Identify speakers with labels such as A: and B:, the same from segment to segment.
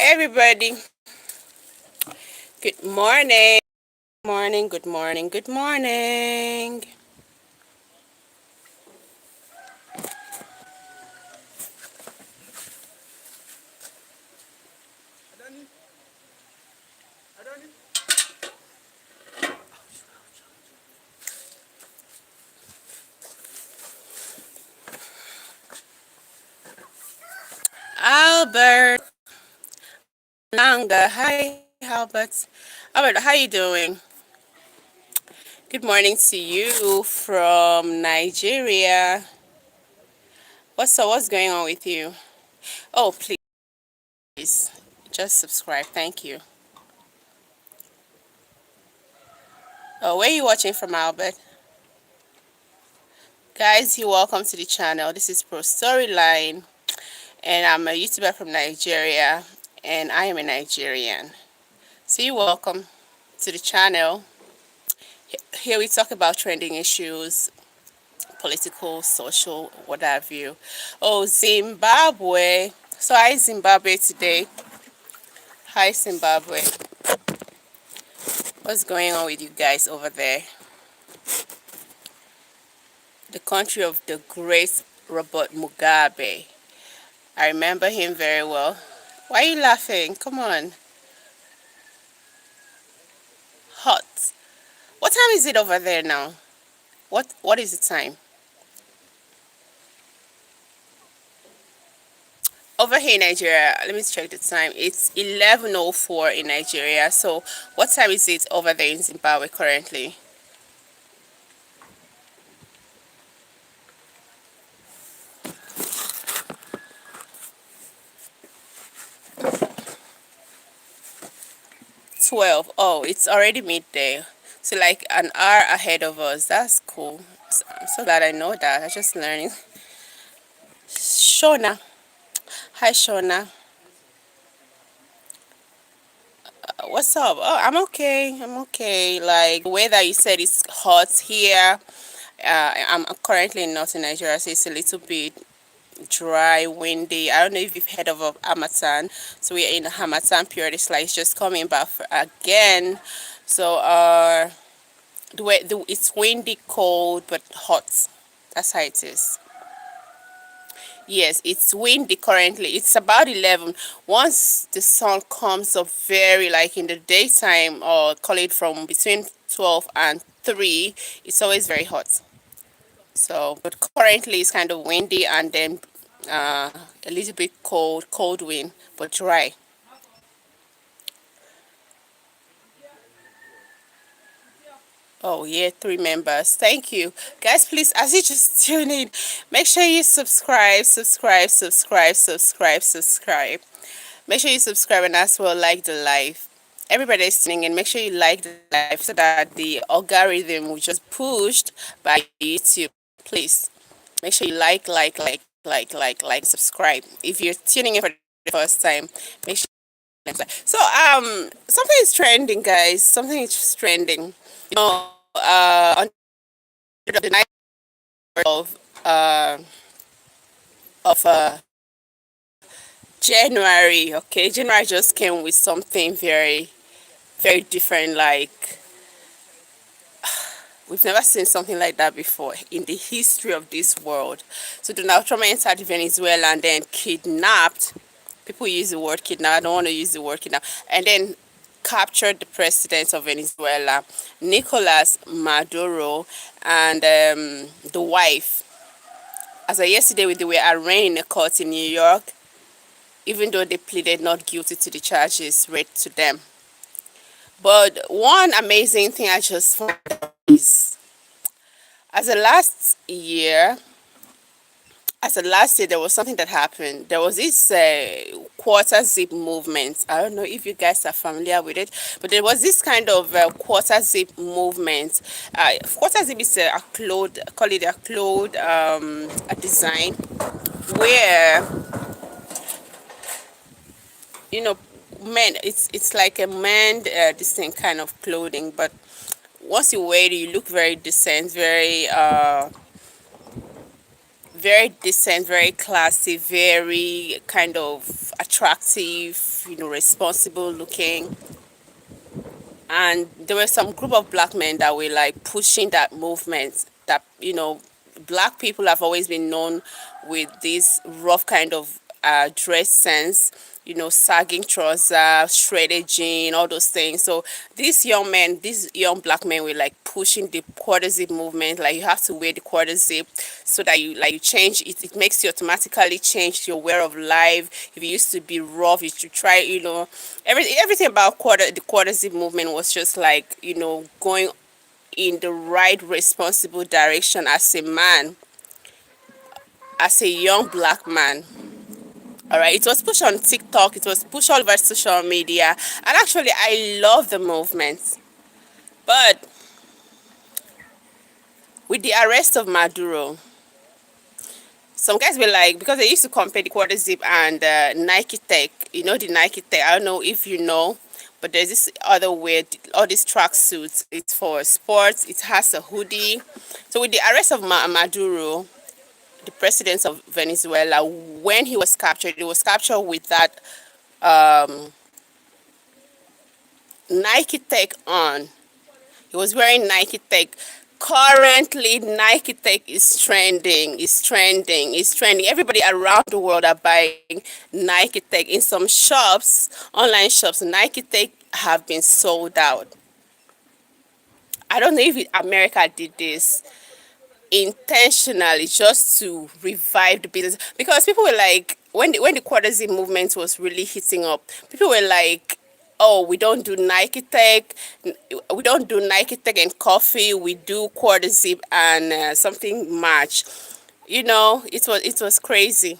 A: everybody. Good morning. Morning, good morning, good morning. Albert Langa. Hi, Albert. Albert, how you doing? Good morning to you from Nigeria. What's going on with you? Oh, please, just subscribe. Thank you. Oh, where are you watching from, Albert? Guys, you're welcome to the channel. This is Pro Storyline, and I'm a YouTuber from Nigeria, and I am a Nigerian. So you're welcome to the channel. Here we talk about trending issues, political, social, what have you. Oh, Zimbabwe. So hi, Zimbabwe today. Hi, Zimbabwe. What's going on with you guys over there? The country of the great Robert Mugabe. I remember him very well. Why are you laughing? Come on. Hot. What time is it over there now? What is the time? Over here in Nigeria, let me check the time. It's 11:04 in Nigeria. So what time is it over there in Zimbabwe currently? 12. Oh, it's already midday. So like an hour ahead of us. That's cool. So, I'm so glad I know that. I'm just learning. Shona. Hi, Shona. What's up? Oh, I'm okay. I'm okay. Like the weather you said is hot here. I'm currently in northern Nigeria, so it's a little bit dry, windy. I don't know if you've heard of Hamatan. So we're in the Hamatan period. It's just coming back again. So it's windy, cold, but hot. That's how it is. Yes, it's windy currently. It's about 11. Once the sun comes up very like in the daytime, or call it from between 12 and 3, it's always very hot. So, but currently it's kind of windy and then uh, a little bit cold wind, but dry. Oh yeah, 3 members. Thank you. Guys, please, as you just tune in, make sure you subscribe. Make sure you subscribe and as well like the live. Everybody is tuning in. Make sure you like the live so that the algorithm will just pushed by YouTube. Please make sure you subscribe. If you're tuning in for the first time, make sure you like. So something is trending, guys. Something is trending. On the night of uh of January. Okay, January just came with something very different. Like we've never seen something like that before in the history of this world. So Donald Trump entered Venezuela and then kidnapped. People use the word kidnap. I don't want to use the word kidnap. And then captured the president of Venezuela, Nicolas Maduro, and the wife. As of yesterday, they were arraigned in a court in New York, even though they pleaded not guilty to the charges read to them. But one amazing thing I just found is, as of last year, there was something that happened. There was this quarter zip movement. I don't know if you guys are familiar with it, but there was this kind of quarter zip movement. Quarter zip is a cloth, call it a cloth, a design where, you know, men, it's like a man this thing kind of clothing, but once you wear it, you look very decent, very decent, very classy, very kind of attractive, responsible looking. And there were some group of black men that were like pushing that movement, that black people have always been known with this rough kind of dress sense, sagging trousers, shredded jean, all those things. So these young black men were like pushing the quarter zip movement. Like, you have to wear the quarter zip so that you change it. It makes you automatically change your way of life. If you used to be rough, you should try, everything about the quarter zip movement was just like, going in the right responsible direction as a man, as a young black man. All right, it was pushed on TikTok, it was pushed all over social media, and actually I love the movement. But with the arrest of Maduro, some guys were like, because they used to compare the quarter zip and Nike Tech, the Nike Tech, I don't know if you know, but there's this other way, all these track suits, it's for sports, it has a hoodie. So with the arrest of Maduro, the president of Venezuela, when he was captured with that Nike Tech on. He was wearing Nike Tech. Currently, Nike Tech is trending, is trending, is trending. Everybody around the world are buying Nike Tech. In some shops, online shops, Nike Tech have been sold out. I don't know if America did this intentionally just to revive the business, because people were like, when the quarter zip movement was really hitting up, people were like, oh, we don't do Nike Tech, we don't do Nike Tech and coffee, we do quarter zip and something match. It was crazy.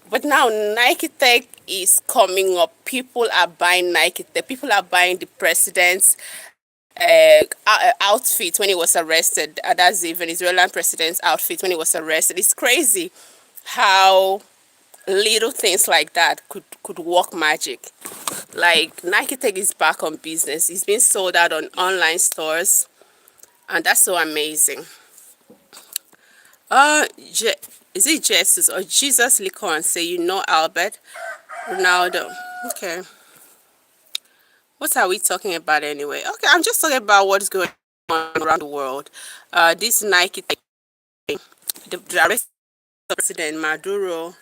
A: But now Nike Tech is coming up. People are buying Nike Tech. People are buying the president's outfit when he was arrested. That's the Venezuelan president's outfit when he was arrested. It's crazy how little things like that could work magic. Like, Nike Tech is back on business. It's been sold out on online stores, and that's so amazing. Is it Jesus or Jesus Licon say, Albert Ronaldo? Okay. What are we talking about anyway? Okay, I'm just talking about what's going on around the world. This Nike Tech, the arrest of President Maduro,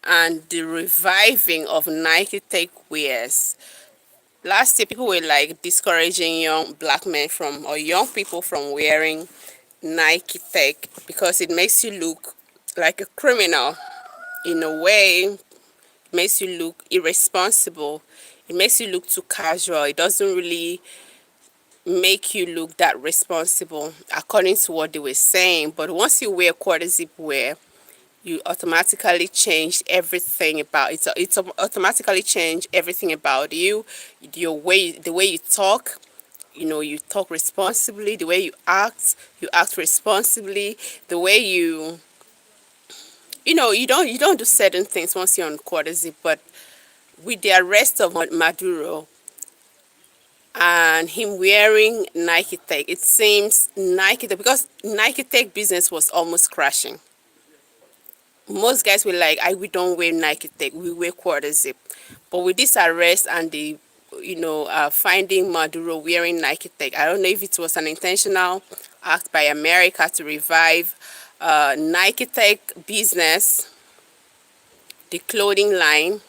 A: and the reviving of Nike Tech wears. Last year, people were like discouraging young black men from, or young people from, wearing Nike Tech because it makes you look like a criminal. In a way, it makes you look irresponsible. It makes you look too casual. It doesn't really make you look that responsible, according to what they were saying. But once you wear quarter zip wear, you automatically change everything about it. It's automatically change everything about you, the way you talk. You talk responsibly. The way you act responsibly. The way you don't do certain things once you're on quarter zip. But with the arrest of Maduro and him wearing Nike Tech, it seems Nike Tech, because Nike Tech business was almost crashing. Most guys were like, we don't wear Nike Tech, we wear quarter zip. But with this arrest and the finding Maduro wearing Nike Tech, I don't know if it was an intentional act by America to revive Nike Tech business, the clothing line.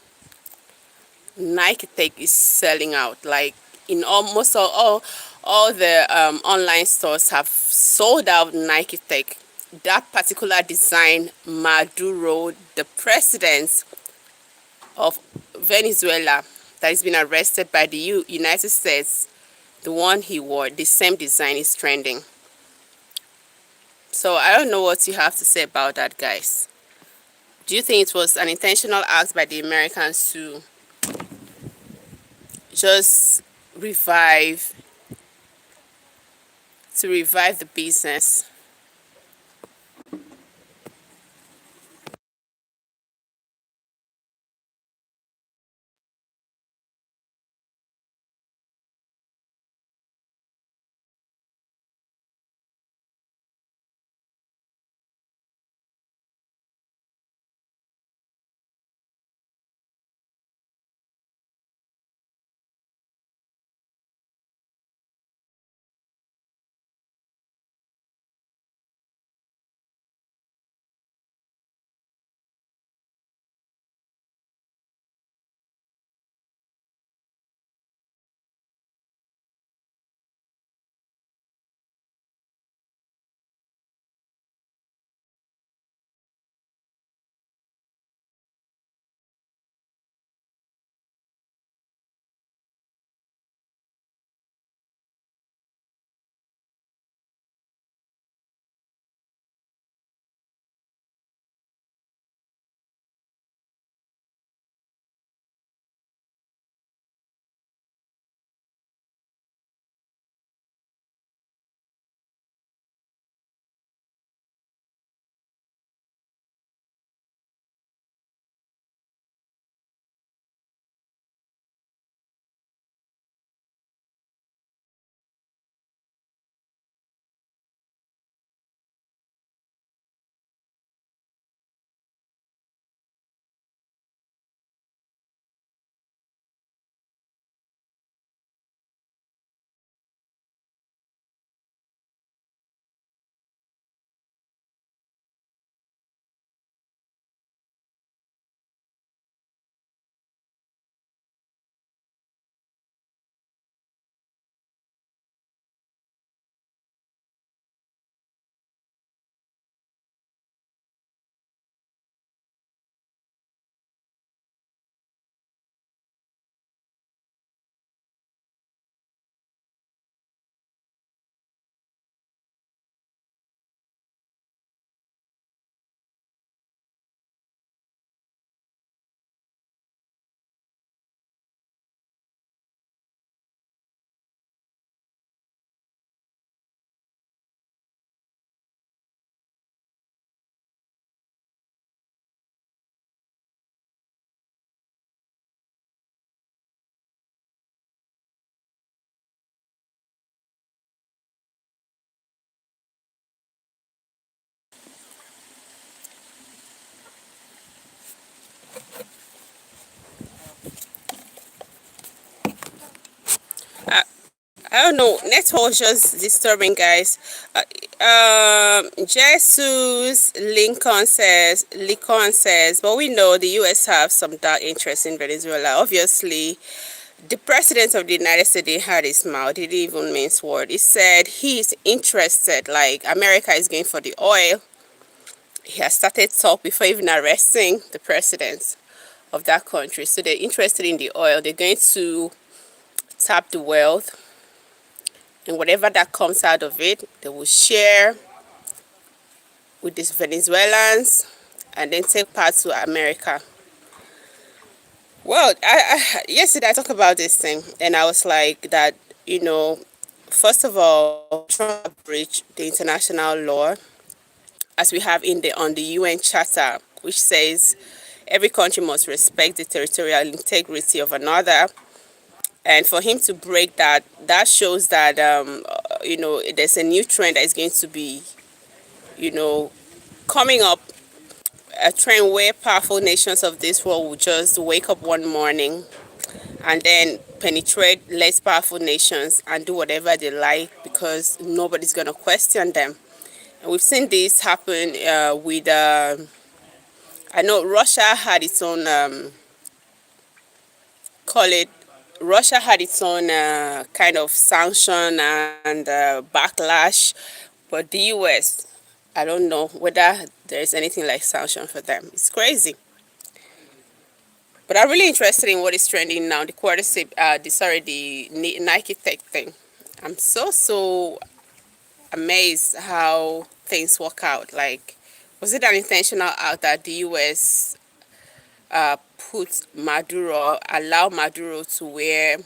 A: Nike Tech is selling out. Like, in almost all the online stores have sold out Nike Tech. That particular design, Maduro, the president of Venezuela, that has been arrested by the United States, the one he wore, the same design is trending. So I don't know what you have to say about that, guys. Do you think it was an intentional act by the Americans to just revive the business? I don't know. Network was just disturbing, guys. Jesus Lincoln says, but we know the U.S. have some dark interest in Venezuela. Obviously, the president of the United States didn't have his mouth. He didn't even mince word. He said he's interested. Like America is going for the oil. He has started talk before even arresting the president of that country. So they're interested in the oil. They're going to tap the wealth, and whatever that comes out of it, they will share with these Venezuelans and then take part to America. Well, yesterday I talked about this thing, and I was like that, you know, first of all, Trump breached the international law as we have in the on the UN Charter, which says every country must respect the territorial integrity of another. And for him to break that, that shows that you know, there's a new trend that is going to be, you know, coming up, a trend where powerful nations of this world will just wake up one morning and then penetrate less powerful nations and do whatever they like because nobody's going to question them. And we've seen this happen with, I know Russia had its own, call it, Russia had its own kind of sanction and backlash, but the US, I don't know whether there's anything like sanction for them. It's crazy. But I'm really interested in what is trending now. The courtesy, the Nike Tech thing. I'm so amazed how things work out. Like, was it an intentional act that the US allow Maduro to wear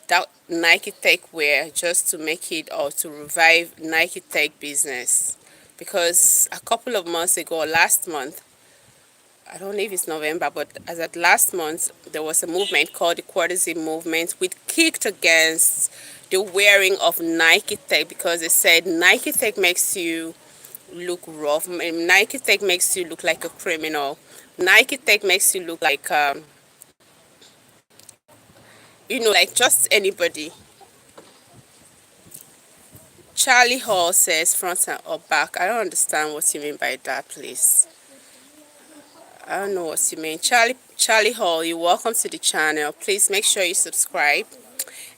A: that Nike Tech wear just to make it or to revive Nike Tech business? Because a couple of months ago, last month, I don't know if it's November, but as at last month, there was a movement called the Courtesy Movement, which kicked against the wearing of Nike Tech because they said Nike Tech makes you look rough. Nike Tech makes you look like a criminal. Nike Tech makes you look like, you know, like just anybody. Charlie Hall says front or back. I don't understand what you mean by that, please. I don't know what you mean. Charlie Hall, you're welcome to the channel. Please make sure you subscribe.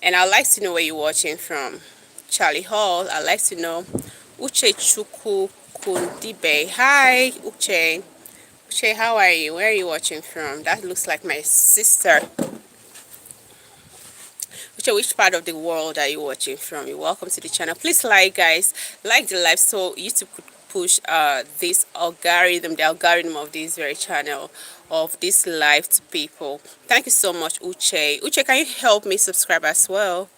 A: And I'd like to know where you're watching from. Charlie Hall, I'd like to know. Uche Chuku Kundibe. Hi, Uche. Uche, how are you? Where are you watching from? That looks like my sister. Which part of the world are you watching from? You're welcome to the channel. Please like, guys, like the live so YouTube could push this algorithm, the algorithm of this very channel, of this live to people. Thank you so much, Uche. Uche, can you help me subscribe as well?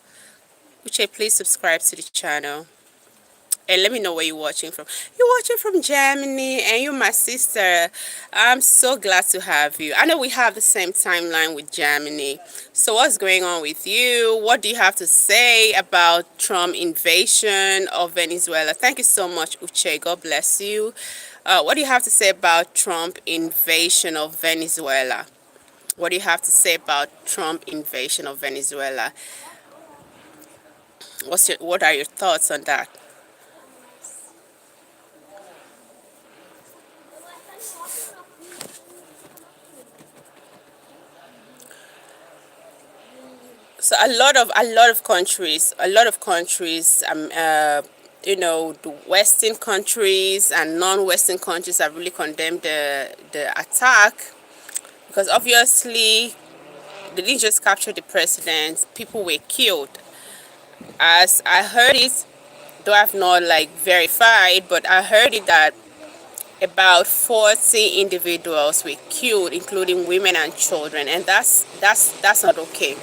A: Uche, please subscribe to the channel. And let me know where you're watching from. You're watching from Germany, and you're my sister. I'm so glad to have you. I know we have the same timeline with Germany. So what's going on with you? What do you have to say about Trump invasion of Venezuela? Thank you so much, Uche. God bless you. What do you have to say about Trump invasion of Venezuela? What do you have to say about Trump invasion of Venezuela? What are your thoughts on that? So a lot of countries, you know, the Western countries and non-Western countries have really condemned the attack because obviously they didn't just capture the president; people were killed. As I heard it, though I've not like verified, but I heard it that about 40 individuals were killed, including women and children, and that's not okay.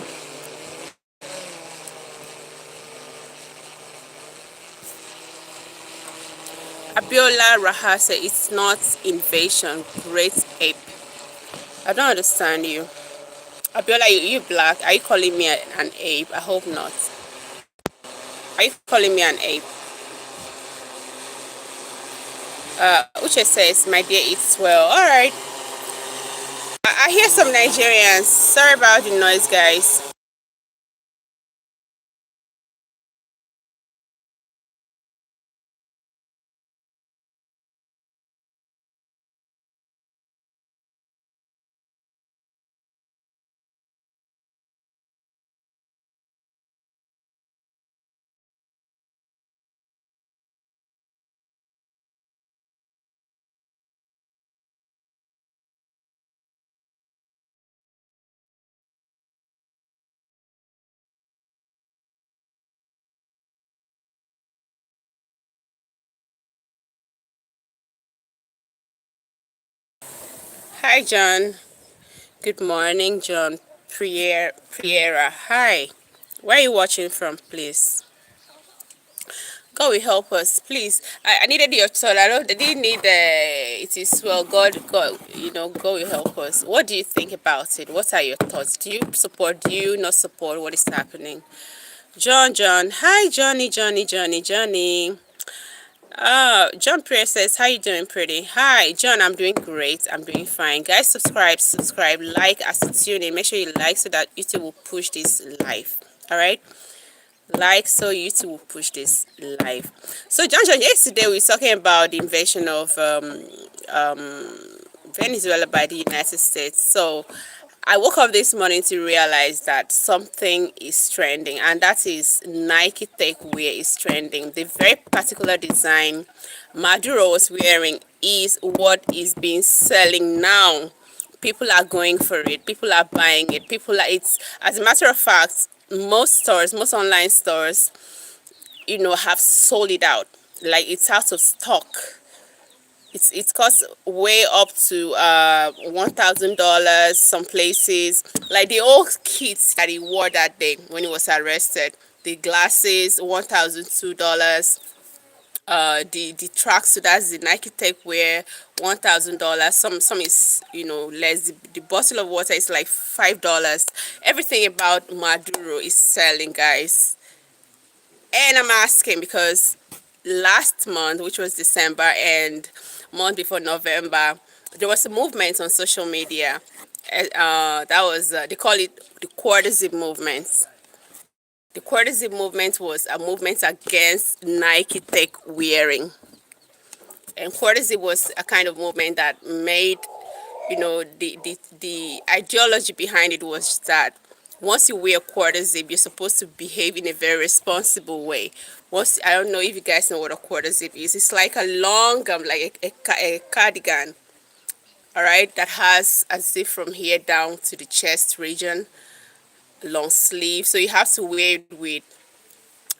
A: Abiola Raha said it's not invasion, great ape. I don't understand you. Abiola, you black. Are you calling me an ape? I hope not. Are you calling me an ape? Uche says, my dear, it's well. Alright. I hear some Nigerians. Sorry about the noise, guys. Hi, John. Good morning, John. Priera. Hi. Where are you watching from, please? God will help us, please. I needed your thought. I don't. They didn't need it is well. God. God will help us. What do you think about it? What are your thoughts? Do you support? Do you not support what is happening? John. Hi, Johnny. John Prayer says, how you doing, pretty? Hi, John, I'm doing great. I'm doing fine. Guys, subscribe, like as you tune in. Make sure you like so that YouTube will push this live. All right? Like so YouTube will push this live. So, John, yesterday we were talking about the invasion of Venezuela by the United States. So, I woke up this morning to realize that something is trending, and that is Nike Tech Wear is trending. The very particular design Maduro was wearing is what is being selling now. People are going for it. People are buying it. It's, as a matter of fact, most online stores, have sold it out. Like, it's out of stock. It costs way up to $1,000 some places. Like the old kits that he wore that day when he was arrested. The glasses, $1,002. The tracksuit, that's the Nike Tech Wear, $1,000. Some is less. The bottle of water is like $5. Everything about Maduro is selling, guys. And I'm asking because last month, which was December, and month before November, there was a movement on social media. That was they call it the quarter-zip movement. The quarter-zip movement was a movement against Nike Tech wearing, and quarter-zip was a kind of movement that made, the ideology behind it was that once you wear quarter zip, you're supposed to behave in a very responsible way. Once, I don't know if you guys know what a quarter zip is. It's like a long, like a cardigan, all right, that has a zip from here down to the chest region, long sleeve. So you have to wear it with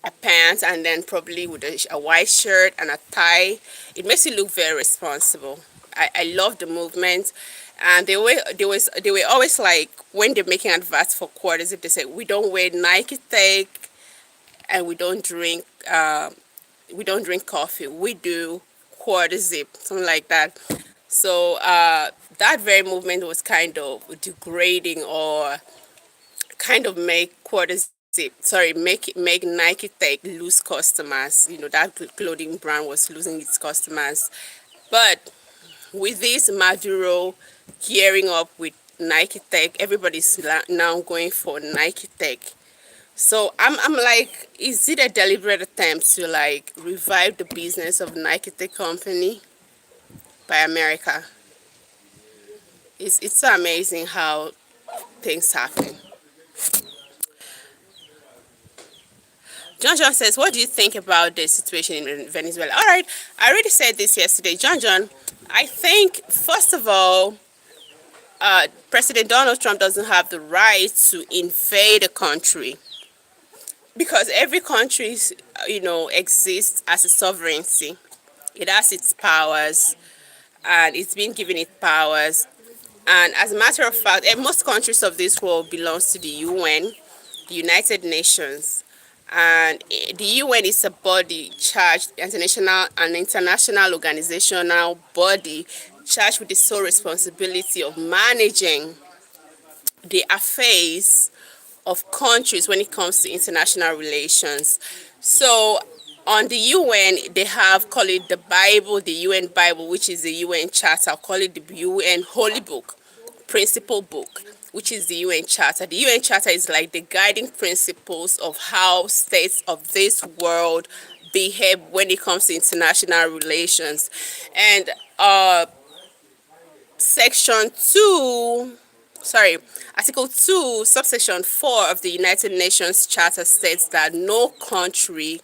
A: a pants and then probably with a white shirt and a tie. It makes you look very responsible. I love the movement, and they were always like, when they're making adverts for quarters, if they say we don't wear Nike Tech and we don't drink coffee, we do quarter zip, something like that. So that very movement was kind of degrading, or kind of make quarters zip, sorry, make Nike Tech lose customers. That clothing brand was losing its customers. But with this Maduro gearing up with Nike Tech, everybody's now going for Nike Tech. So I'm like, is it a deliberate attempt to like revive the business of Nike Tech company by America? It's so amazing how things happen. John says, what do you think about the situation in Venezuela? All right, I already said this yesterday. John, I think, first of all, President Donald Trump doesn't have the right to invade a country, because every country, exists as a sovereignty. It has its powers, and it's been given its powers. And as a matter of fact, most countries of this world belongs to the UN, the United Nations. And the UN is a body charged, an international organizational body charged with the sole responsibility of managing the affairs of countries when it comes to international relations. So on the UN, they have, call it the Bible, the UN Bible, which is the UN Charter, call it the UN Holy Book, principle book, which is the UN Charter. The UN Charter is like the guiding principles of how states of this world behave when it comes to international relations. And section 2, sorry, Article 2, subsection 4 of the United Nations Charter states that no country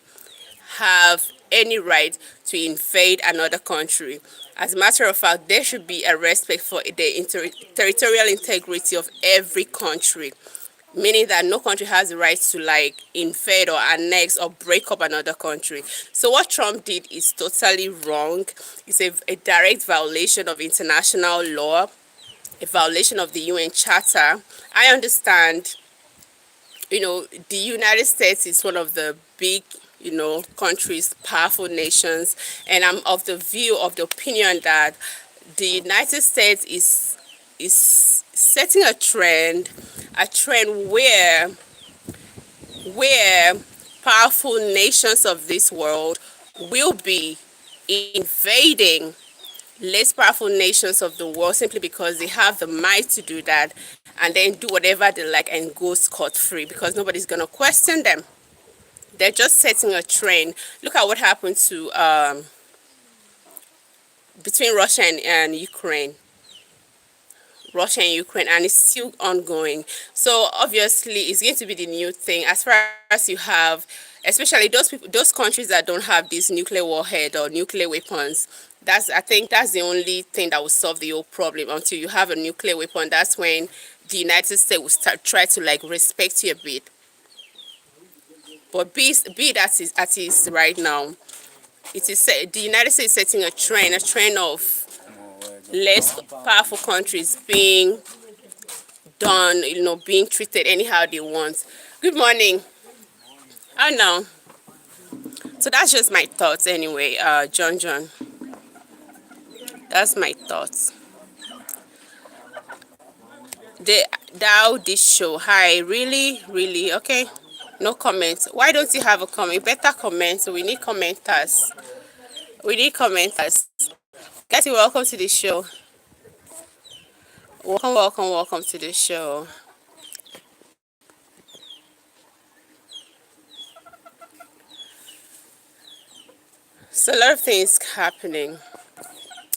A: have any right to invade another country. As a matter of fact, there should be a respect for the territorial integrity of every country, meaning that no country has the right to like invade or annex or break up another country. So what Trump did is totally wrong. It's a direct violation of international law, a violation of the UN Charter. I understand, the United States is one of the big, countries, powerful nations, and I'm of the opinion that the United States is setting a trend where powerful nations of this world will be invading less powerful nations of the world simply because they have the might to do that, and then do whatever they like and go scot-free because nobody's going to question them. They're just setting a trend. Look at what happened to between Russia and Ukraine. Russia and Ukraine, and it's still ongoing. So obviously it's going to be the new thing as far as you have, especially those countries that don't have this nuclear warhead or nuclear weapons. I think that's the only thing that will solve the whole problem. Until you have a nuclear weapon, that's when the United States will try to like respect you a bit. But be that is as is right now, the United States is setting a trend of less powerful countries being done, being treated anyhow they want. Good morning. I know. So that's just my thoughts anyway, John. That's my thoughts. This show. Hi, really? Okay. No comments. Why don't you have a comment? Better comment. So we need commenters. Guys, welcome to the show. Welcome to the show. So a lot of things happening,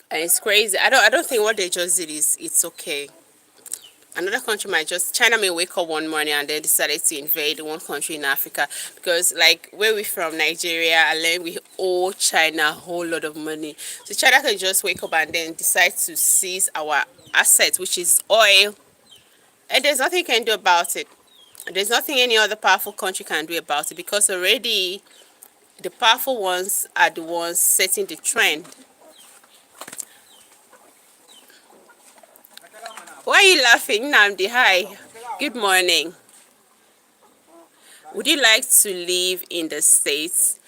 A: and it's crazy. I don't think what they just did is it's okay. Another country China may wake up one morning and then decided to invade one country in Africa, because like where we from, Nigeria, and then we owe China a whole lot of money. So China can just wake up and then decide to seize our assets, which is oil, and there's nothing you can do about it. There's nothing any other powerful country can do about it, because already the powerful ones are the ones setting the trend. Why are you laughing, Namdi? Hi. Good morning. Would you like to live in the States?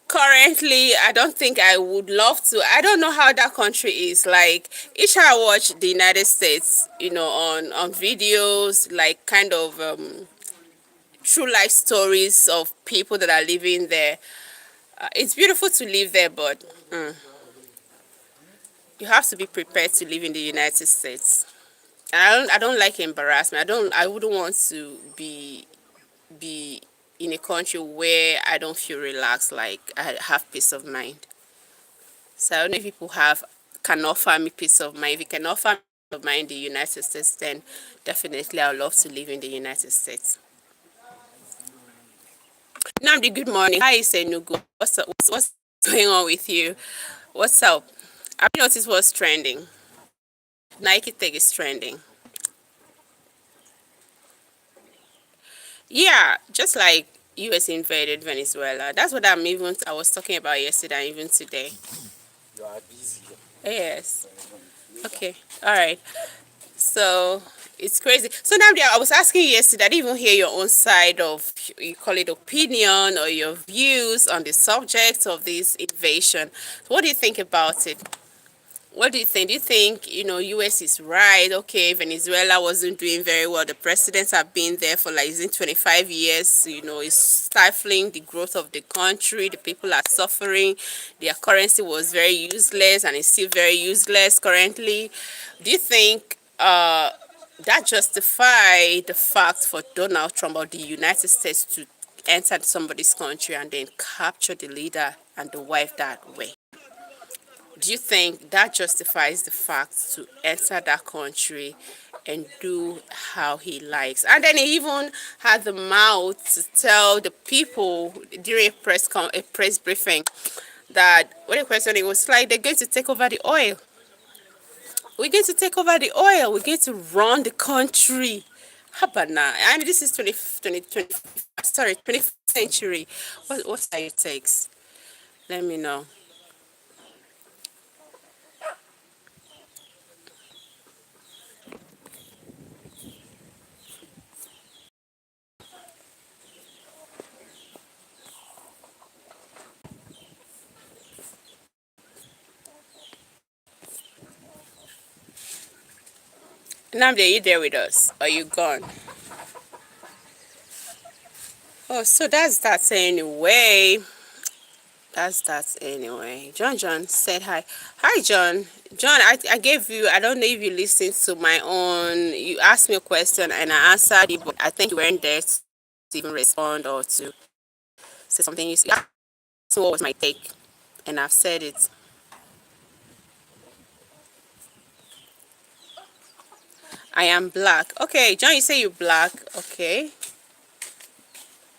A: Currently, I don't think I would love to. I don't know how that country is. Like, each time I watch the United States, on videos, like kind of true life stories of people that are living there. It's beautiful to live there, but you have to be prepared to live in the United States. And I don't like embarrassment. I wouldn't want to be in a country where I don't feel relaxed, like I have peace of mind. So I don't know if people can offer me peace of mind. If you can offer me peace of mind in the United States, then definitely I would love to live in the United States. Namdi, good morning. Hi, Senugu. What's up? What's going on with you? What's up? I've noticed what's trending. Nike Tech is trending. Yeah, just like US invaded Venezuela. That's what I was talking about yesterday and even today.
B: You are busy.
A: Yes. Okay. All right. So it's crazy. So now I was asking you yesterday, I didn't even hear your own side of, you call it opinion or your views on the subject of this invasion. What do you think about it? What do you think? Do you think, US is right? Okay, Venezuela wasn't doing very well. The presidents have been there for like, is it 25 years? It's stifling the growth of the country. The people are suffering. Their currency was very useless and it's still very useless currently. Do you think that justify the fact for Donald Trump or the United States to enter somebody's country and then capture the leader and the wife that way? Do you think that justifies the fact to enter that country and do how he likes? And then he even had the mouth to tell the people during a press briefing that when the question it was like they're going to take over the oil. We're going to take over the oil. We're going to run the country. How about now? I mean, this is 21st century. What are your takes? Let me know. Namdi, are you there with us? Are you gone? Oh, so that's that anyway. That's that anyway. John said hi. Hi, John. John, I gave you, I don't know if you listened to my own, you asked me a question and I answered it, but I think you weren't there to even respond or to say something. You asked me what was my take, and I've said it. I am black. Okay, John, you say you're black. Okay.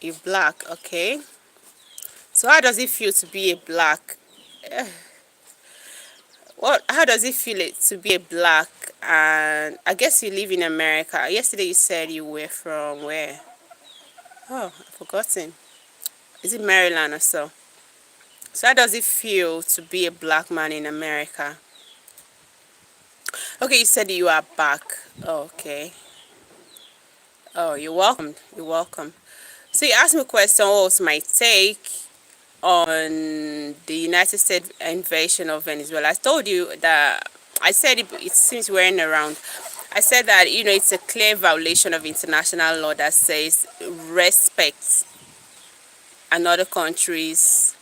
A: You're black. Okay. So how does it feel to be a black? How does it feel to be a black? And I guess you live in America. Yesterday you said you were from where? Oh, I've forgotten. Is it Maryland or so? So how does it feel to be a black man in America? Okay, you said you are back. Oh, okay. Oh, you're welcome. You're welcome. So you asked me a question, what was my take on the United States invasion of Venezuela? I told you that I said it seems wearing around. I said that it's a clear violation of international law that says respect another country's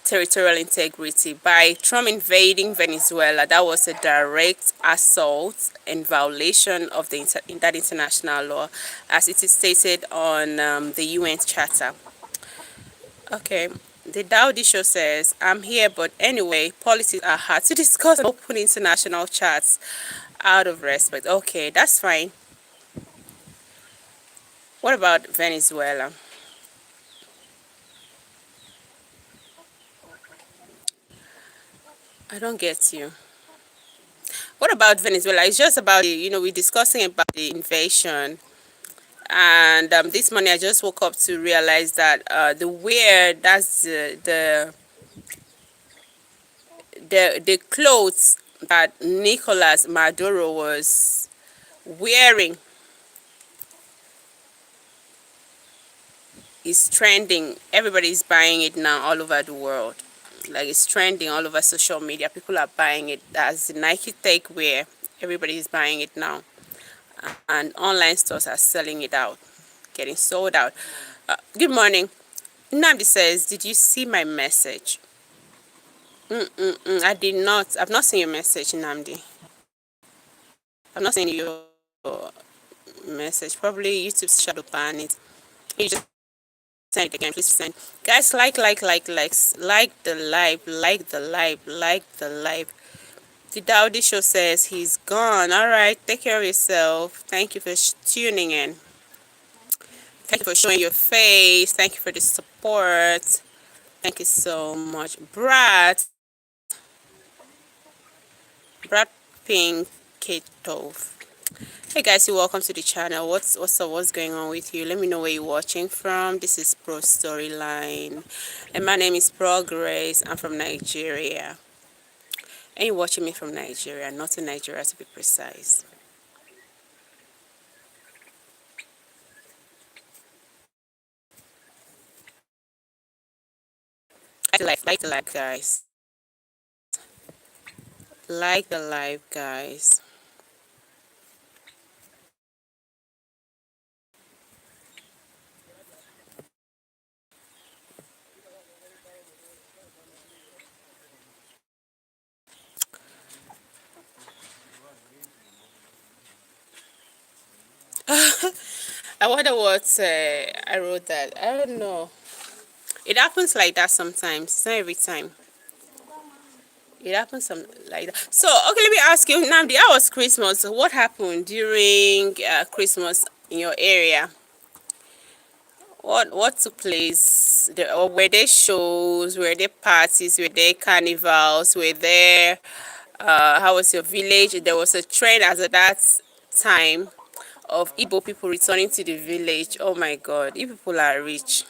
A: territorial integrity. By Trump invading Venezuela, that was a direct assault and violation of that international law, as it is stated on the UN Charter. Okay, the Dowdy Show says, I'm here, but anyway, policies are hard to discuss and open international chats out of respect. Okay, that's fine. What about Venezuela? I don't get you. What about Venezuela? It's just about, we're discussing about the invasion. And this morning I just woke up to realize that the clothes that Nicolas Maduro was wearing is trending. Everybody's buying it now all over the world. Like, it's trending all over social media. People are buying it. As the Nike Take wear. Everybody is buying it now. And online stores are selling it out. Getting sold out. Good morning. Nnamdi says, did you see my message? I did not. I've not seen your message, Nnamdi. I've not seen your message. Probably YouTube's shadow ban it. You just send it again. Please send. Guys, like the live, like the live. The Dowdy Show says he's gone. All right, take care of yourself. Thank you for tuning in. Thank you for showing your face. Thank you for the support. Thank you so much, Brad Pink Ketov. Hey guys, you're welcome to the channel. What's up? What's going on with you? Let me know where you're watching from. This is Pro Storyline, and my name is Progress. I'm from Nigeria, and you're watching me from Nigeria, not in Nigeria to be precise. Like the life, guys. Like the live, guys. I wonder what I wrote that. I don't know. It happens like that sometimes. It's not every time. It happens some like that. So, okay, let me ask you, Namdi, how was Christmas? What happened during Christmas in your area? What took place? Or were there shows? Were there parties? Were there carnivals? Were there? How was your village? There was a trend as at that time of Igbo people returning to the village. Oh my God, Igbo people are rich.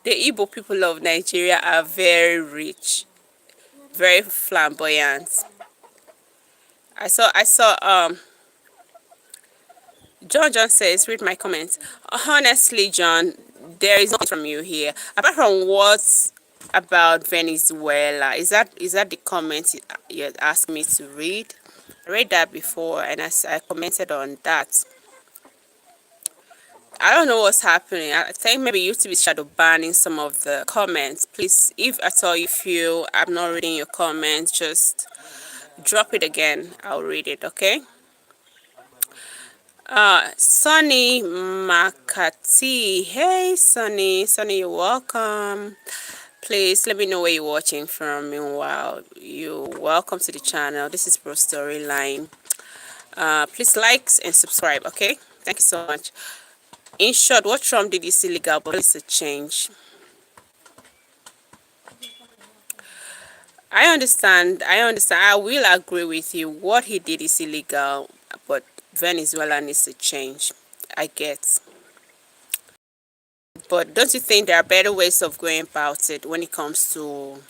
A: The Igbo people of Nigeria are very rich, very flamboyant. I saw John says, read my comments. Honestly, John, there is nothing from you here. Apart from what about Venezuela? Is that the comment you asked me to read? I read that before and I commented on that. I don't know what's happening. I think maybe YouTube is shadow banning some of the comments. Please, if at all you feel I'm not reading your comments, just drop it again. I'll read it, okay? Sunny Makati. Hey, Sunny. Sunny, you're welcome. Please let me know where you're watching from. Meanwhile, you're welcome to the channel. This is Pro Storyline. Please like and subscribe, okay? Thank you so much. In short, what Trump did is illegal, but it's a change. I understand. I will agree with you. What he did is illegal, but Venezuela needs a change. I get. But don't you think there are better ways of going about it when it comes to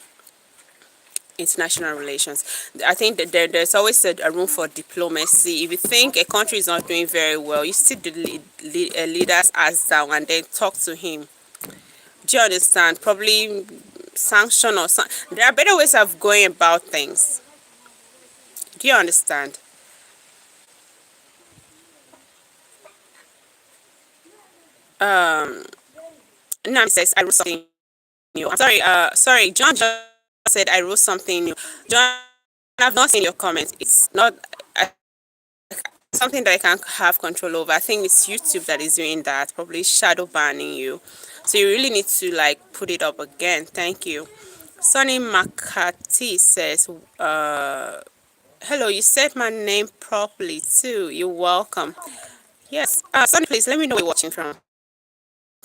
A: international relations? I think that there's always a room for diplomacy. If you think a country is not doing very well, you sit the leader's ass down and then talk to him. Do you understand? Probably sanction or something. There are better ways of going about things. Do you understand? Nam says I wrote something new. I'm sorry. Sorry. John just said I wrote something new. John, I've not seen your comment. It's not something that I can't have control over. I think it's YouTube that is doing that. Probably shadow banning you. So you really need to like put it up again. Thank you. Sonny Makati says, hello, you said my name properly too. You're welcome. Yes. Sonny, please let me know where you're watching from.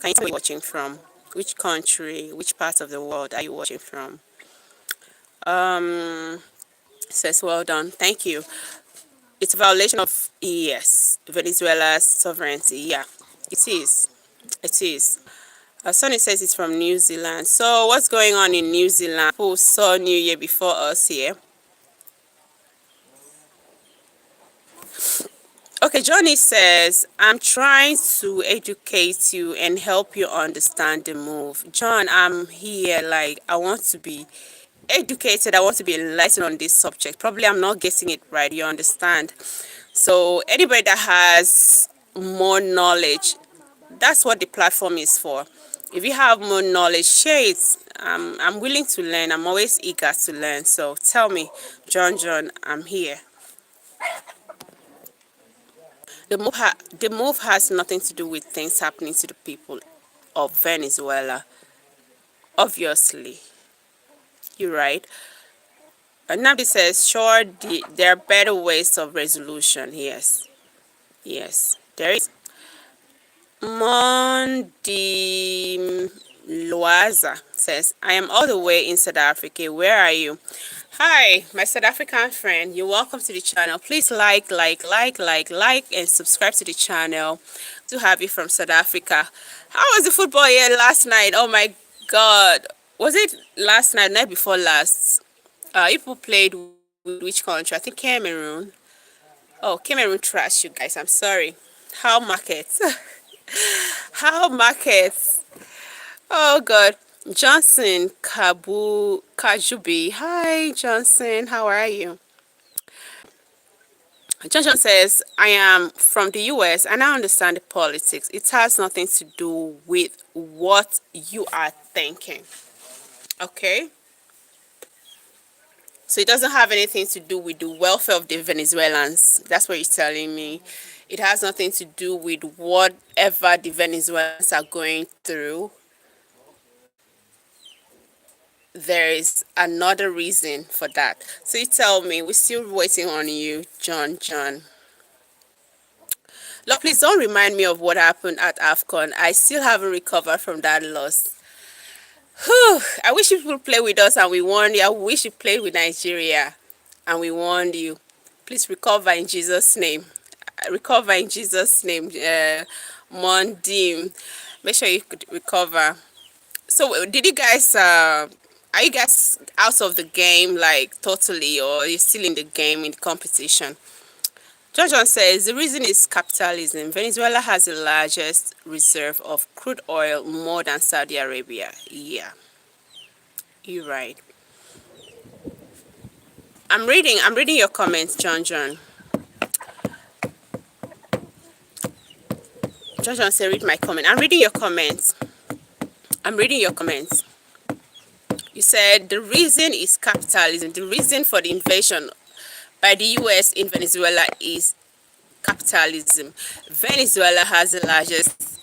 A: Can you tell me where you're watching from? Which country, which part of the world are you watching from? Says, well done. Thank you. It's a violation of, yes, Venezuela's sovereignty. Yeah, it is. It is. Sonny says it's from New Zealand. So what's going on in New Zealand? Who saw New Year before us here? Okay, Johnny says, I'm trying to educate you and help you understand the move. John, I'm here, like, I want to be educated. I want to be enlightened on this subject. Probably I'm not getting it right, you understand? So anybody that has more knowledge, that's what the platform is for. If you have more knowledge, share it. I'm willing to learn. I'm always eager to learn. So tell me, John, I'm here. The move has nothing to do with things happening to the people of Venezuela. Obviously, you're right. Nabi says, sure, there are better ways of resolution. Yes, yes, there is. Mondi Loaza says, I am all the way in South Africa. Where are you? Hi, my South African friend. You're welcome to the channel. Please like, and subscribe to the channel. To have you from South Africa. How was the football here last night? Oh my God. Was it last night, night before last? People played with which country? I think Cameroon. Oh, Cameroon trash, you guys. I'm sorry. How markets? How markets? Oh God. Johnson Kajubi. Hi, Johnson. How are you? Johnson says, I am from the US and I understand the politics. It has nothing to do with what you are thinking. Okay? So it doesn't have anything to do with the welfare of the Venezuelans. That's what you're telling me. It has nothing to do with whatever the Venezuelans are going through. There is another reason for that. So you tell me, we're still waiting on you, John. Lord, please don't remind me of what happened at AFCON. I still haven't recovered from that loss. Whew, I wish you would play with us and we won you. I wish you played with Nigeria and we won you. Please recover in Jesus' name. Recover in Jesus' name, Mondim. Make sure you could recover. So, did you guys? Are you guys out of the game, like totally, or are you still in the game in the competition? John says the reason is capitalism. Venezuela has the largest reserve of crude oil, more than Saudi Arabia. Yeah, you're right. I'm reading your comments, John. John said, read my comment. I'm reading your comments. You said the reason is capitalism. The reason for the invasion by the US in Venezuela is capitalism. Venezuela has the largest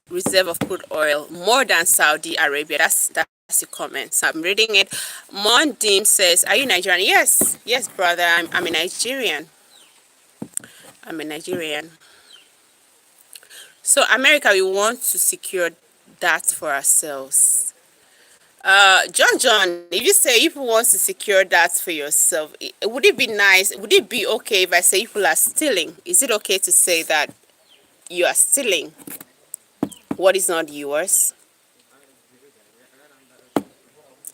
A: reserve of crude oil, more than Saudi Arabia. That's your comment. So I'm reading it. Mondim says, are you Nigerian? Yes, brother. I'm a Nigerian. So America, we want to secure that for ourselves. John, if you say people want to secure that for yourself, would it be nice? Would it be okay if I say people are stealing? Is it okay to say that you are stealing what is not yours?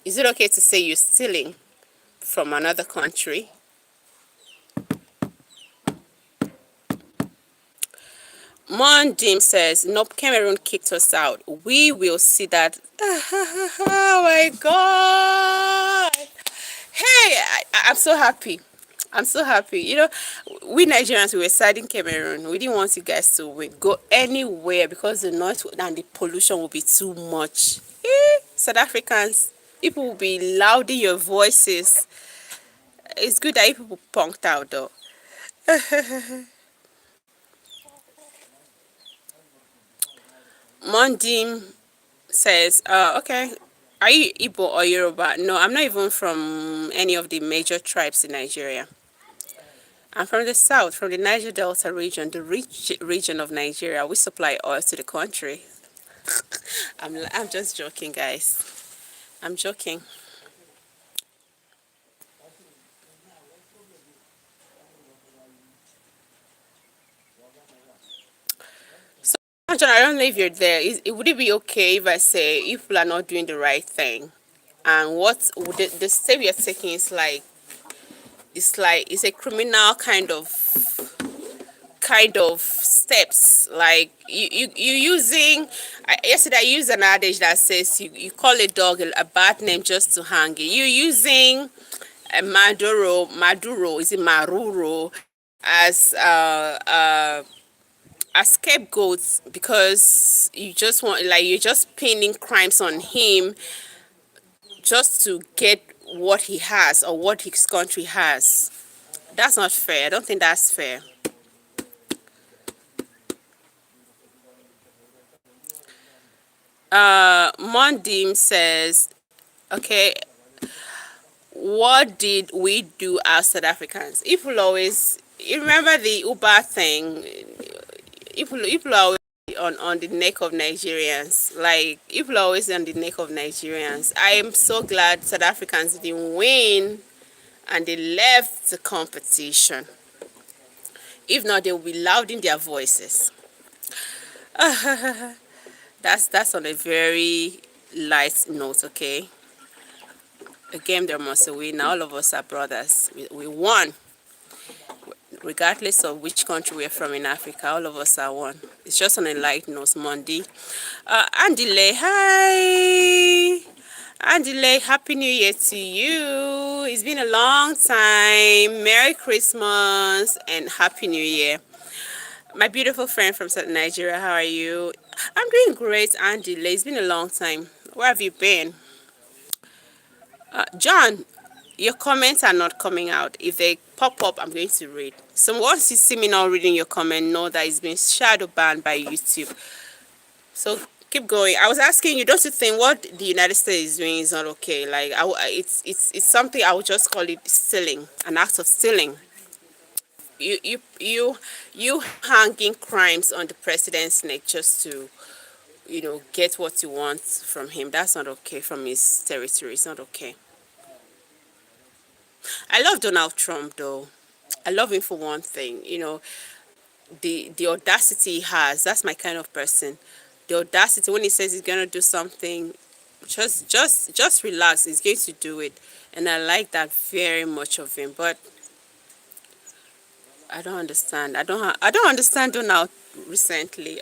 A: Is it okay to say you're stealing from another country? Mondim says, nope, Cameroon kicked us out. We will see that. Oh my God. Hey, I'm so happy. I'm so happy. You know, we Nigerians, we were siding Cameroon. We didn't want you guys to go anywhere because the noise and the pollution will be too much. South Africans, people will be louding your voices. It's good that you people punked out though. Mondim says, okay, are you Igbo or Yoruba? No, I'm not even from any of the major tribes in Nigeria. I'm from the south, from the Niger Delta region, the rich region of Nigeria. We supply oil to the country. I'm just joking, guys. I'm joking. So, John, I don't know if you're there. Would it be okay if I say if people are not doing the right thing? And what would the step you're taking is like, it's a criminal kind of steps, like you using yesterday I used an adage that says you call a dog a bad name just to hang it. You using a Maduro, is it Maruro, as scapegoats because you just want, like, you're just pinning crimes on him just to get what he has or what his country has. That's not fair. I don't think that's fair. Mondim says, okay, what did we do as South Africans? People always, you remember the Uber thing? People are always on the neck of Nigerians. Like, people are always on the neck of Nigerians. I am so glad South Africans didn't win and they left the competition. If not, they will be loud in their voices. That's on a very light note, okay? A game there must win. All of us are brothers. We won. Regardless of which country we're from in Africa, all of us are one. It's just on a light note, Monday. Andile, hi. Andile, Happy New Year to you. It's been a long time. Merry Christmas and Happy New Year. My beautiful friend from South Nigeria, how are you? I'm doing great, Andile. It's been a long time. Where have you been? John, your comments are not coming out. If they pop up, I'm going to read. So once you see me not reading your comment, know that it's been shadow banned by YouTube. So keep going. I was asking you, don't you think what the United States is doing is not okay? Like, it's something I would just call it stealing, an act of stealing. You hanging crimes on the president's neck just to get what you want from him. That's not okay from his territory. It's not okay. I love Donald Trump though. I love him for one thing. The audacity he has. That's my kind of person. The audacity when he says he's gonna do something, just relax. He's going to do it, and I like that very much of him. But I don't understand. I don't understand Donald recently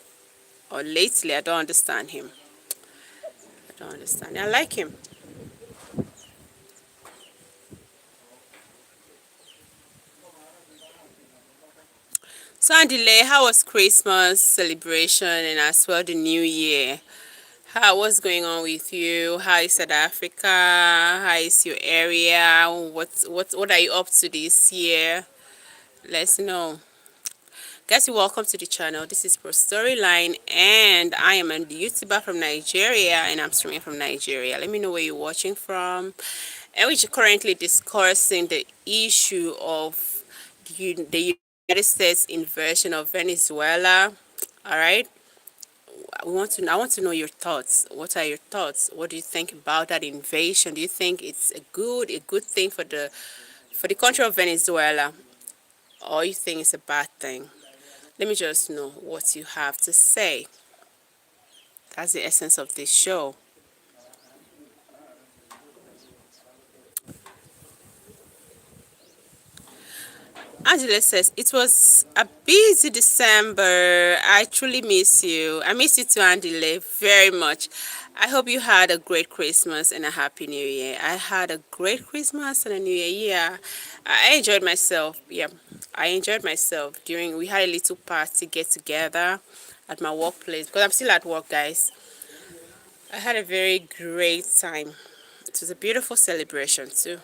A: or lately. I don't understand him. I don't understand. I like him. So Andile, how was Christmas celebration and as well the New Year? What's going on with you? How is South Africa? How is your area? What are you up to this year? Let's know. Guys, welcome to the channel. This is Pro Storyline, and I am a YouTuber from Nigeria, and I'm streaming from Nigeria. Let me know where you're watching from. And we're currently discussing the issue of the United States invasion of Venezuela. All right. I want to know your thoughts. What are your thoughts? What do you think about that invasion? Do you think it's a good thing for the country of Venezuela, or you think it's a bad thing? Let me just know what you have to say. That's the essence of this show. Angela says, it was a busy December. I truly miss you. I miss you too, Angela, very much. I hope you had a great Christmas and a happy New Year. I had a great Christmas and a New Year. Yeah, I enjoyed myself. Yeah, I enjoyed myself. We had a little party get together at my workplace because I'm still at work, guys. I had a very great time. It was a beautiful celebration too.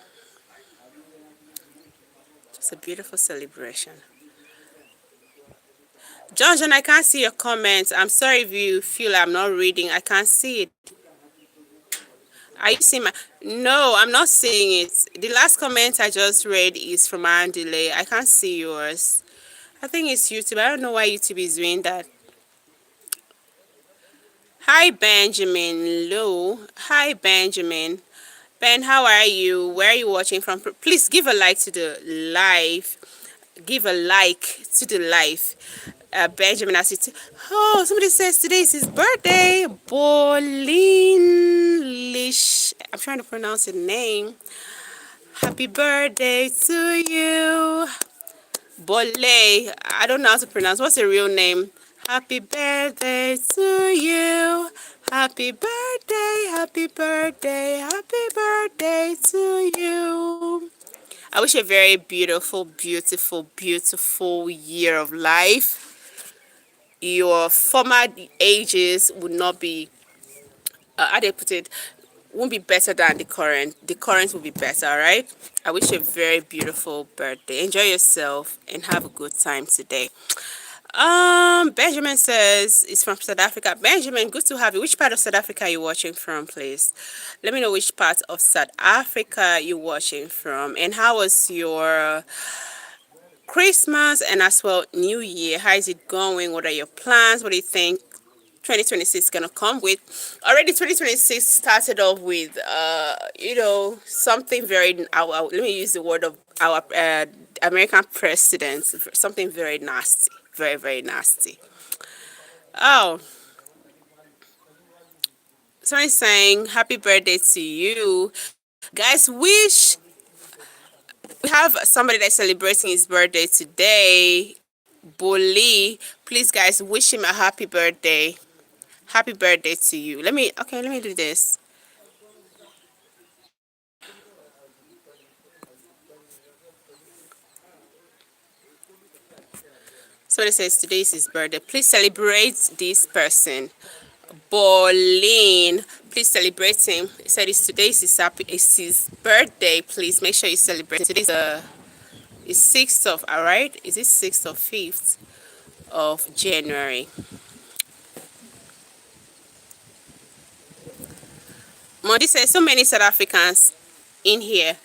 A: It was a beautiful celebration. John, I can't see your comments. I'm sorry if you feel I'm not reading. I can't see it. Are you seeing my... No, I'm not seeing it. The last comment I just read is from Andile. I can't see yours. I think it's YouTube. I don't know why YouTube is doing that. Hi, Benjamin Low. Hi, Benjamin. Ben, how are you? Where are you watching from? Please give a like to the live. Give a like to the live. Benjamin asked you to... Oh, somebody says today is his birthday. Lish. I'm trying to pronounce the name. Happy birthday to you. Bole. I don't know how to pronounce. What's the real name? Happy birthday to you. Happy birthday, happy birthday, happy birthday to you. I wish you a very beautiful, beautiful, beautiful year of life. Your former ages would not be, how do I put it, won't be better than the current. The current will be better, all right? I wish you a very beautiful birthday. Enjoy yourself and have a good time today. Benjamin says it's from South Africa. Benjamin, good to have you. Which part of South Africa are you watching from, please? Let me know which part of South Africa you're watching from. And how was your Christmas and as well New Year? How is it going? What are your plans? What do you think 2026 is gonna come with? Already 2026 started off with something very let me use the word of our American president, something very nasty, very, very nasty. Oh, someone's saying happy birthday to you. Guys, we have somebody that's celebrating his birthday today. Boli, Please, guys, wish him a happy birthday. Happy birthday to you. Let me do this. So it says today is his birthday. Please celebrate this person. Bolin. Please celebrate him. He said it's his birthday. Please make sure you celebrate. Today's is 6th of, alright? Is it 6th or 5th of January? Mondi says so many South Africans in here.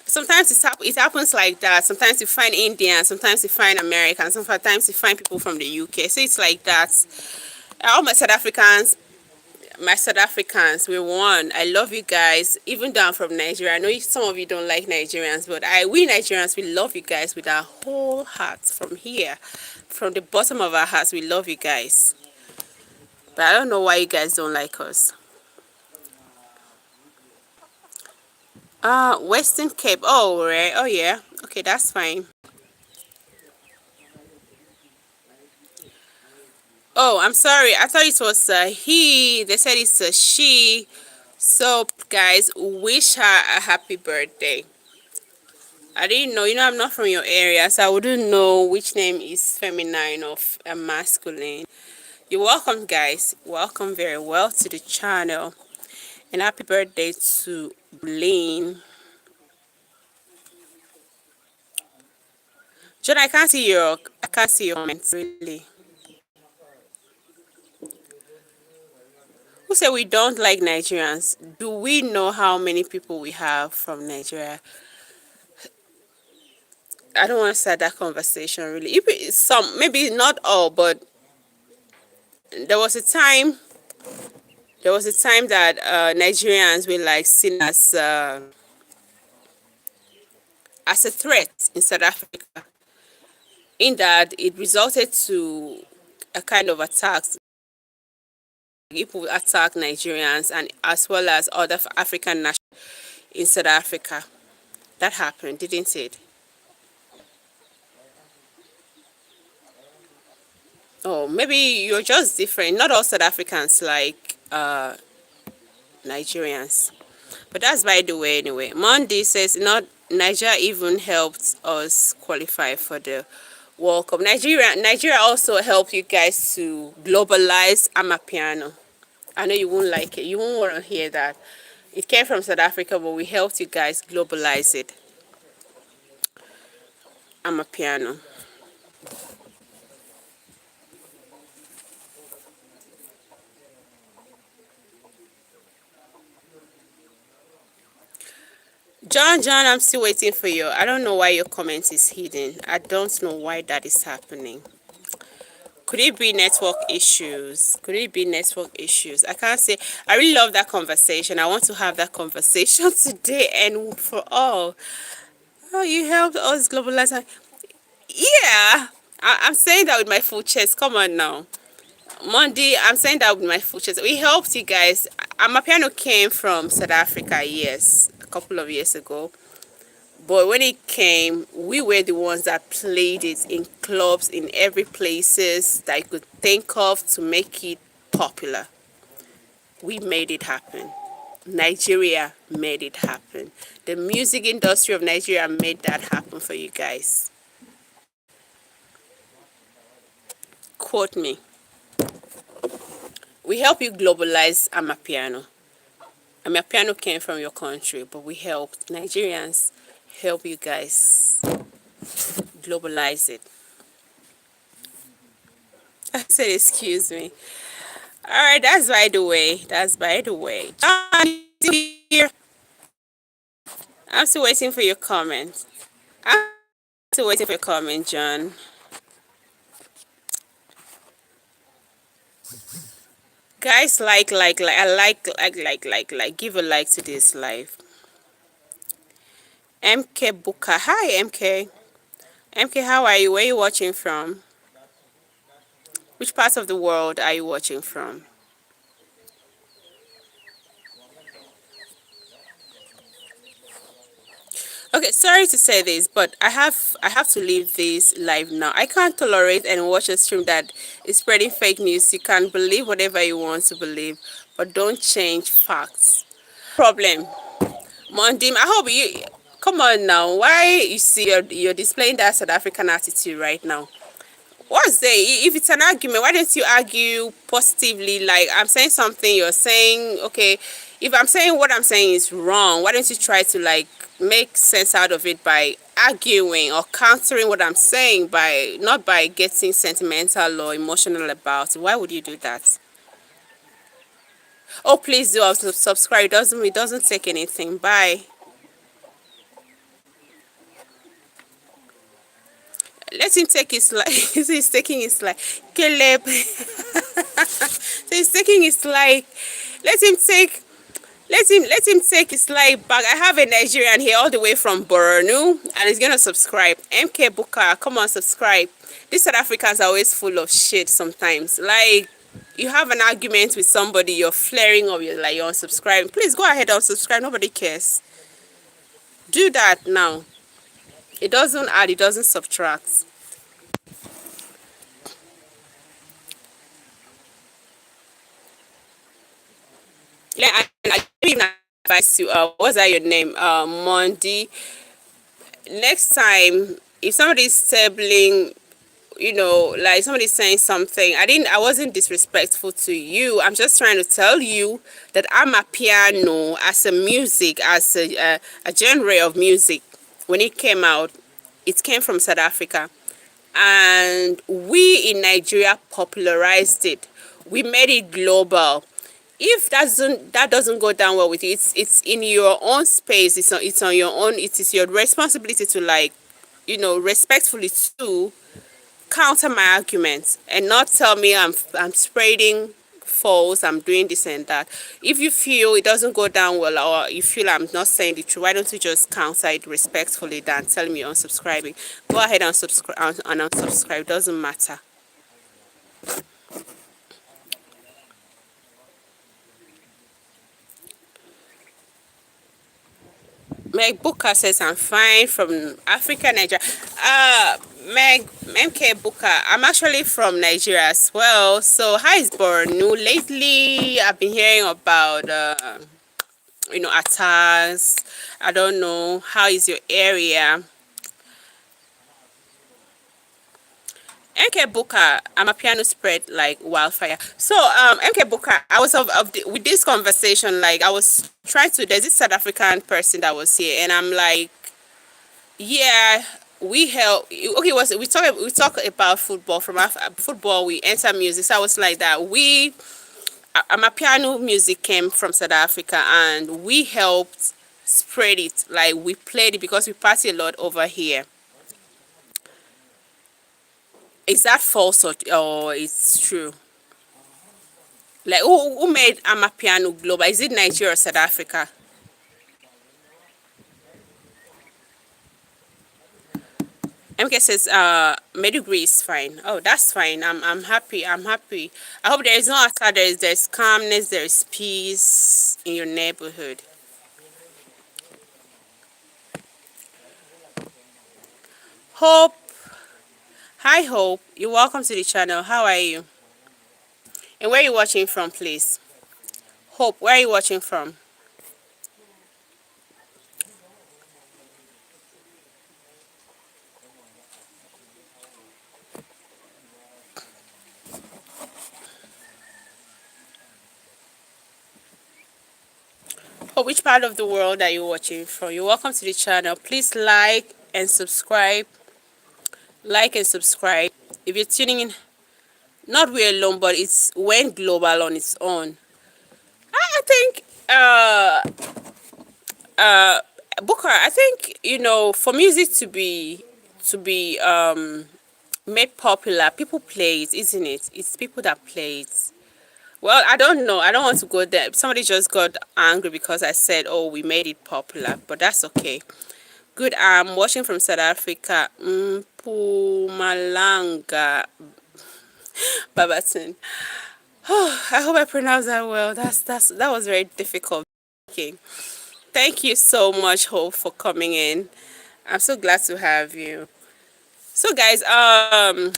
A: Sometimes it happens like that. Sometimes you find Indians, sometimes you find Americans, sometimes you find people from the UK. So it's like that. All my South Africans, we won. I love you guys. Even though I'm from Nigeria, I know some of you don't like Nigerians, but we Nigerians, we love you guys with our whole hearts from here. From the bottom of our hearts, we love you guys. But I don't know why you guys don't like us. Western Cape. Oh, right. Oh, yeah. Okay, that's fine. Oh, I'm sorry. I thought it was a he. They said it's a she. So, guys, wish her a happy birthday. I didn't know. You know, I'm not from your area, so I wouldn't know which name is feminine or masculine. You're welcome, guys. Welcome very well to the channel. And happy birthday to Blaine. John, I can't see your comments really. Who said we don't like Nigerians? Do we know how many people we have from Nigeria? I don't want to start that conversation really. If some, maybe not all, but there was a time that Nigerians were like seen as a threat in South Africa, in that it resulted to a kind of attacks. People attack Nigerians and as well as other African nationals in South Africa. That happened, didn't it? Oh, maybe you're just different. Not all South Africans like Nigerians. But that's by the way anyway. Monday says not Nigeria even helped us qualify for the World Cup. Nigeria also helped you guys to globalize Amapiano. I know you won't like it. You won't want to hear that. It came from South Africa, but we helped you guys globalize it. Amapiano. John, I'm still waiting for you. I don't know why your comment is hidden. I don't know why that is happening. Could it be network issues? Could it be network issues? I can't say. I really love that conversation. I want to have that conversation today and for all. Oh, you helped us globalize. Yeah, I'm saying that with my full chest. Come on now. Monday, I'm saying that with my full chest. We helped you guys. Amapiano came from South Africa, yes, a couple of years ago. But when it came, we were the ones that played it in clubs, in every places that you could think of to make it popular. We made it happen. Nigeria made it happen. The music industry of Nigeria made that happen for you guys. Quote me. We help you globalize Amapiano. Amapiano came from your country, but we helped Nigerians help you guys globalize it. I said, excuse me. All right, that's by the way. That's by the way. John, here. I'm still waiting for your comment. I'm still waiting for your comment, John. Guys, like, give a like to this live. MK Buka. Hi, MK. MK, how are you? Where are you watching from? Which part of the world are you watching from? Okay, sorry to say this, but I have to leave this live now. I can't tolerate and watch a stream that is spreading fake news. You can believe whatever you want to believe, but don't change facts. Problem. Mondim, I hope you come on now. Why you see you're displaying that South African attitude right now? What's there? If it's an argument, why don't you argue positively? Like I'm saying something, you're saying okay. If I'm saying what I'm saying is wrong, why don't you try to like make sense out of it by arguing or countering what I'm saying by not by getting sentimental or emotional about it? Why would you do that? Oh, please do also subscribe. It doesn't take anything. Bye. Let him take his life. He's taking his life. Caleb. So he's taking his life. Let him take let him take his life back. I have a Nigerian here all the way from Borno and he's gonna subscribe. MK Buka, come on, subscribe. These South Africans are always full of shit sometimes. Like you have an argument with somebody, you're flaring or you're unsubscribing. Please go ahead and subscribe. Nobody cares. Do that now. It doesn't add, it doesn't subtract. Yeah, I even advise you. What's that your name? Mondi. Next time, if somebody's tabling, like somebody's saying something, I wasn't disrespectful to you. I'm just trying to tell you that I'm a piano as a music, as a genre of music. When it came out, it came from South Africa, and we in Nigeria popularized it. We made it global. If that doesn't go down well with you, it's in your own space. It's on your own. It is your responsibility to like, respectfully to counter my arguments and not tell me I'm spreading false, I'm doing this and that. If you feel it doesn't go down well or you feel I'm not saying the truth, why don't you just counter it respectfully than tell me you're unsubscribing? Go ahead and subscribe and unsubscribe. Doesn't matter. Meg Booker says I'm fine from Africa, Nigeria. Meg MK Booker, I'm actually from Nigeria as well. So how is Borno? Lately, I've been hearing about attacks. I don't know. How is your area? MK Booker, I'm a piano spread like wildfire. So MK Booker, I was with this conversation, like I was trying to, there's this South African person that was here and I'm like, yeah, we help. Okay, we talk about football. From football, we enter music. So I was like that. My piano music came from South Africa, and we helped spread it. Like we played it because we party a lot over here. Is that false or it's true? Like who made Amapiano global? Is it Nigeria or South Africa? MK says, Medugri is fine. Oh, that's fine. I'm happy. I'm happy. I hope there is no attack. There's calmness. There's peace in your neighborhood. Hope. Hi, Hope. You're welcome to the channel. How are you? And where are you watching from, please? Hope, where are you watching from? Hope, which part of the world are you watching from? You're welcome to the channel. Please like and subscribe. Like and subscribe. If you're tuning in, not we alone, but it's went global on its own. I think Booker, I think, for music to be made popular, people play it, isn't it? It's people that play it. Well, I don't know. I don't want to go there. Somebody just got angry because I said, "Oh, we made it popular," but that's okay. Good. I'm watching from South Africa. Mpumalanga, Babaton. Oh, I hope I pronounced that well. That was very difficult. Okay. Thank you so much, Hope, for coming in. I'm so glad to have you. So, guys, Buka,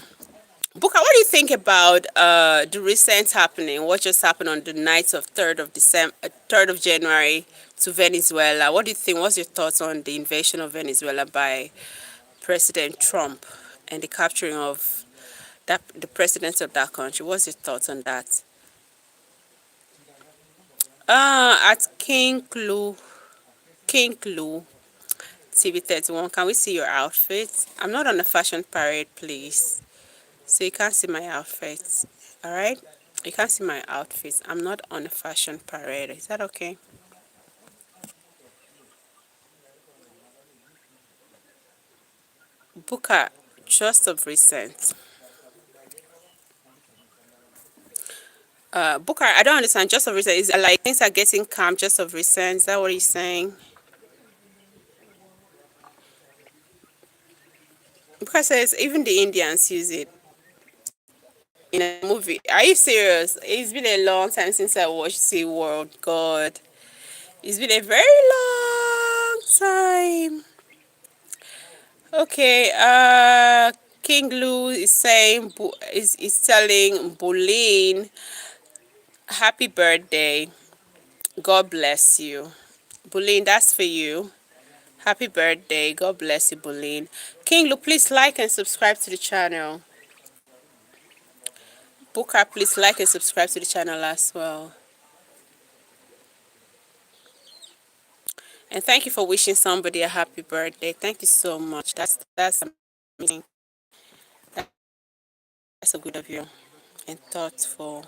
A: what do you think about the recent happening? What just happened on the night of 3rd of January to Venezuela? What do you think? What's your thoughts on the invasion of Venezuela by President Trump and the capturing of the president of that country? What's your thoughts on that? At King Lu TV 31. Can we see your outfit? I'm not on a fashion parade, please. So you can't see my outfits. Alright? You can't see my outfits. I'm not on a fashion parade. Is that okay? Booker, just of recent. Booker, I don't understand. Just of recent. Is it like things are getting calm just of recent? Is that what he's saying? Booker says even the Indians use it in a movie. Are you serious? It's been a long time since I watched Sea World. God. It's been a very long time. Okay, King Lou is saying is telling Bulin happy birthday. God bless you. Bulin, that's for you. Happy birthday. God bless you, Bulin. King Lou, please like and subscribe to the channel. Booker, please like and subscribe to the channel as well. And thank you for wishing somebody a happy birthday. Thank you so much. That's amazing. That's so good of you and thoughtful.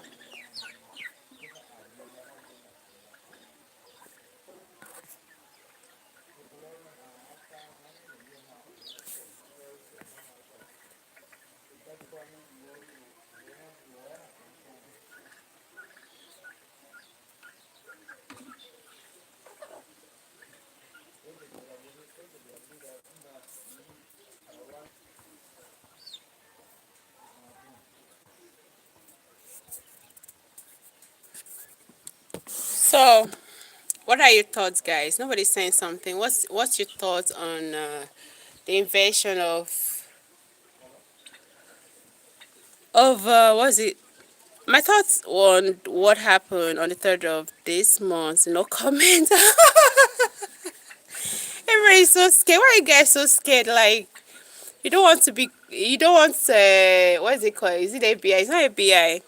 A: So, what are your thoughts, guys? Nobody's saying something. What's your thoughts on the invasion of what's it? My thoughts on what happened on the 3rd of this month. No comment. Everybody's so scared. Why are you guys so scared? Like you don't want to be. You don't want. What is it called? Is it FBI? It's not FBI.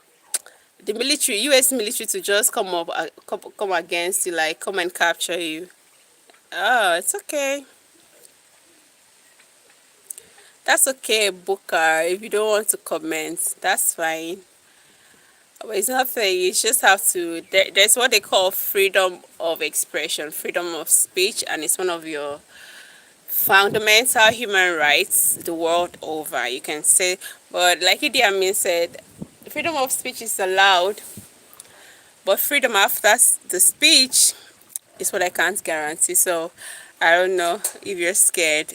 A: The military, U.S. military, to just come up, come against you, like come and capture you. Oh, it's okay. That's okay, Booker. If you don't want to comment, that's fine. But it's nothing. You just have to. There's what they call freedom of expression, freedom of speech, and it's one of your fundamental human rights the world over. You can say, but like Idi Amin said, freedom of speech is allowed, but freedom after the speech is what I can't guarantee. So I don't know if you're scared.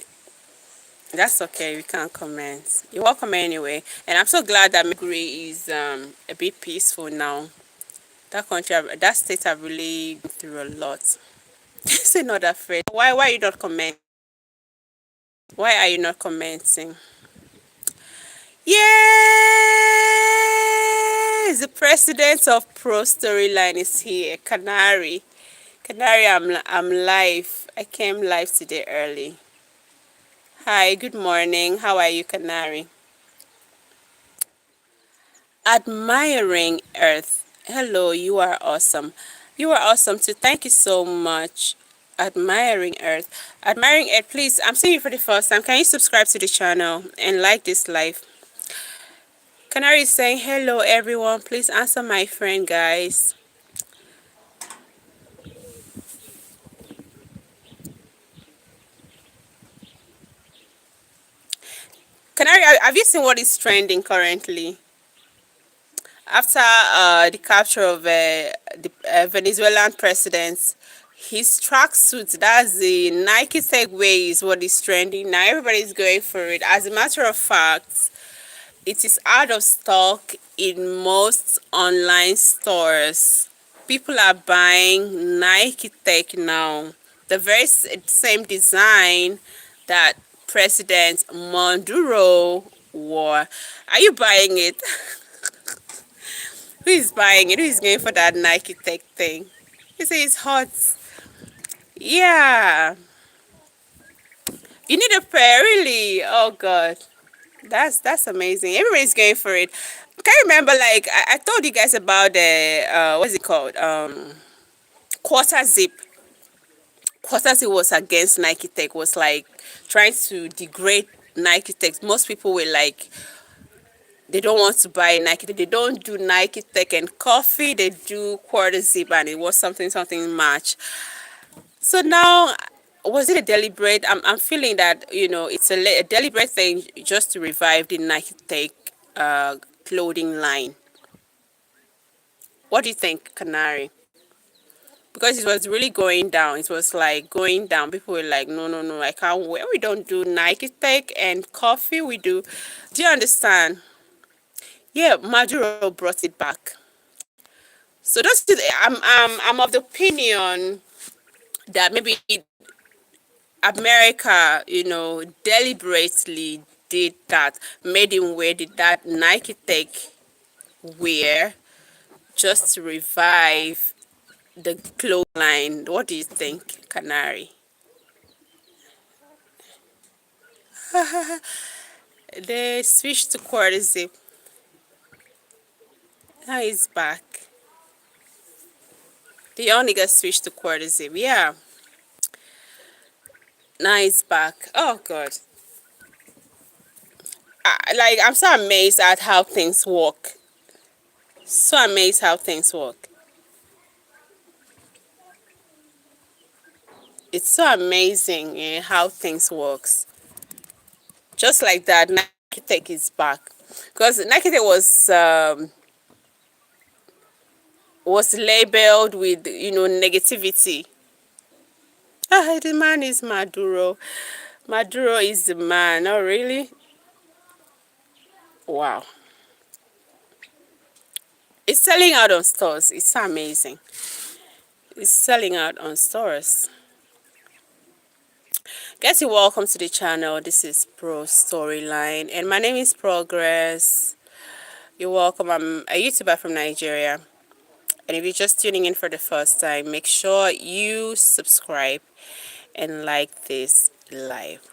A: That's okay. We can't comment. You're welcome anyway. And I'm so glad that Maiduguri is a bit peaceful now. That country, that state have really been through a lot. Say not afraid. Why are you not commenting? Why are you not commenting? Yes, the president of Pro Storyline is here. Canary. Canary, I'm live. I came live today early. Hi, good morning. How are you, Canary? Admiring Earth. Hello, you are awesome. You are awesome too. Thank you so much. Admiring Earth. Admiring Earth, please, I'm seeing you for the first time. Can you subscribe to the channel and like this live? Canary is saying hello everyone. Please answer my friend, guys. Canary, have you seen what is trending currently? After the capture of the Venezuelan president, his tracksuit, that's the Nike Segway, is what is trending. Now everybody's going for it. As a matter of fact, it is out of stock in most online stores. People are buying Nike Tech now. The very same design that President Maduro wore. Are you buying it? Who is buying it? Who is going for that Nike Tech thing? You say it's hot. Yeah. You need a pair, really? Oh God. That's amazing. Everybody's going for it. Can you remember, like I told you guys about the what's it called? Quarter zip. Quarter zip was against Nike Tech, was like trying to degrade Nike Tech. Most people were like, they don't want to buy Nike Tech. They don't do Nike Tech and coffee. They do quarter zip, and it was something match. So now, was it a deliberate? I'm feeling that, it's a deliberate thing just to revive the Nike Tech clothing line. What do you think, Canary? Because it was really going down. It was like going down. People were like, no, no, no, I can't wear. We don't do Nike Tech and coffee. We do. Do you understand? Yeah, Maduro brought it back. So I'm of the opinion that maybe America, deliberately did that, made him wear that Nike Tech wear just to revive the clothing line. What do you think, Canary? They switched to quarter zip. Now he's back. The young nigga switched to quarter zip. Yeah. Now he's back. Oh God. I'm so amazed at how things work. So amazed how things work. It's so amazing, how things works. Just like that, Nike Tech is back. Because Nike Tech was labeled with, negativity. The man is Maduro. Maduro is the man. Oh, really? Wow. It's selling out on stores. It's so amazing. It's selling out on stores. Guys, you welcome to the channel. This is Pro Storyline, and my name is Progress. You're welcome. I'm a YouTuber from Nigeria, and if you're just tuning in for the first time, make sure you subscribe and like this live.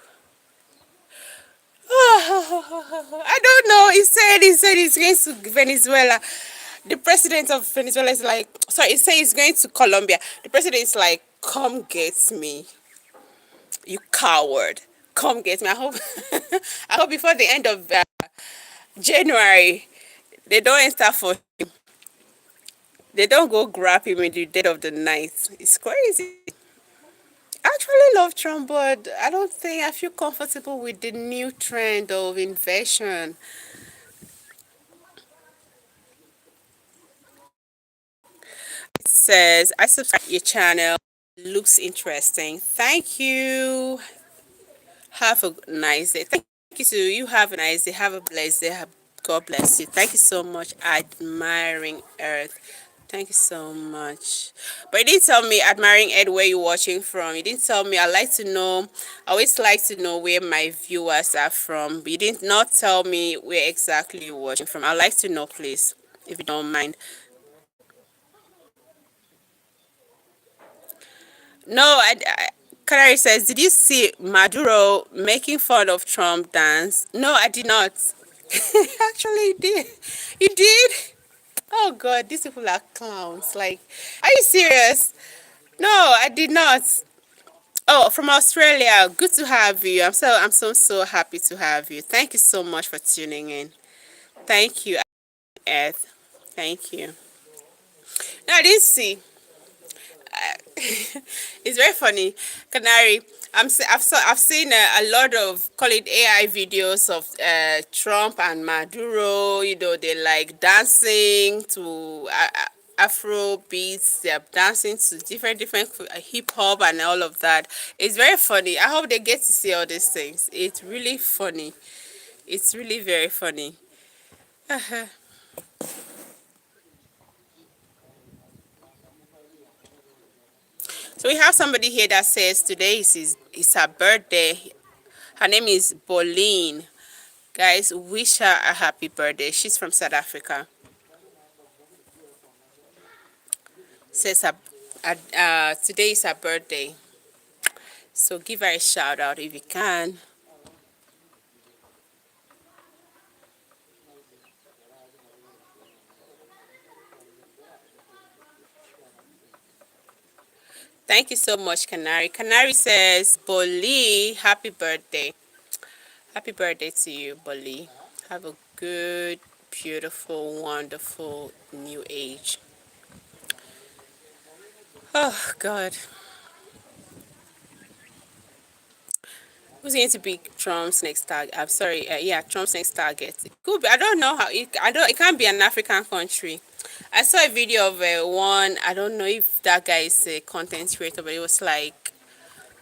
A: I don't know. He said he's going to Venezuela. The president of Venezuela is like, sorry, he said he's going to Colombia. The president is like, come get me, you coward. Come get me. I hope I hope before the end of January they don't enter for him. They don't go grab him in the dead of the night. It's crazy. I actually love Trump, but I don't think I feel comfortable with the new trend of invasion. It says, I subscribe to your channel. Looks interesting. Thank you. Have a nice day. Thank you too. You have a nice day. Have a blessed day. God bless you. Thank you so much. Admiring Earth. Thank you so much. But you didn't tell me, Admiring Earth, where you're watching from. You didn't tell me. I like to know. I always like to know where my viewers are from. But you did not tell me where exactly you're watching from. I'd like to know, please, if you don't mind. No, Canary says, did you see Maduro making fun of Trump dance? No, I did not. Actually, he did. He did? Oh God, these people are clowns. Like, are you serious? No, I did not. Oh, from Australia. Good to have you. I'm so happy to have you. Thank you so much for tuning in. Thank you, Ed. Thank you. No, I didn't see. It's very funny, Canary. I've seen a lot of, call it AI videos of Trump and Maduro. They like dancing to Afro beats. They're dancing to different hip hop and all of that. It's very funny. I hope they get to see all these things. It's really funny. It's really very funny. So we have somebody here that says today is her birthday. Her name is Pauline. Guys, wish her a happy birthday. She's from South Africa. Says her, today is her birthday. So give her a shout out if you can. Thank you so much, Canary. Canary says, Boli, happy birthday. Happy birthday to you, Boli. Have a good, beautiful, wonderful new age. Oh, God. Who's going to be Trump's next target? I'm sorry. Yeah, Trump's next target. It could be. I don't know how. It can't be an African country. I saw a video of one. I don't know if that guy is a content creator, but it was like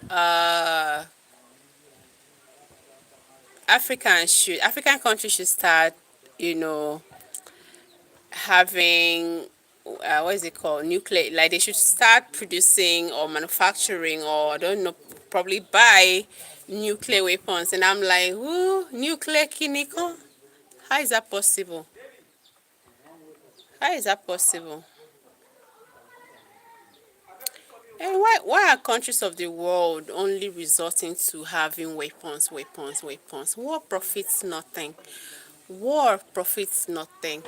A: uh, African countries should start, you know, having what is it called, nuclear, like they should start producing or manufacturing, or I don't know, probably buy nuclear weapons. And I'm like, who nuclear kiniko? How is that possible? How is that possible? And why are countries of the world only resorting to having weapons? War profits nothing. War profits nothing.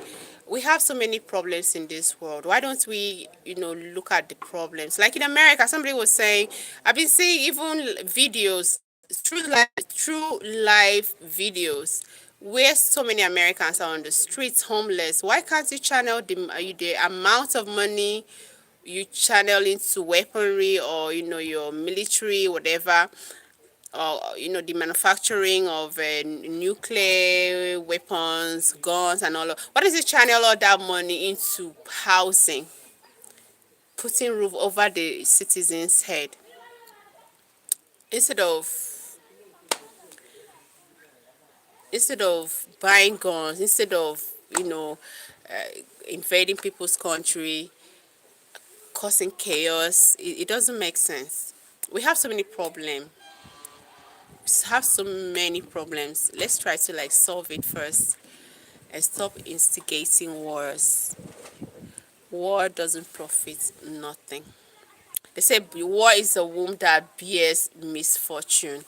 A: We have so many problems in this world. Why don't we, look at the problems? Like in America, somebody was saying, I've been seeing even videos, true life videos, where so many Americans are on the streets homeless. Why can't you channel the amount of money you channel into weaponry, or your military, whatever, or the manufacturing of nuclear weapons, guns, and all of, what is it, channel all that money into housing, putting roof over the citizens' head, instead of buying guns, instead of invading people's country, causing chaos. It doesn't make sense. We have so many problems. Have so many problems. Let's try to solve it first and stop instigating wars. War doesn't profit nothing. They say war is a womb that bears misfortune.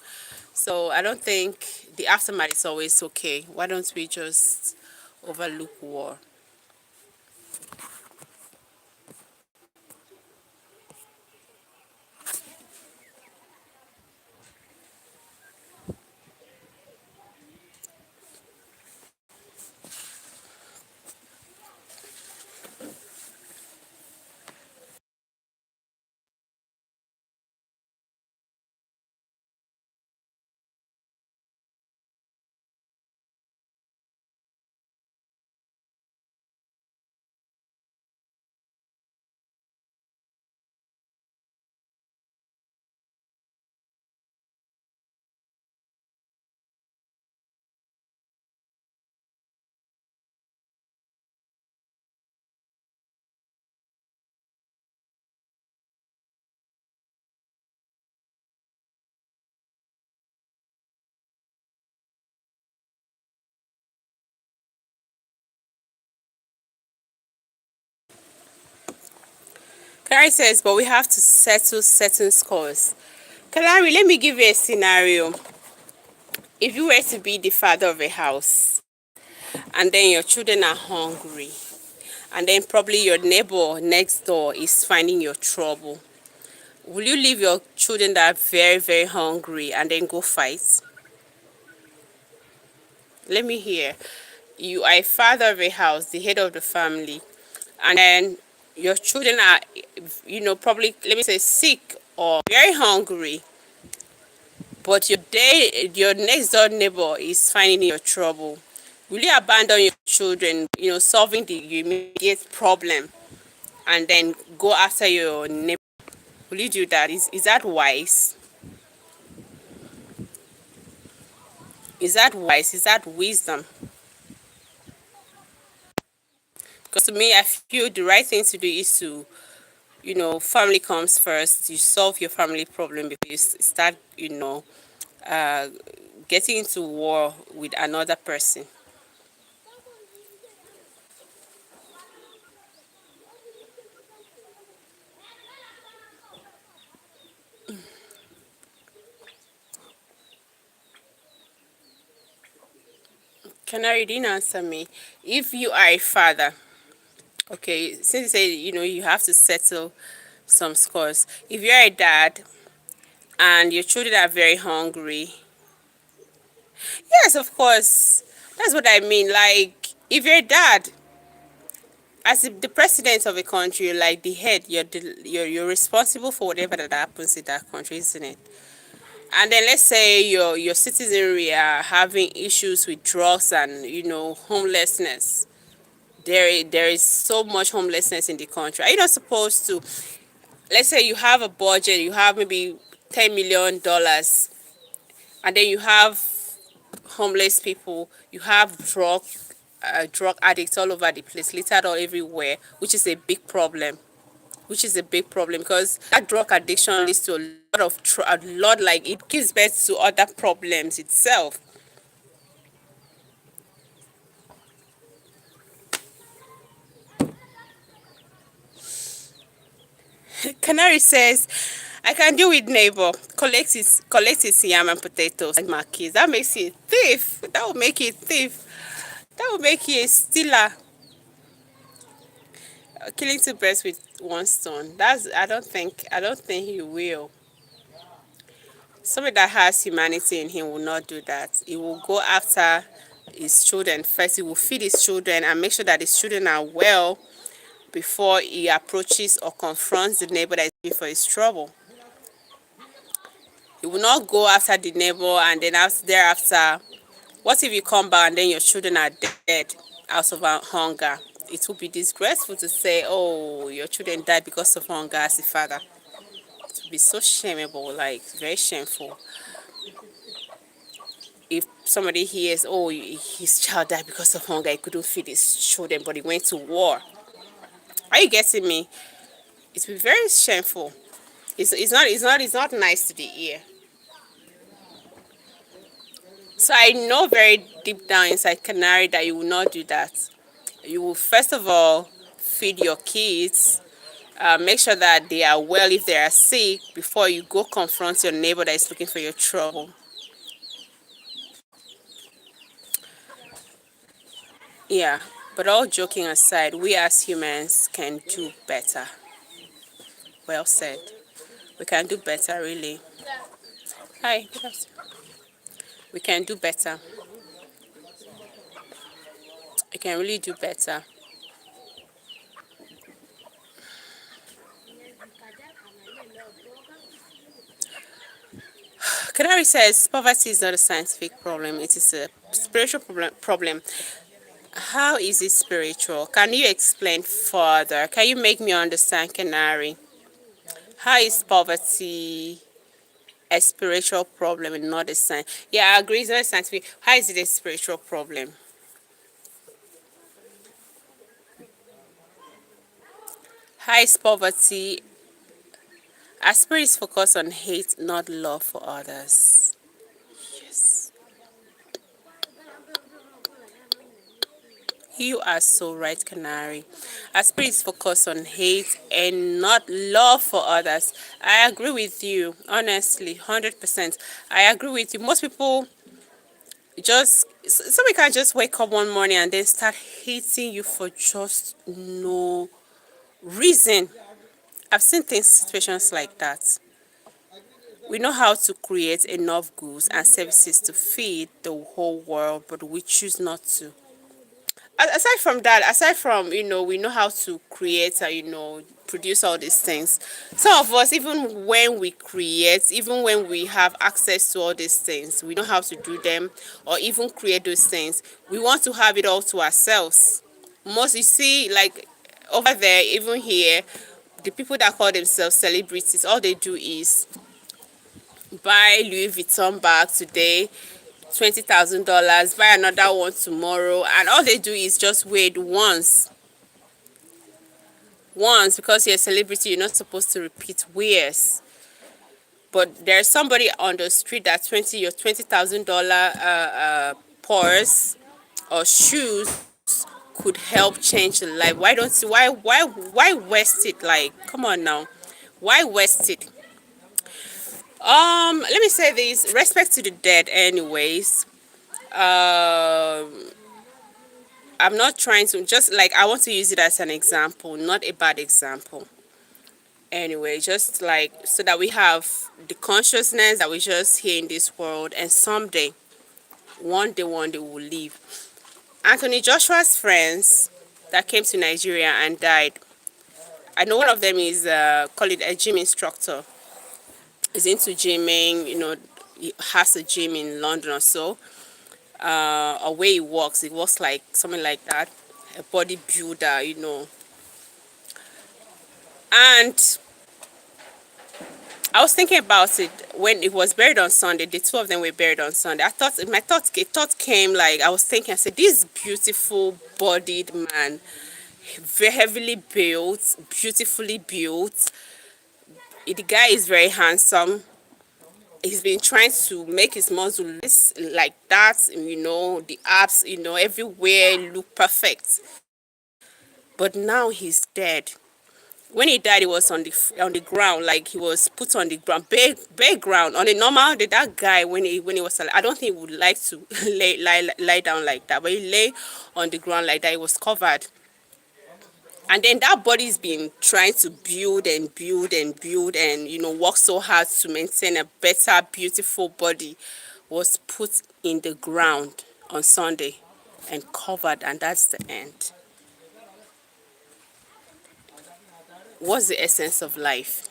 A: So I don't think the aftermath is always okay. Why don't we just overlook war? Clary says, but we have to settle certain scores. Clary, let me give you a scenario. If you were to be the father of a house, and then your children are hungry, and then probably your neighbor next door is finding your trouble, will you leave your children that are very, very hungry and then go fight? Let me hear. You are a father of a house, the head of the family, and then your children are, probably, let me say, sick or very hungry, but your next door neighbor is finding your trouble. Will you abandon your children, solving the immediate problem, and then go after your neighbor? Will you do that? Is that wise? Is that wise? Is that wisdom? Because to me, I feel the right thing to do is to, family comes first. You solve your family problem before you start, uh, getting into war with another person. Canary didn't answer me. If you are a father, okay, since you say you have to settle some scores. If you're a dad and your children are very hungry, yes, of course, that's what I mean. Like, if you're a dad, as the president of a country, like the head, you're responsible for whatever that happens in that country, isn't it? And then let's say your citizenry are having issues with drugs and homelessness. There is so much homelessness in the country. Are you not supposed to, let's say you have a budget, you have maybe $10 million, and then you have homeless people, you have drug addicts all over the place, littered all everywhere, which is a big problem. Which is a big problem because that drug addiction leads to a lot of a lot, like it gives birth to other problems itself. Canary says, I can do with neighbor. Collect his yam and potatoes and my kids. That makes you a thief. That will make you a thief. That will make you a stealer. Killing two birds with one stone. That's I don't think he will. Somebody that has humanity in him will not do that. He will go after his children first. He will feed his children and make sure that his children are well before he approaches or confronts the neighbor that is looking for his trouble. He will not go after the neighbor and then thereafter, what if you come back and then your children are dead out of hunger? It will be disgraceful to say, oh, your children died because of hunger as a father. It will be so shameful, like very shameful. If somebody hears, oh, his child died because of hunger, he couldn't feed his children, but he went to war. Are you getting me? It will be very shameful. It's not nice to the ear. So I know very deep down inside Canary that you will not do that. You will first of all feed your kids, make sure that they are well if they are sick before you go confront your neighbor that is looking for your trouble. Yeah, but all joking aside, we as humans can do better. Well said. We can do better, really. Hi, good afternoon. We can do better. We can really do better. Canary says poverty is not a scientific problem, it is a spiritual problem. How is it spiritual? Can you explain further? Can you make me understand, Canary? How is poverty a spiritual problem and not a science? Yeah, I agree, it's not a scientific. How is it a spiritual problem? How is poverty? Our spirit is focused on hate, not love for others. Yes. You are so right, Canary. Our spirit is focused on hate and not love for others. I agree with you, honestly, 100%. I agree with you. Most people just, somebody can just wake up one morning and then start hating you for just no reason. I've seen situations like that. We know how to create enough goods and services to feed the whole world, but we choose not to. Aside from that, aside from we know how to create and produce all these things. Some of us, even when we create, even when we have access to all these things, we know how to do them or even create those things. We want to have it all to ourselves. Most, you see, like over there, even here, the people that call themselves celebrities, all they do is buy Louis Vuitton bag today, $20,000, buy another one tomorrow, and all they do is just wear it once. once, because you're a celebrity, you're not supposed to repeat wears. But there's somebody on the street that your $20,000 purse or shoes could help change the life. Why don't you, why waste it? Like, come on now, why waste it? Let me say this: respect to the dead. Anyways, I'm not trying to, just like, I want to use it as an example, not a bad example. Anyway, just like, so that we have the consciousness that we're just here in this world, and someday, one day we'll leave. Anthony Joshua's friends that came to Nigeria and died, I know one of them is call it a gym instructor. He's into gymming, he has a gym in London or so. Or where he works like something like that, a bodybuilder. And I was thinking about it when it was buried on Sunday. The two of them were buried on Sunday. A thought came, like, I was thinking, I said, this beautiful bodied man, very heavily built, beautifully built. The guy is very handsome. He's been trying to make his muscle like that, the abs, everywhere look perfect. But now he's dead. When he died, he was on the ground, like he was put on the ground, bare ground. On a normal day, that guy, when he was alive, I don't think he would like to lie down like that, but he lay on the ground like that. He was covered. And then that body's been trying to build and build and build and, work so hard to maintain a better, beautiful body, was put in the ground on Sunday and covered, and that's the end. What's the essence of life?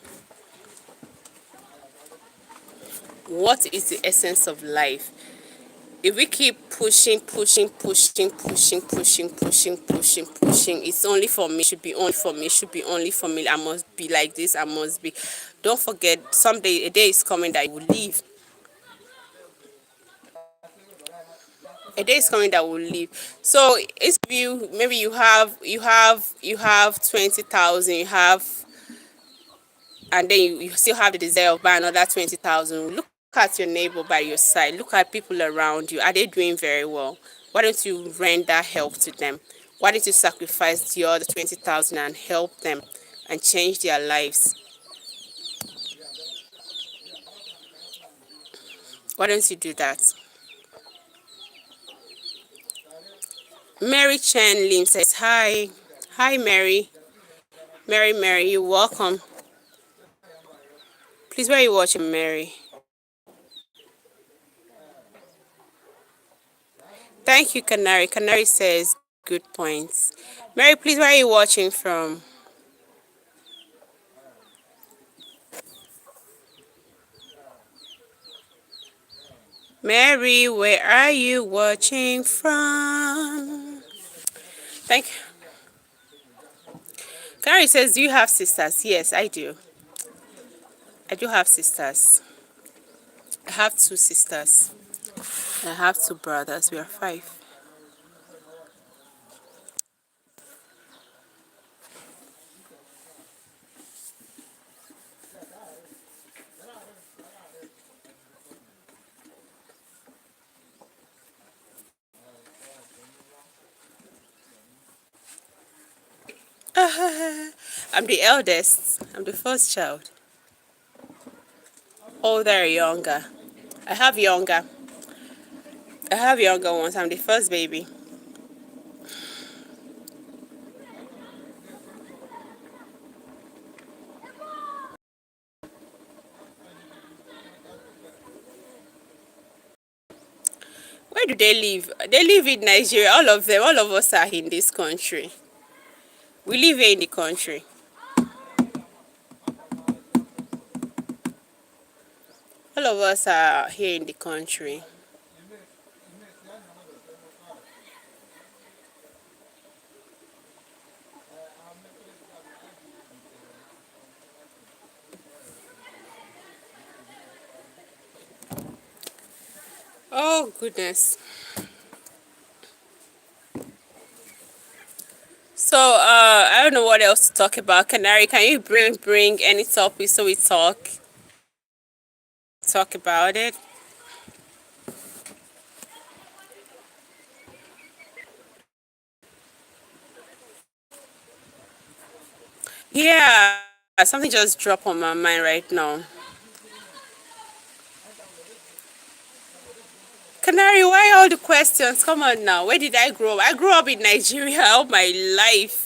A: What is the essence of life? If we keep pushing, it's only for me, should be only for me, should be only for me, I must be like this, I must be. Don't forget, someday, a day is coming that you will leave. A day is coming that will leave. So it's you, maybe you have 20,000, and then you still have the desire of buying another 20,000. Look at your neighbor by your side. Look at people around you. Are they doing very well? Why don't you render help to them? Why don't you sacrifice the other 20,000 and help them and change their lives? Why don't you do that? Mary Chen Lim says hi. Hi, Mary. Mary, you're welcome. Please, where are you watching, Mary? Thank you, Canary. Canary says good points. Mary, please, where are you watching from? Mary, where are you watching from? Thank you. Canary says, do you have sisters? Yes, I do. I do have sisters. I have two sisters. I have two brothers. We are five. I'm the eldest. I'm the first child. Oh, they're younger. I have younger. I have younger ones. I'm the first baby. Where do they live? They live in Nigeria. All of them. All of us are in this country. We live here in the country. All of us are here in the country. Oh, goodness. So, I don't don't know what else to talk about. Canary, can you bring any topic so we talk about it? Yeah, something just dropped on my mind right now. Canary, why all the questions? Come on now. Where did I grow up? I grew up in Nigeria all my life.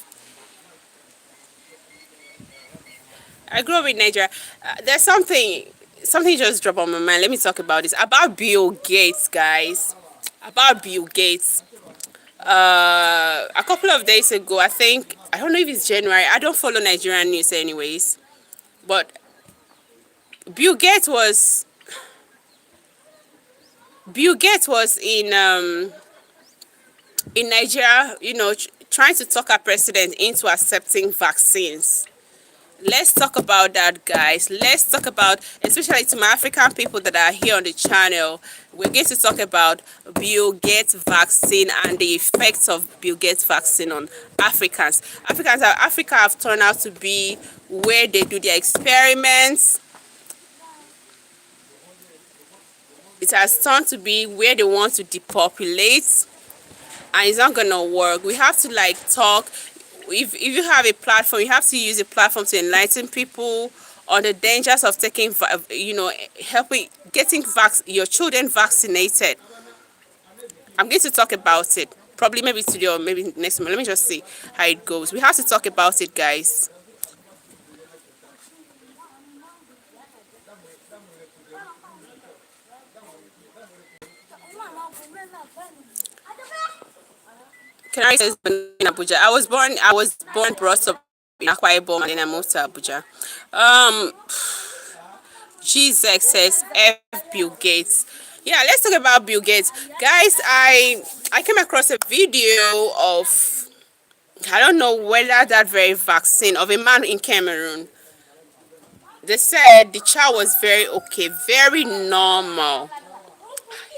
A: I grew up in Nigeria. There's something just dropped on my mind. Let me talk about this. About Bill Gates, guys. About Bill Gates. A couple of days ago, I don't know if it's January. I don't follow Nigerian news anyways. But Bill Gates was Bill Gates was in Nigeria, trying to talk our president into accepting vaccines. Let's talk about that, guys. Let's talk about, especially to my African people that are here on the channel, we're going to talk about Bill Gates vaccine and the effects of Bill Gates vaccine on Africans. Africa have turned out to be where they do their experiments. It has turned to be where they want to depopulate, and it's not gonna work. We have to talk. If you have a platform, you have to use a platform to enlighten people on the dangers of taking, helping getting your children vaccinated. I'm going to talk about it. Probably maybe today or maybe next month. Let me just see how it goes. We have to talk about it, guys. Canary says in Abuja. I was born, brought up in Akwa Ibom, and then I moved to Abuja. Um, Jesus says F Bill Gates. Yeah, let's talk about Bill Gates, guys. I came across a video of, I don't know whether that very vaccine of a man in Cameroon. They said the child was very okay, very normal.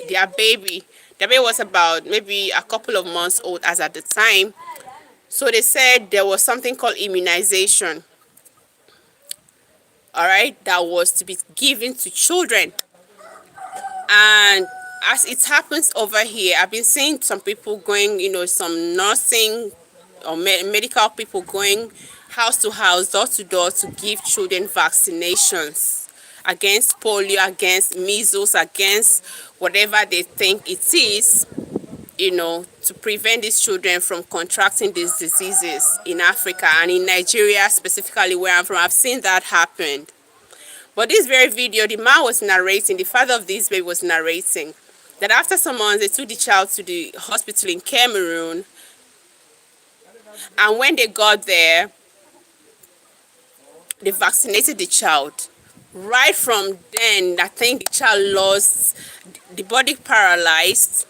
A: Their baby, their baby was about maybe a couple of months old as at the time. So they said there was something called immunization, all right, that was to be given to children. And as it happens over here, I've been seeing some people going, some nursing or medical people going house to house, door to door to give children vaccinations against polio, against measles, against whatever they think it is, to prevent these children from contracting these diseases in Africa and in Nigeria, specifically where I'm from. I've seen that happen. But this very video, the man was narrating, the father of this baby was narrating, that after some months, they took the child to the hospital in Cameroon. And when they got there, they vaccinated the child. Right from then, I think the child lost, the body paralyzed.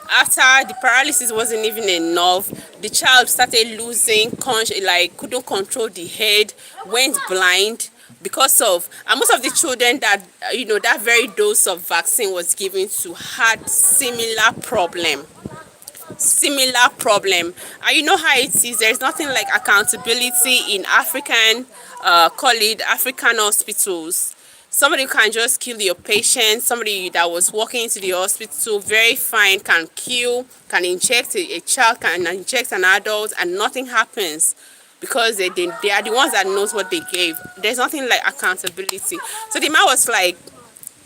A: After the paralysis wasn't even enough, the child started losing couldn't control the head, went blind because of, and most of the children that that very dose of vaccine was given to had similar problem. And you know how it is, there's nothing like accountability in African hospitals. Somebody can just kill your patient. Somebody that was walking into the hospital very fine can kill, can inject a child, can inject an adult, and nothing happens because they are the ones that knows what they gave. There's nothing like accountability. So the man was like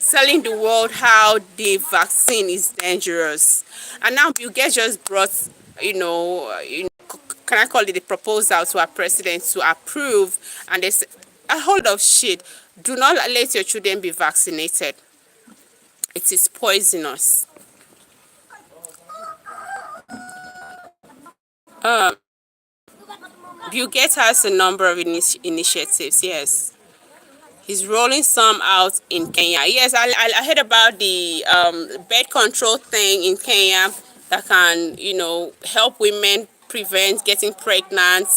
A: telling the world how the vaccine is dangerous. And now Bill Gates just brought, can I call it a proposal to our president to approve, and they said, a whole lot of shit. Do not let your children be vaccinated. It is poisonous. Bill Gates has a number of initiatives, yes. He's rolling some out in Kenya. Yes, I heard about the birth control thing in Kenya that can, help women prevent getting pregnant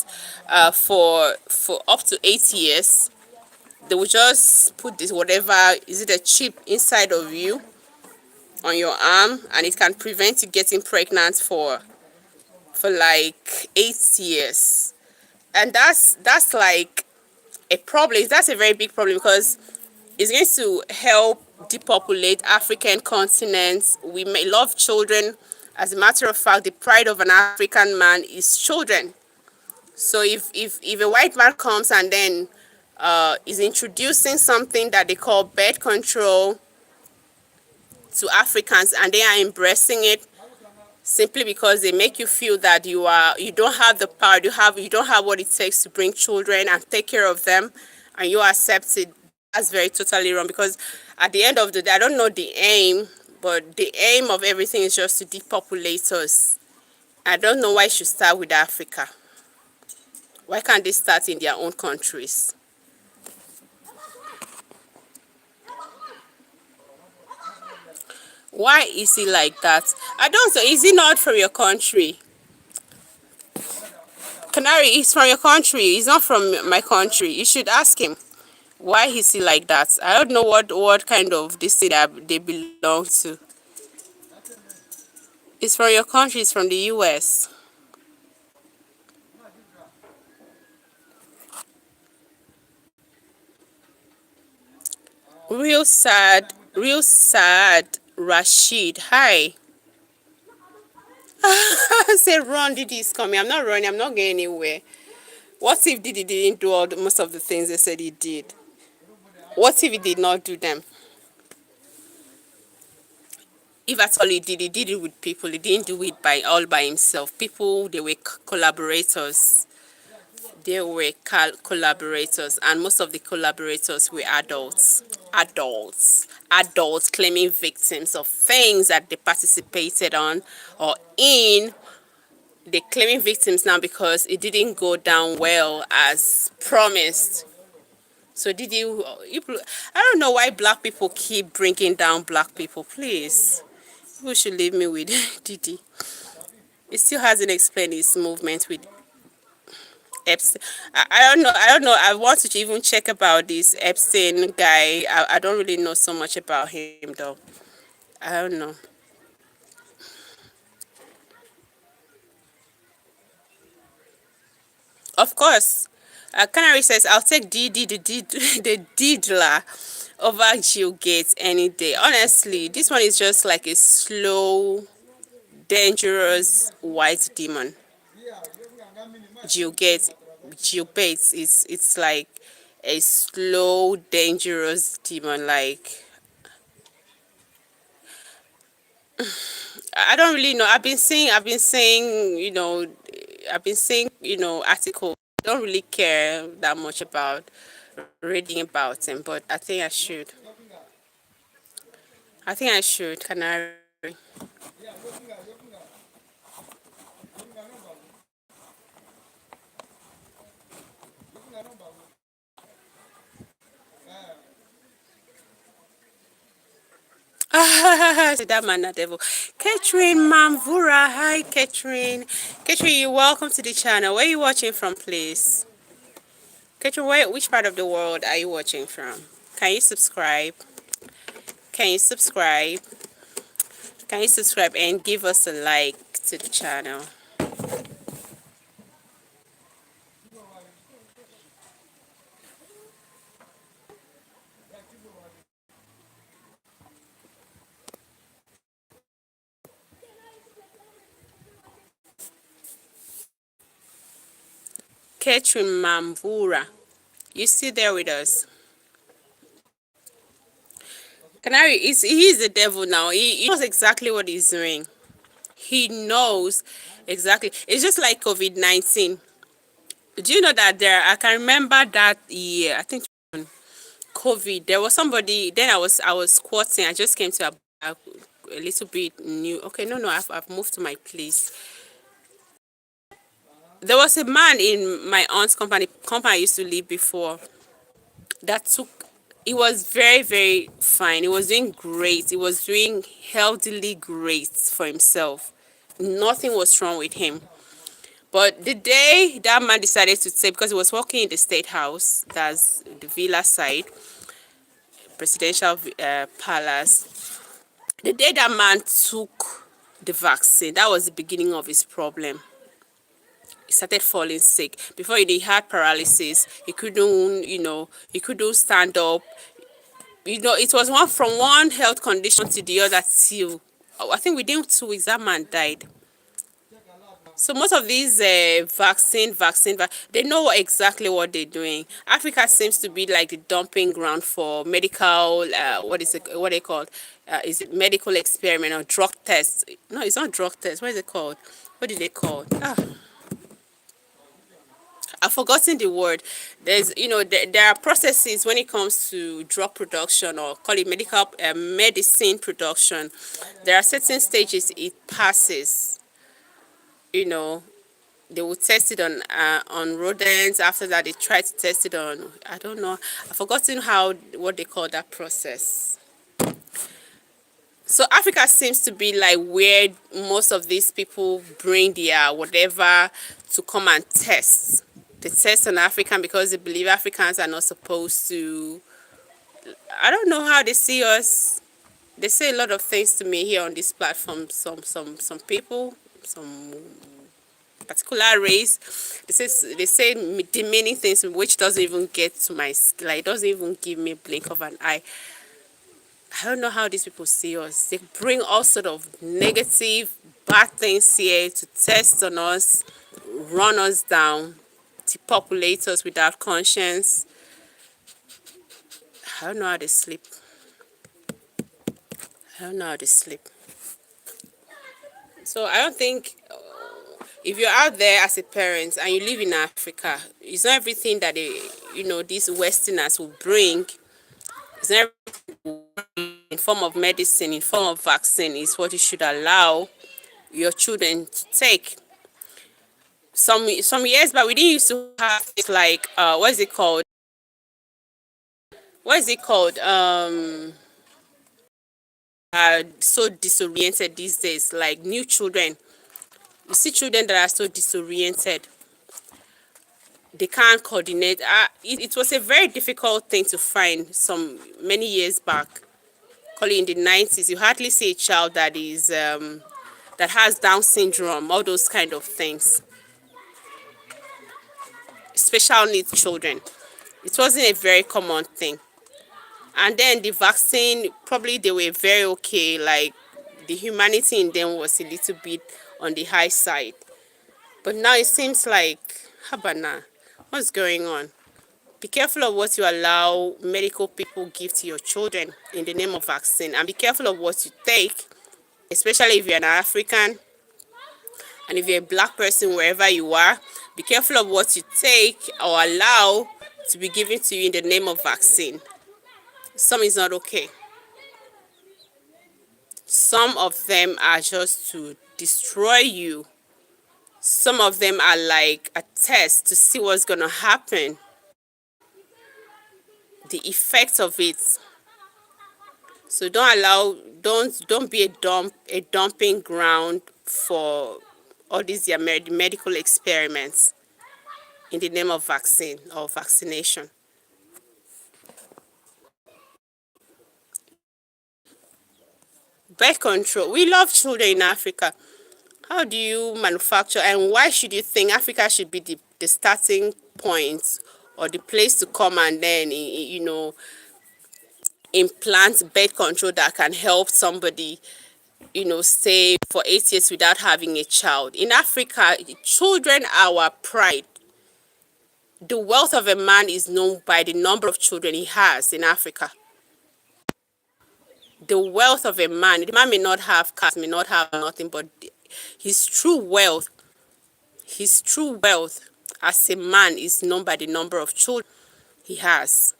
A: for up to 8 years. They will just put this, whatever, is it a chip inside of you on your arm, and it can prevent you getting pregnant for like 8 years. And that's like a problem. That's a very big problem because it's going to help depopulate African continents. We may love children. As a matter of fact, the pride of an African man is children. So if a white man comes and then is introducing something that they call birth control to Africans, and they are embracing it simply because they make you feel that you don't have the power, you don't have what it takes to bring children and take care of them, and you accept it. That's very totally wrong, because at the end of the day, I don't know the aim, but the aim of everything is just to depopulate us. I don't know why it should start with Africa. Why can't they start in their own countries? Why is it like that? I don't know. Is it not from your country? Canary is from your country. He's not from my country. You should ask him. Why is he like that? I don't know what kind of this thing that they belong to. It's from your country. It's from the US. Real sad. Real sad. Rashid. Hi. I said run, Didi is coming. I'm not running. I'm not going anywhere. What if Didi didn't do most of the things they said he did? What if he did not do them? If at all he did it with people. He didn't do it all by himself. People, they were collaborators. They were collaborators, and most of the collaborators were adults. Adults claiming victims of things that they participated on or in. They're claiming victims now because it didn't go down well as promised. So I don't know why black people keep bringing down black people, please. People should leave me with Didi. He still hasn't explained his movement with Epstein. I don't know. I don't know. I want to even check about this Epstein guy. I don't really know so much about him though. I don't know. Of course, Canary says, I'll take the Diddler over Jill Gates any day. Honestly, this one is just like a slow, dangerous white demon. Jill Gates, Jill Bates is it's like a slow, dangerous demon. Like I don't really know. I've been seeing, articles. I don't really care that much about reading about him, but I think I should. I think I should. Can I? That man, that devil. Catherine Mamvura. Hi, Catherine. Catherine, you're welcome to the channel. Where are you watching from, please? Catherine, which part of the world are you watching from? Can you subscribe? Can you subscribe? Can you subscribe and give us a like to the channel? Catherine Mamvura. You still there with us? Canary, he's the devil now. He knows exactly what he's doing. He knows exactly. It's just like COVID-19. Do you know that I can remember that year, I think COVID, there was somebody, then I was squatting. I just came to a little bit new. Okay, no, I've moved to my place. There was a man in my aunt's company I used to live before, that took, he was very, very fine. He was doing great. He was doing healthily great for himself. Nothing was wrong with him. But the day that man decided to take, because he was working in the state house, that's the villa side, presidential palace, the day that man took the vaccine, that was the beginning of his problem. he started falling sick. Before he had paralysis, he couldn't, he couldn't stand up. It was from one health condition to the other till, I think within 2 weeks, that man died. So most of these they know exactly what they're doing. Africa seems to be like the dumping ground for medical, what they called? Is it medical experiment or drug tests? No, it's not drug test. What is it called? What did they call? I've forgotten the word. There are processes when it comes to drug production, or call it medicine production. There are certain stages it passes. You know, they will test it on rodents. After that, they try to test it on, I don't know. I've forgotten what they call that process. So Africa seems to be like where most of these people bring their whatever to come and test. They test on African because they believe Africans are not supposed to. I don't know how they see us. They say a lot of things to me here on this platform. Some people, some particular race, they say demeaning things which doesn't even get to my, like, it doesn't even give me a blink of an eye. I don't know how these people see us. They bring all sort of negative, bad things here to test on us, run us down, depopulate us without conscience. I don't know how they sleep. I don't know how they sleep. So I don't think, if you're out there as a parent and you live in Africa, it's not everything that these Westerners will bring. It's not everything in form of medicine, in form of vaccine, is what you should allow your children to take. Some years back, we didn't used to have things like, what is it called? What is it called? So disoriented these days, like new children. You see children that are so disoriented. They can't coordinate. It was a very difficult thing to find many years back. Call it in the 90s. You hardly see a child that has Down syndrome, all those kind of things. Special needs children. It wasn't a very common thing. And then the vaccine, probably they were very okay. Like, the humanity in them was a little bit on the high side. But now it seems like, Habana, what's going on? Be careful of what you allow medical people give to your children in the name of vaccine. And be careful of what you take, especially if you're an African and if you're a black person, wherever you are. Be careful of what you take or allow to be given to you in the name of vaccine. Some is not okay. Some of them are just to destroy you. Some of them are like a test to see what's going to happen. The effect of it. So don't be a dumping ground for all these medical experiments in the name of vaccine or vaccination. Birth control. We love children in Africa. How do you manufacture, and why should you think Africa should be the starting point or the place to come and then implant birth control that can help somebody stay for 8 years without having a child? In Africa, children are our pride. The wealth of a man is known by the number of children he has in Africa. The wealth of a man, the man may not have cars, may not have nothing, but his true wealth as a man is known by the number of children he has.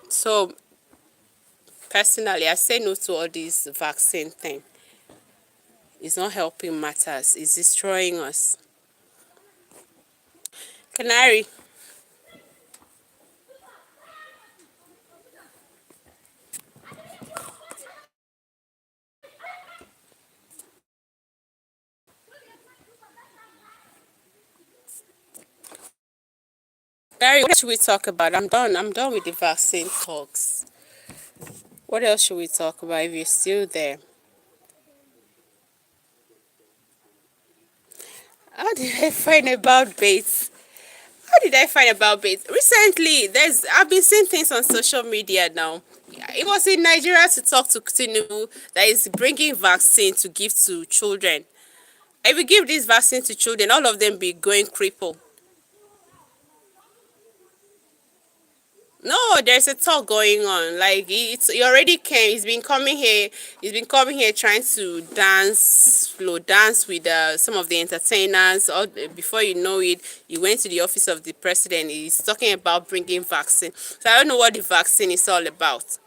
A: So personally, I say no to all this vaccine thing. It's not helping matters. It's destroying us. Canary. Gary, what should we talk about? I'm done. I'm done with the vaccine talks. What else should we talk about if you're still there? How did I find about Bates? How did I find about Bates? Recently, I've been seeing things on social media now. It was in Nigeria to talk to Tinubu that is bringing vaccine to give to children. If we give this vaccine to children, all of them be going cripple. No, there's a talk going on. Like he already came. He's been coming here. He's been coming here trying to dance, flow dance with some of the entertainers. All before you know it, he went to the office of the president. He's talking about bringing vaccine. So I don't know what the vaccine is all about.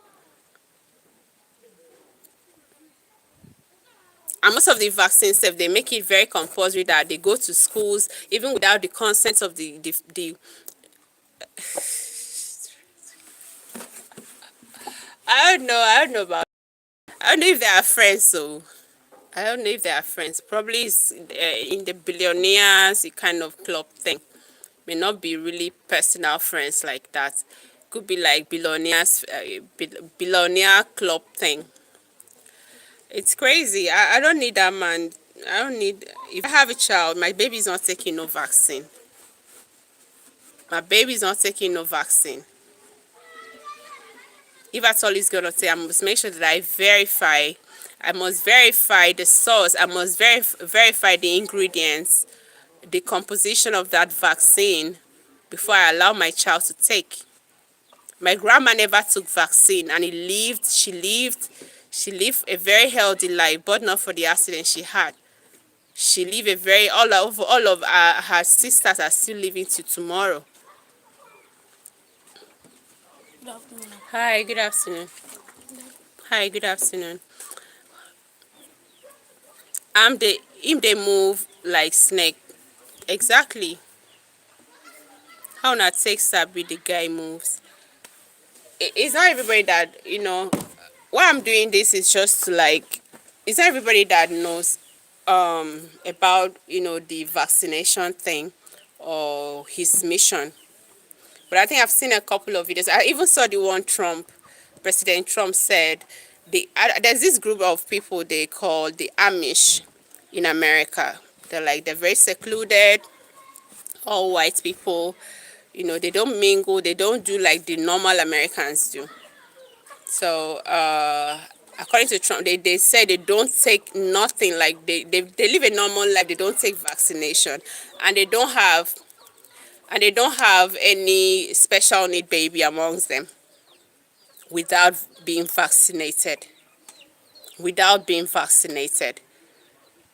A: And most of the vaccines, if they make it very compulsory that they go to schools even without the consent of the I don't know. I don't know about. I don't know if they are friends. So I don't know if they are friends. Probably it's in the billionaires kind of club thing. May not be really personal friends like that. Could be like billionaires, billionaire club thing. It's crazy. I don't need that man. I don't need. If I have a child, my baby is not taking no vaccine. My baby is not taking no vaccine. If at all he's gonna say, I must make sure that I must verify the source, I must verify the ingredients, the composition of that vaccine before I allow my child to take. My grandma never took vaccine and she lived a very healthy life, but not for the accident she had. She lived a very, all of her sisters are still living till tomorrow.
C: Good afternoon.
A: Hi, good afternoon. Hi, good afternoon. Him they move like snake. Exactly. How na take sabi the guy moves. It's not everybody that, why I'm doing this is just to like, it's not everybody that knows about, the vaccination thing or his mission. But I think I've seen a couple of videos. I even saw the one President Trump said, there's this group of people they call the Amish in America. They're very secluded, all white people. They don't mingle. They don't do like the normal Americans do. So according to Trump, they say they don't take nothing. Like they live a normal life. They don't take vaccination, and they don't have any special need baby amongst them without being vaccinated. Without being vaccinated.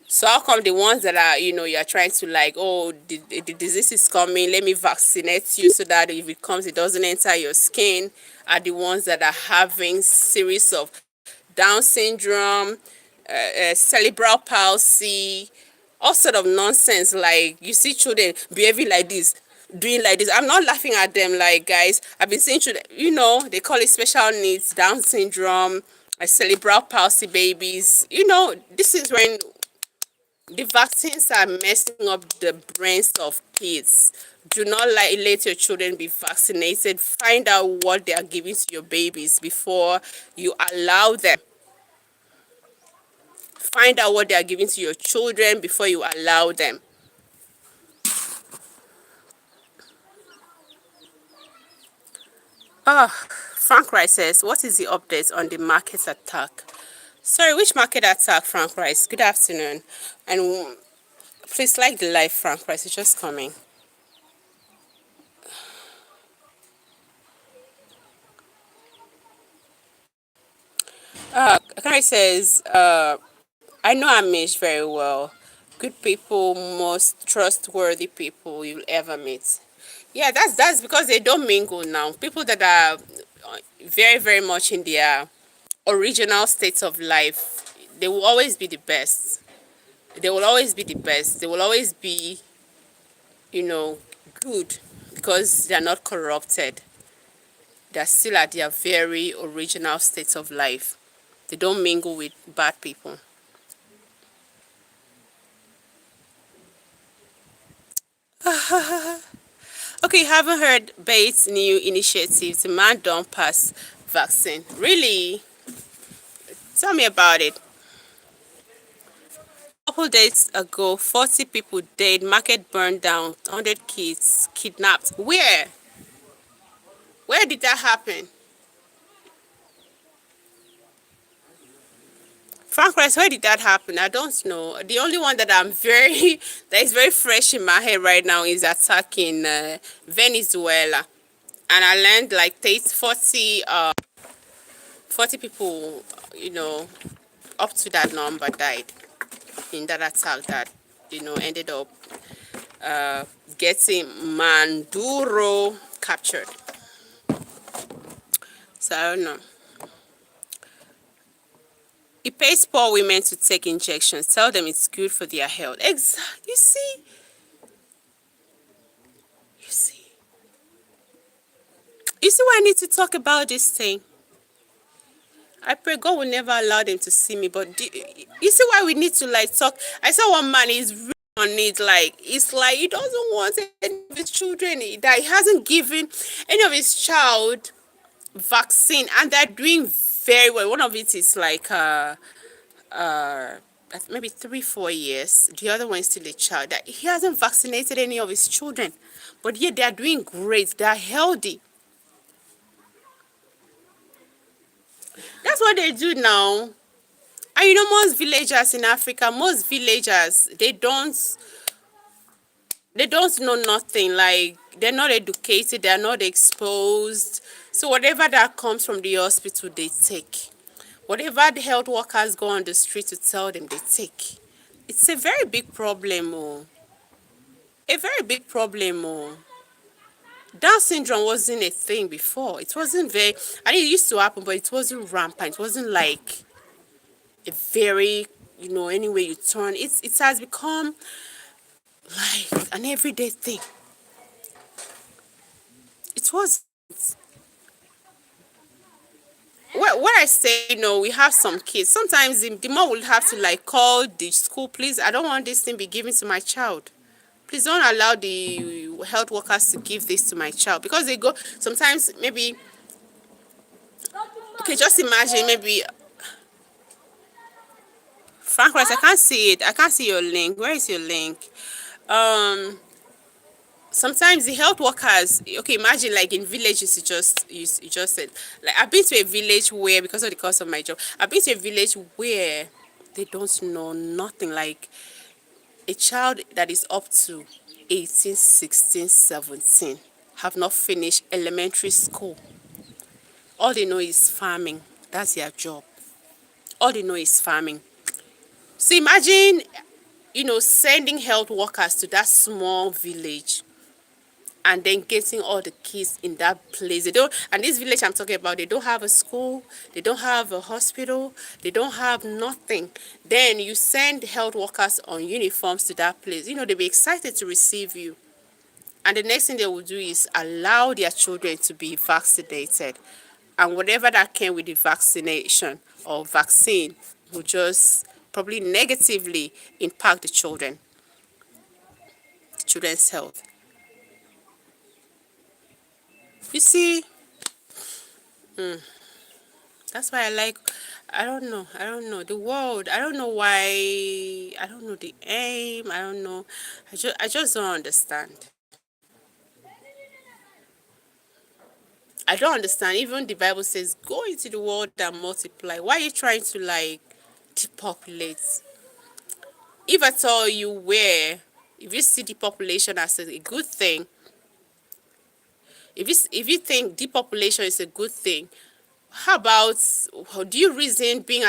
A: So how come the ones that are, you're trying to like, oh, the disease is coming, let me vaccinate you so that if it comes, it doesn't enter your skin, are the ones that are having series of Down syndrome, cerebral palsy, all sort of nonsense. Like you see children behaving like this, doing like this. I'm not laughing at them, like guys. I've been seeing children, they call it special needs, Down syndrome, cerebral palsy babies. This is when the vaccines are messing up the brains of kids. Do not let your children be vaccinated. Find out what they are giving to your babies before you allow them. Find out what they are giving to your children before you allow them. Frank Rice says, what is the update on the market attack? Sorry, which market attack, Frank Rice? Good afternoon. And please like the live, Frank Rice. It's just coming. Frank says, I know Amish very well. Good people, most trustworthy people you'll ever meet. Yeah, that's because they don't mingle now. People that are very, very much in their original states of life, they will always be the best. They will always be the best. They will always be, good because they are not corrupted. They are still at their very original states of life. They don't mingle with bad people. Okay, you haven't heard Bates' new initiative to man don't pass vaccine. Really? Tell me about it. couple days ago, 40 people dead, market burned down, 100 kids kidnapped. Where? Where did that happen? Frank Rice, where did that happen? I don't know. The only one that that is very fresh in my head right now is attack in Venezuela. And I learned like 40 people, up to that number died in that attack that, ended up getting Maduro captured. So I don't know. It pays poor women to take injections. Tell them it's good for their health. You see? You see? You see why I need to talk about this thing? I pray God will never allow them to see me. But you see why we need to like talk? I saw one man is really on it. Like it's like he doesn't want any of his children that he hasn't given any of his child vaccine, and they're doing very well. One of it is like maybe 3-4 years. The other one is still a child. That he hasn't vaccinated any of his children, but yet they are doing great. They are healthy. That's what they do now. And most villagers in Africa, most villagers, they don't know nothing. Like they're not educated, they're not exposed. So whatever that comes from the hospital, they take. Whatever the health workers go on the street to tell them, they take. It's a very big problem, oh. A very big problem, oh. Down syndrome wasn't a thing before. It wasn't I mean, it used to happen, but it wasn't rampant. It wasn't like a very, any way you turn. It has become like an everyday thing. It was. What I say, we have some kids. Sometimes the mom will have to like call the school, please, I don't want this thing be given to my child. Please don't allow the health workers to give this to my child. Because they go, sometimes maybe, okay, just imagine maybe, Frank Rice, I can't see it. I can't see your link. Where is your link? Sometimes the health workers, okay, imagine like in villages, you just said, like I've been to a village where, because of the cost of my job, I've been to a village where they don't know nothing. Like a child that is up to 18, 16, 17 have not finished elementary school. All they know is farming. That's their job. All they know is farming. So imagine, sending health workers to that small village and then getting all the kids in that place. And this village I'm talking about, they don't have a school, they don't have a hospital, they don't have nothing. Then you send health workers on uniforms to that place. They'll be excited to receive you. And the next thing they will do is allow their children to be vaccinated. And whatever that came with the vaccination or vaccine will just probably negatively impact the children's health. You see, that's why I don't know the world. I don't know why. I don't know the aim. I don't know. I just don't understand. I don't understand. Even the Bible says, go into the world and multiply. Why are you trying to like depopulate? If at all if you see depopulation as a good thing, if you think depopulation is a good thing, how about, how do you reason being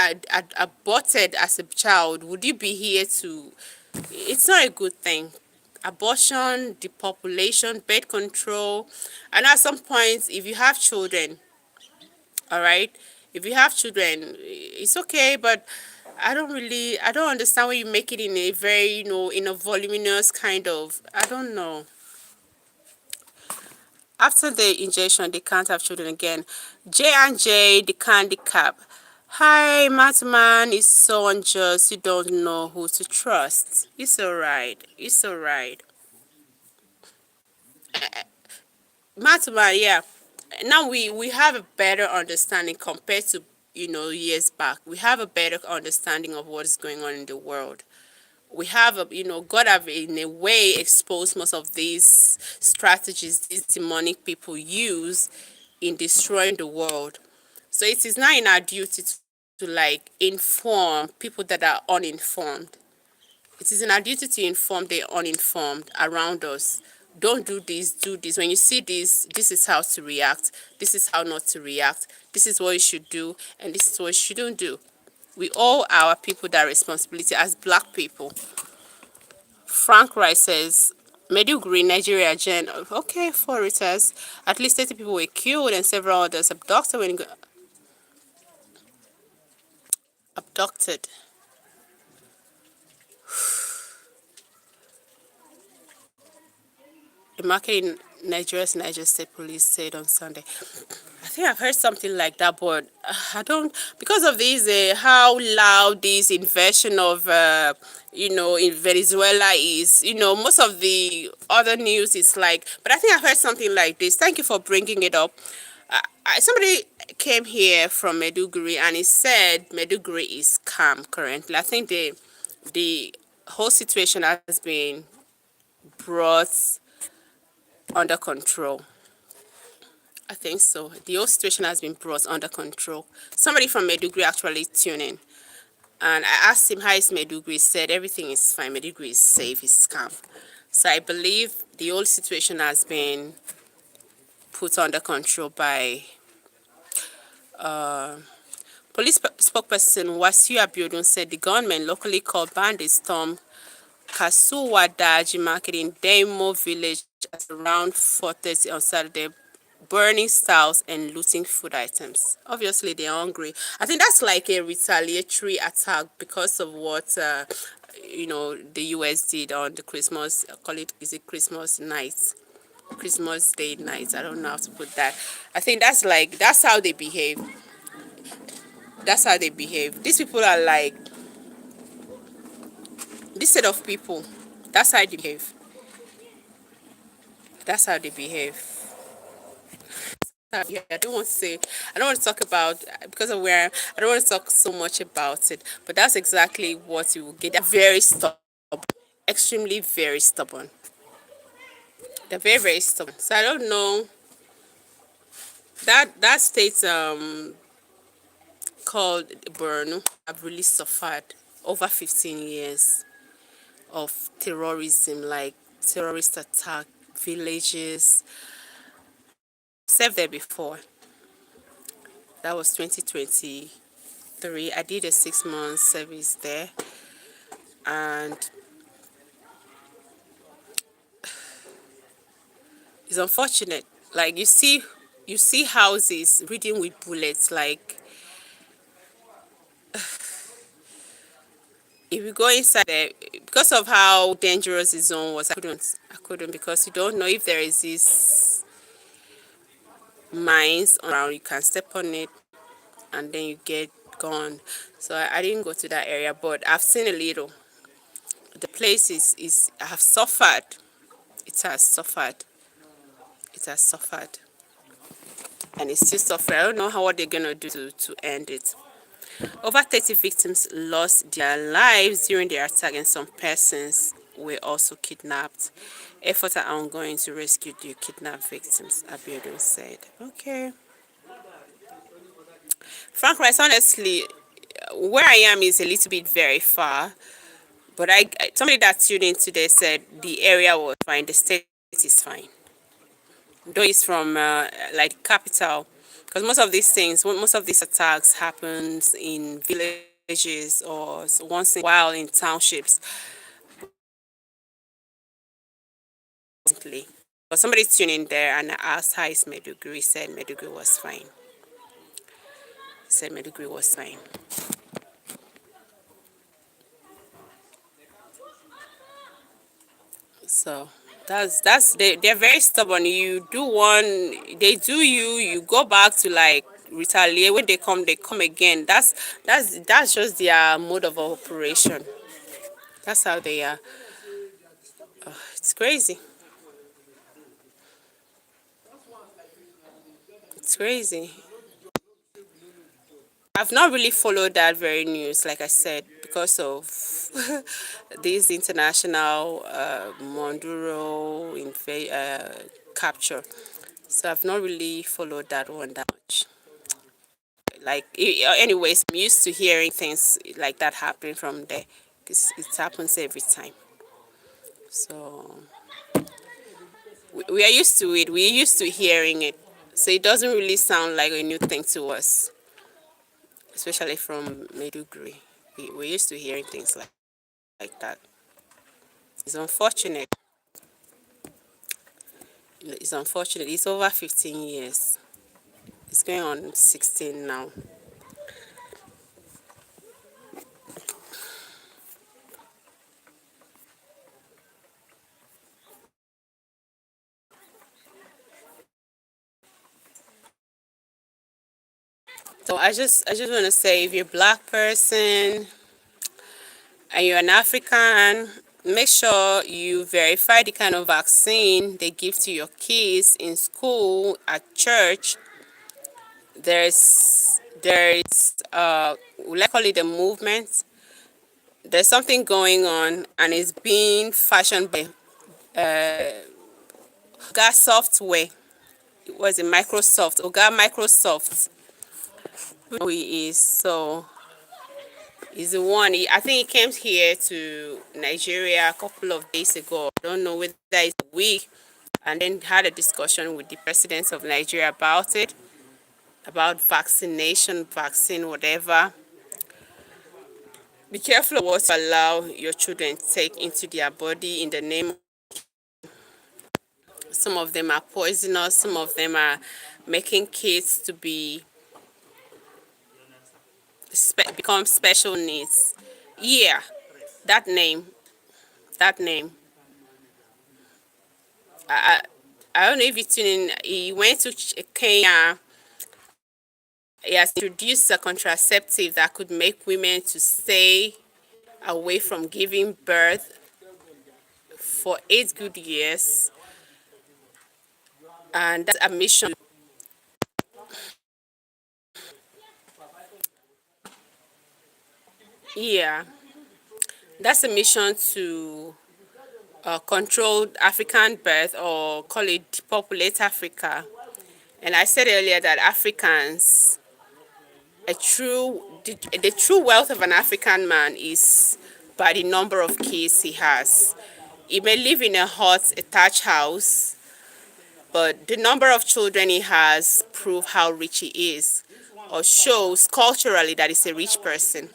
A: aborted as a child? Would you be here to? It's not a good thing. Abortion, depopulation, birth control, and at some point, if you have children, all right, if you have children, it's okay, but I don't understand when you make it in a very, in a voluminous kind of, I don't know. After the injection, they can't have children again. J&J, the candy cap. Hi, Matman is so unjust. You don't know who to trust. It's alright. It's alright. Matman, yeah. Now we have a better understanding compared to, years back. We have a better understanding of what is going on in the world. we have, God have in a way exposed most of these strategies these demonic people use in destroying the world. So it is now in our duty to like inform people that are uninformed. It is in our duty to inform the uninformed around us. Don't do this, do this. When you see this, this is how to react. This is how not to react. This is what you should do, and this is what you shouldn't do. We owe our people that responsibility as black people. Frank Rice says, Meduguri, Nigeria, Jen. Okay, 4 Reuters. At least 30 people were killed and several others abducted. The market in Nigeria's Niger State Police said on Sunday. I think I've heard something like that, but I don't, because of this, how loud this invasion of, in Venezuela is, most of the other news is like, but I think I've heard something like this. Thank you for bringing it up. Somebody came here from Meduguri and he said Meduguri is calm currently. I think the whole situation has been brought under control. I think so. The whole situation has been brought under control. Somebody from Meduguri actually tuned in. And I asked him, how is Meduguri? He said everything is fine. Meduguri is safe, it's calm. So I believe the whole situation has been put under control by police spokesperson Wasiu Abiodun said the gunmen locally called bandits stormed Kasuwa Daji market in Demo village at around 4:30 on Saturday, burning stalls and looting food items. Obviously, they're hungry. I think that's like a retaliatory attack because of what the US did on the Christmas. Call it, is it Christmas night? Christmas Day night. I don't know how to put that. I think that's how they behave. That's how they behave. These people are like this set of people. That's how they behave. That's how they behave. Yeah, I don't want to say, I don't want to talk about, because of where I don't want to talk so much about it, but that's exactly what you will get. They're very stubborn, extremely very stubborn. They're very, very stubborn. So I don't know, that state called Borno have really suffered over 15 years of terrorism, like terrorist attack, villages. Served there before. That was 2023. I did a 6 month service there, and it's unfortunate. Like you see houses ridden with bullets. Like if you go inside there, because of how dangerous the zone was, I couldn't because you don't know if there is this mines around. You can step on it, and then you get gone. So I didn't go to that area, but I've seen a little. The place is I have suffered. It has suffered. It has suffered. And it's still suffering. I don't know what they're gonna do to end it. Over 30 victims lost their lives during the attack, and some persons were also kidnapped. Efforts are ongoing to rescue the kidnapped victims, Abiodun said. Okay. Frank Rice, honestly, where I am is a little bit very far, but somebody that tuned in today said the area was fine, the state is fine. Though it's from like capital, because most of these things, most of these attacks happens in villages or once in a while in townships. But somebody tuned in there and asked how is Meduguri, said Meduguri was fine. Said Meduguri was fine. So they're very stubborn. You do one, they do you go back to like retaliate. When they come again. That's just their mode of operation. That's how they are. It's crazy. It's crazy. I've not really followed that very news, like I said, because of this international Monduro capture. So I've not really followed that one that much. Like, anyways, I'm used to hearing things like that happening from there because it happens every time. So we are used to it. We're used to hearing it. So it doesn't really sound like a new thing to us, especially from Maiduguri. We're used to hearing things like that. It's unfortunate. It's unfortunate. It's over 15 years. It's going on 16 now. So I just want to say, if you're a black person and you're an African, make sure you verify the kind of vaccine they give to your kids in school, at church. There's let's call it a movement. There's something going on, and it's being fashioned by Oga Software. It was a Microsoft, Oga Microsoft. Who he is. So he's the one. I think he came here to Nigeria a couple of days ago. I don't know whether it's a week, and then had a discussion with the president of Nigeria about it, about vaccination, vaccine, whatever. Be careful of what you allow your children to take into their body in the name. Some of them are poisonous. Some of them are making kids to become special needs. Yeah, that name. That name. I, I don't know if it's in. He went to Kenya. He has introduced a contraceptive that could make women to stay away from giving birth for 8 good years, and that's a mission. Yeah, that's a mission to control African birth, or call it depopulate Africa. And I said earlier that Africans, the true wealth of an African man is by the number of kids he has. He may live in a hot, attached house, but the number of children he has prove how rich he is, or shows culturally that he's a rich person.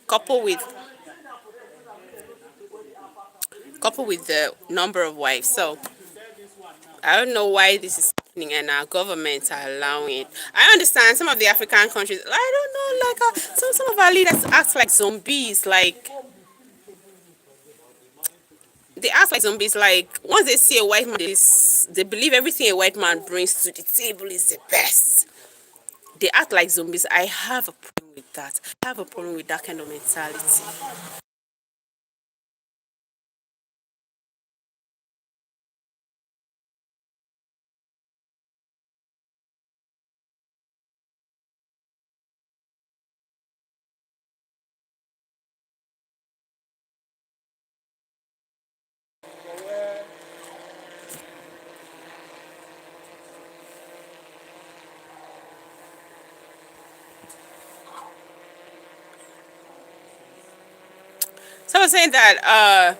A: Coupled with coupled with the number of wives. So I don't know why this is happening, and our governments are allowing it. I understand some of the African countries. I don't know, like some of our leaders act like zombies. Like they act like zombies. Like once they see a white man, they believe everything a white man brings to the table is the best. They act like zombies. I have a problem with that. I have a problem with that kind of mentality. So I was saying that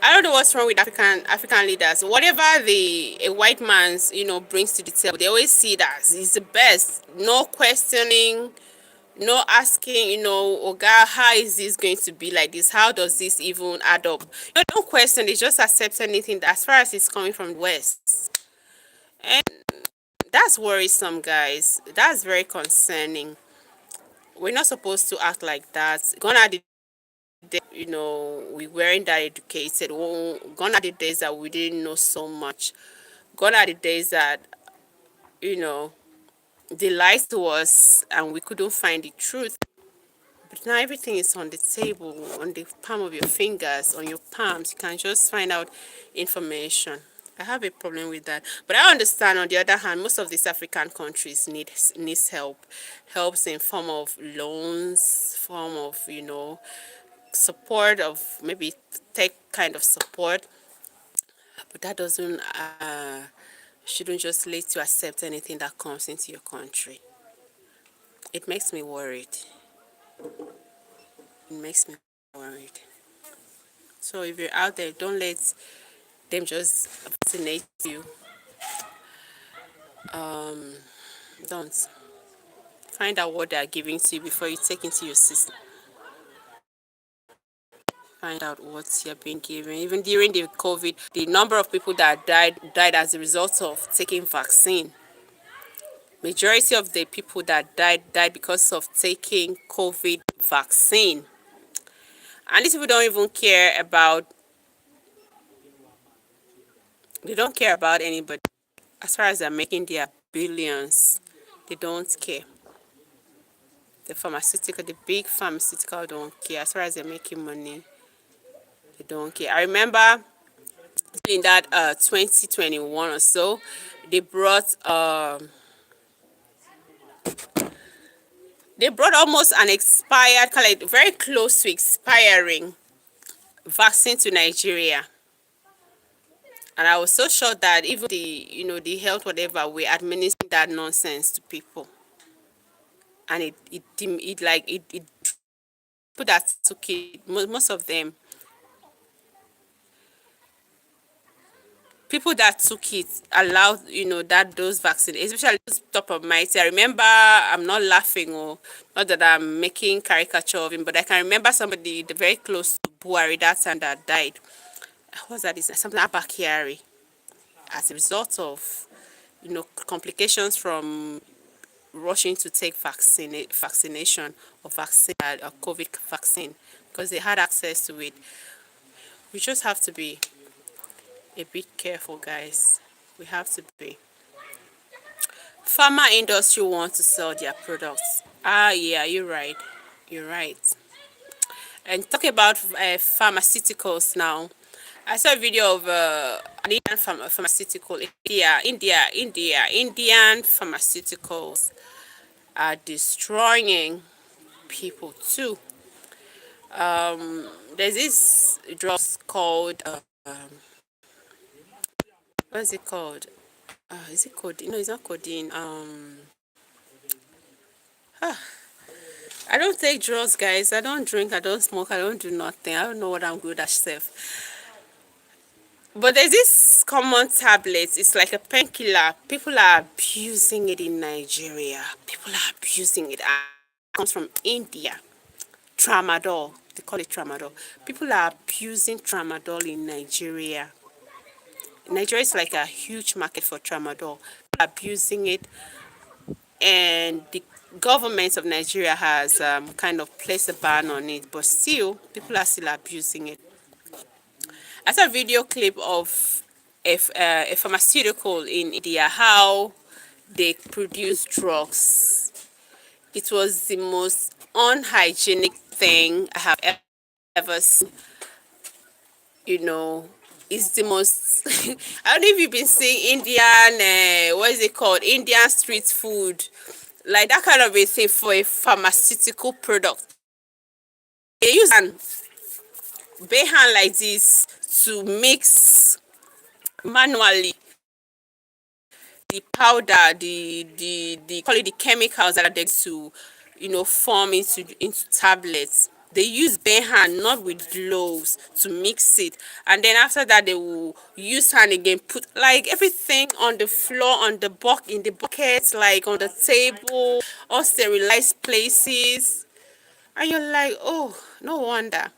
A: I don't know what's wrong with African leaders. Whatever a white man's brings to the table, they always see that he's the best. No questioning, no asking. Oh God, how is this going to be like this? How does this even add up? Don't question. They just accept anything as far as it's coming from the West, and that's worrisome, guys. That's very concerning. We're not supposed to act like that. Gone are the we weren't that educated. Gone are the days that we didn't know so much. Gone are the days that you know they lied to us and we couldn't find the truth. But now everything is on the table, on the palm of your fingers, on your palms. You can just find out information. I have a problem with that. But I understand, on the other hand, most of these African countries needs help. Helps in form of loans, form of, support of maybe tech kind of support. But that doesn't shouldn't just let you accept anything that comes into your country. It makes me worried. It makes me worried. So if you're out there, don't let them just vaccinate you. Don't. Find out what they are giving to you before you take into your system. Find out what you're being given. Even during the COVID, the number of people that died as a result of taking vaccine. Majority of the people that died because of taking COVID vaccine. And these people don't even care about, they don't care about anybody. As far as they're making their billions, they don't care. The big pharmaceutical don't care. As far as they're making money, they don't care. I remember in that 2021 or so, they brought almost an expired, kind of like very close to expiring vaccine to Nigeria. And I was so shocked that even the health whatever were administering that nonsense to people. And it people that took it, most of them, people that took it allowed, that those vaccines, especially those top of mighty. I remember, I'm not laughing or not that I'm making caricature of him, but I can remember somebody very close to Buhari that time that died. What was that? Is something Abakari, as a result of complications from rushing to take vaccination or vaccine or COVID vaccine because they had access to it. We just have to be a bit careful, guys. We have to be. Pharma industry wants to sell their products. Yeah, you're right. You're right. And talking about pharmaceuticals now, I saw a video of an Indian pharmaceutical. Indian pharmaceuticals are destroying people too. There's this drug called what is it called? Is it codeine? No, it's not codeine. I don't take drugs, guys. I don't drink. I don't smoke. I don't do nothing. I don't know what I'm good at, self. But there's this common tablet. It's like a painkiller. People are abusing it in Nigeria. People are abusing it. It comes from India. Tramadol. They call it tramadol. People are abusing tramadol in Nigeria. Nigeria is like a huge market for tramadol. People are abusing it, and the government of Nigeria has kind of placed a ban on it, but still, people are still abusing it. I saw a video clip of a pharmaceutical in India, how they produce drugs. It was the most unhygienic thing I have ever seen. It's the most I don't know if you've been seeing Indian what is it called, Indian street food, like that kind of a thing for a pharmaceutical product. They use an bare hand like this to mix manually the powder, the call it the chemicals that are there to form into tablets. They use bare hand, not with gloves, to mix it, and then after that they will use hand again, put like everything on the floor, on the in the buckets, like on the table, unsterilized places. And you're like, oh, no wonder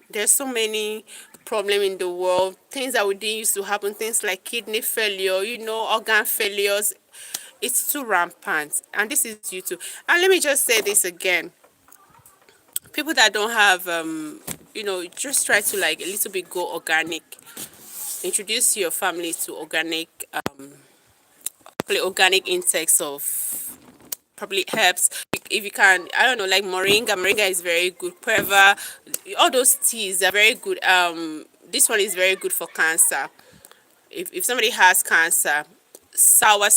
A: there's so many problems in the world, things that we didn't used to happen, things like kidney failure, organ failures. It's too rampant, and this is due to, and let me just say this again, people that don't have just try to like a little bit go organic. Introduce your family to organic intakes of probably herbs. If you can, I don't know, like moringa is very good. Quiver, all those teas are very good. This one is very good for cancer. If somebody has cancer, sour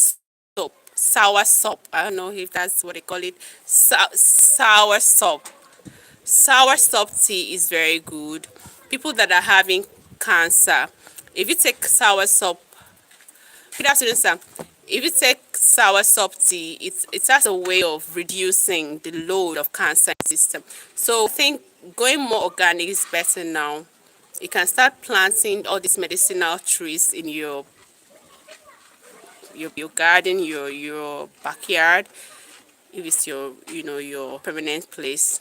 A: sour soap. I don't know if that's what they call it. Sour soap. Sour soap tea is very good. People that are having cancer, if you take sour soap, good afternoon, sir. If you take sour soap tea, it has a way of reducing the load of cancer in the system. So I think going more organic is better now. You can start planting all these medicinal trees in your garden, your backyard, if it's your your permanent place.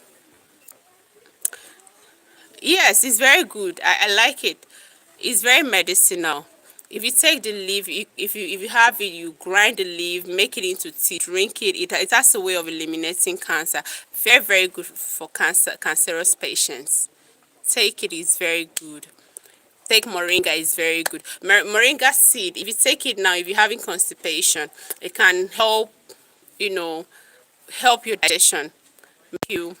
A: Yes, it's very good. I like it. It's very medicinal. If you take the leaf, if you have it, you grind the leaf, make it into tea, drink it. It has a way of eliminating cancer. Very good for cancerous patients. Take it is very good. Take moringa is very good. Moringa seed. If you take it now, if you're having constipation, it can help. You know, help your digestion. Make you.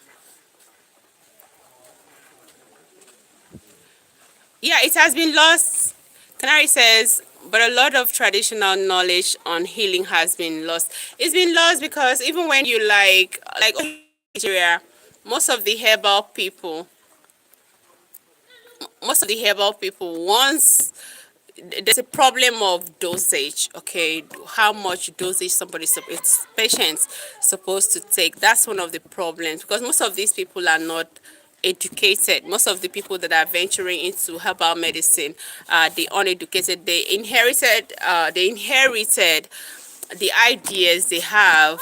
A: Yeah, it has been lost. Canary says, but a lot of traditional knowledge on healing has been lost. It's been lost because even when you like Nigeria, most of the herbal people, once there's a problem of dosage, okay, how much dosage it's patients supposed to take. That's one of the problems because most of these people are not educated. Most of the people that are venturing into herbal medicine are the uneducated. They inherited the ideas they have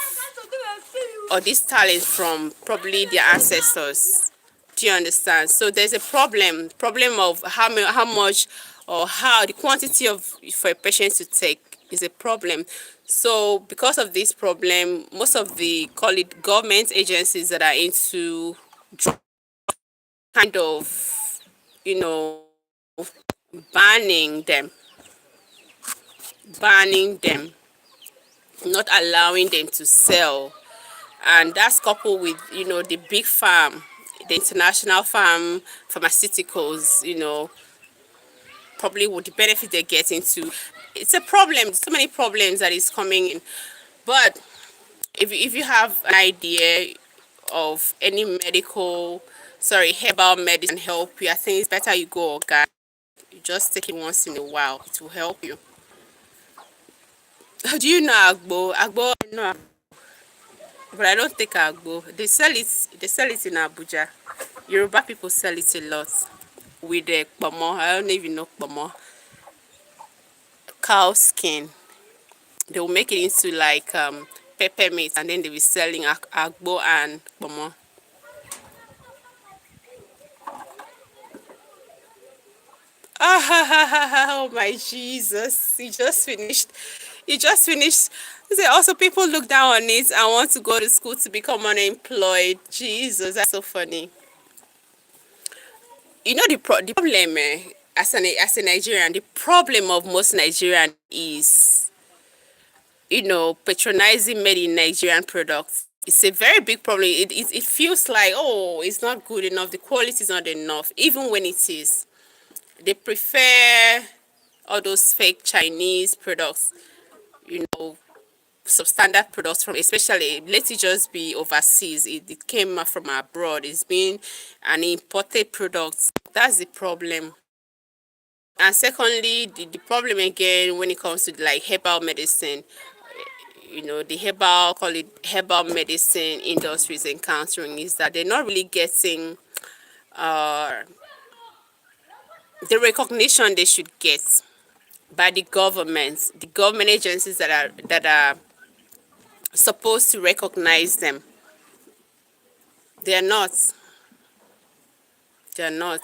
A: or this talent from probably their ancestors. Do you understand? So there's a problem of how much or how the quantity of for a patient to take is a problem. So because of this problem, most of the call it government agencies that are into kind of you know banning them, not allowing them to sell, and that's coupled with the big farm, the international pharmaceuticals, probably with the benefit they're getting to. It's a problem. So many problems that is coming in. But if you have an idea of any herbal medicine help you, I think it's better you go organic. You just take it once in a while. It will help you. Do you know agbo? Agbo, no, but I don't take agbo. They sell it. They sell it in Abuja. Yoruba people sell it a lot with the kpomo. I don't even know kpomo. Cow skin. They will make it into like peppermint, and then they will be selling agbo and kpomo. Oh my Jesus! You just finished. You just finished. Say also people look down on it and want to go to school to become unemployed. Jesus, that's so funny. The problem, as a Nigerian, the problem of most Nigerian is patronizing made in Nigerian products. It's a very big problem. It feels like, oh, it's not good enough, the quality is not enough, even when it is. They prefer all those fake Chinese products, substandard products from, especially, let it just be overseas. It came from abroad. It's been an imported product. That's the problem. And secondly, the problem again when it comes to like herbal medicine, the call it herbal medicine industry is encountering is that they're not really getting uh, the recognition they should get by the government agencies that are supposed to recognize them. They're not. They're not.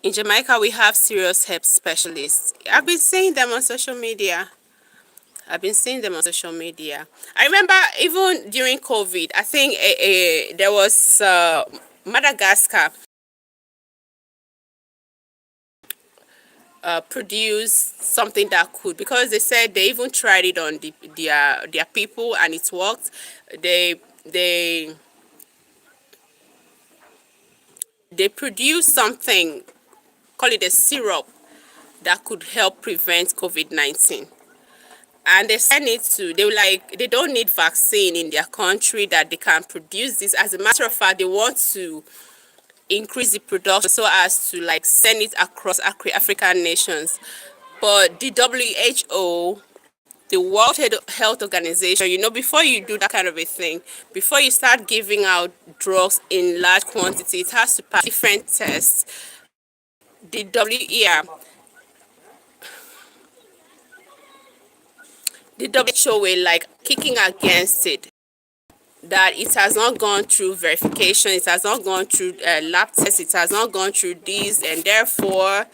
A: In Jamaica, we have serious herb specialists. I've been seeing them on social media. I remember even during COVID, I think there was Madagascar produced something that could, because they said they even tried it on their people and it worked. They they they produced something, call it a syrup, that could help prevent COVID-19. And they send it to, they were like, they don't need vaccine in their country, that they can produce this. As a matter of fact, they want to increase the production so as to like send it across African nations. But the WHO, the World Health Organization, before you do that kind of a thing, before you start giving out drugs in large quantity, it has to pass different tests. The WHO were like kicking against it, that it has not gone through verification, it has not gone through lab tests, it has not gone through this, and therefore,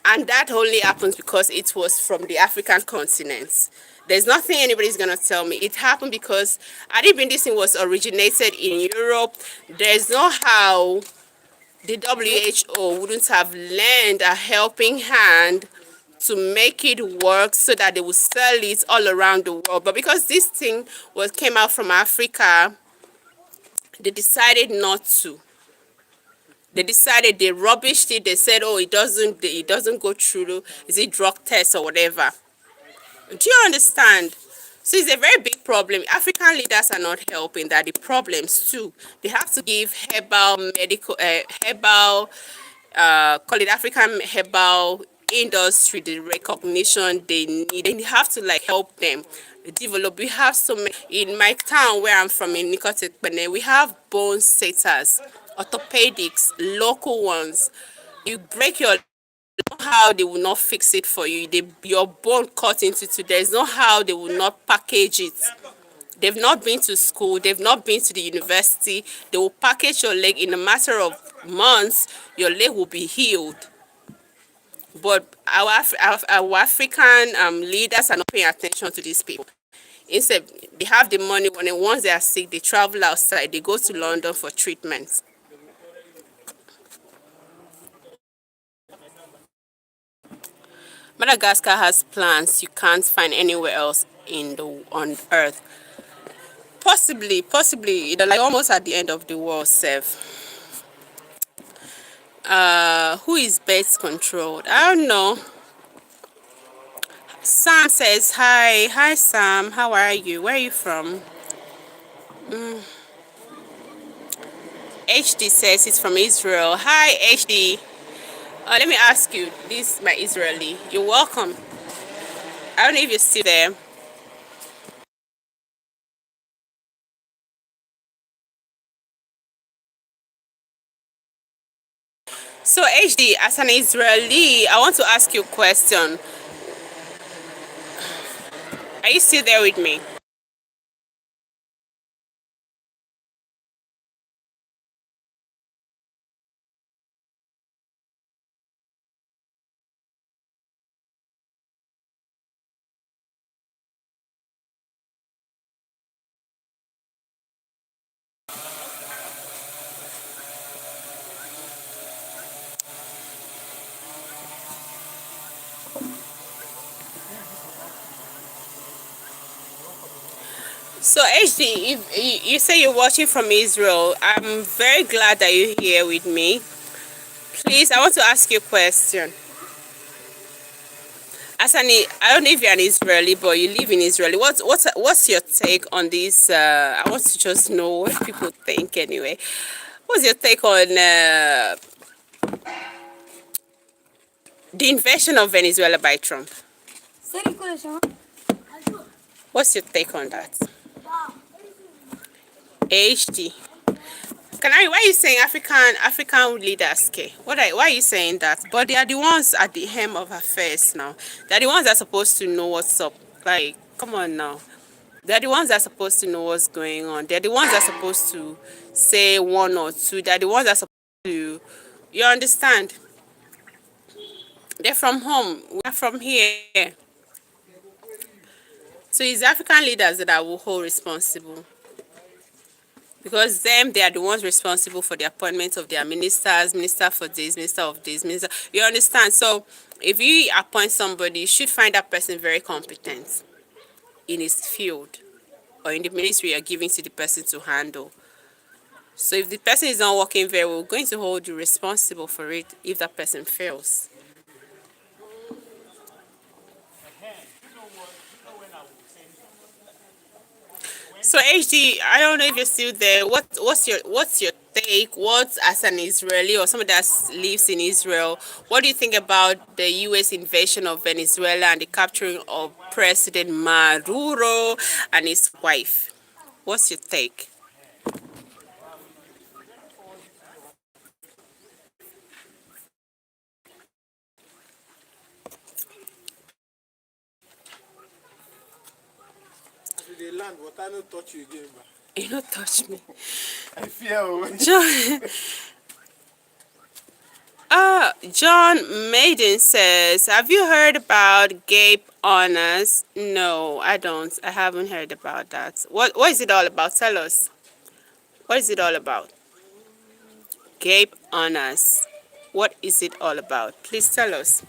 A: and that only happens because it was from the African continent. There's nothing anybody's gonna tell me. It happened because I didn't think this thing was originated in Europe. There's no how the WHO wouldn't have lent a helping hand to make it work so that they would sell it all around the world. But because this thing came out from Africa, they decided not to. They decided, they rubbished it. They said, oh, it doesn't go through, is it drug test or whatever. Do you understand? So it's a very big problem. African leaders are not helping. That the problems too. They have to give call it African herbal industry the recognition they need. They have to like help them develop. We have so many in my town where I'm from, in Nikotekpene. We have bone setters, orthopedics, local ones. You break your, how they will not fix it for you. Your bone cut into two. There's no how they will not package it. They've not been to school. They've not been to the university. They will package your leg in a matter of months. Your leg will be healed. But our African leaders are not paying attention to these people. Instead, they have the money. Once they are sick, they travel outside. They go to London for treatment. Madagascar has plants you can't find anywhere else on Earth. Possibly, like almost at the end of the world, Sev. Who is best controlled? I don't know. Sam says hi. Hi, Sam. How are you? Where are you from? HD says he's from Israel. Hi, HD. Let me ask you, this is my Israeli. You're welcome. I don't know if you're still there. So HD, as an Israeli, I want to ask you a question. Are you still there with me? So HD, if you say you're watching from Israel, I'm very glad that you're here with me. Please, I want to ask you a question. I don't know if you're an Israeli, but you live in Israel. What's your take on this? I want to just know what people think anyway. What's your take on the invasion of Venezuela by Trump? What's your take on that? HD. Why are you saying African leaders? Okay, why are you saying that? But they are the ones at the helm of affairs now. They're the ones that are supposed to know what's up. Like, come on now. They're the ones that are supposed to know what's going on. They're the ones that are supposed to say one or two. They're the ones that are supposed to, you understand? They're from home. We're from here. So it's African leaders that I will hold responsible. Because they are the ones responsible for the appointment of their ministers, minister for this, minister of this, minister. You understand? So if you appoint somebody, you should find that person very competent in his field or in the ministry you're giving to the person to handle. So if the person is not working very well, we're going to hold you responsible for it if that person fails. So HD, I don't know if you're still there. What's your take? What, as an Israeli or somebody that lives in Israel, what do you think about the U.S. invasion of Venezuela and the capturing of President Maduro and his wife? What's your take?
B: As we dey land, water no touch you again, ba.
A: You don't touch me,
B: I fear o.
A: John. John Maiden says, have you heard about Gabe Honors? No, I don't. I haven't heard about that. What is it all about? Tell us. What is it all about? Gabe Honors. What is it all about? Please tell us.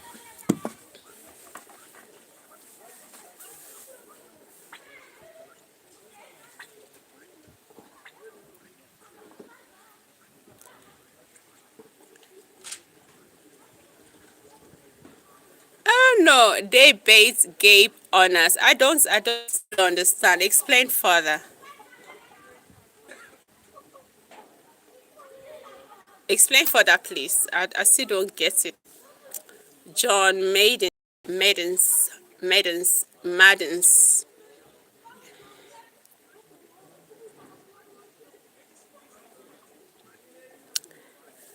A: Oh no, they bait Gabe Honors. I don't understand. Explain further. Explain further, please. I still don't get it. John Maidens.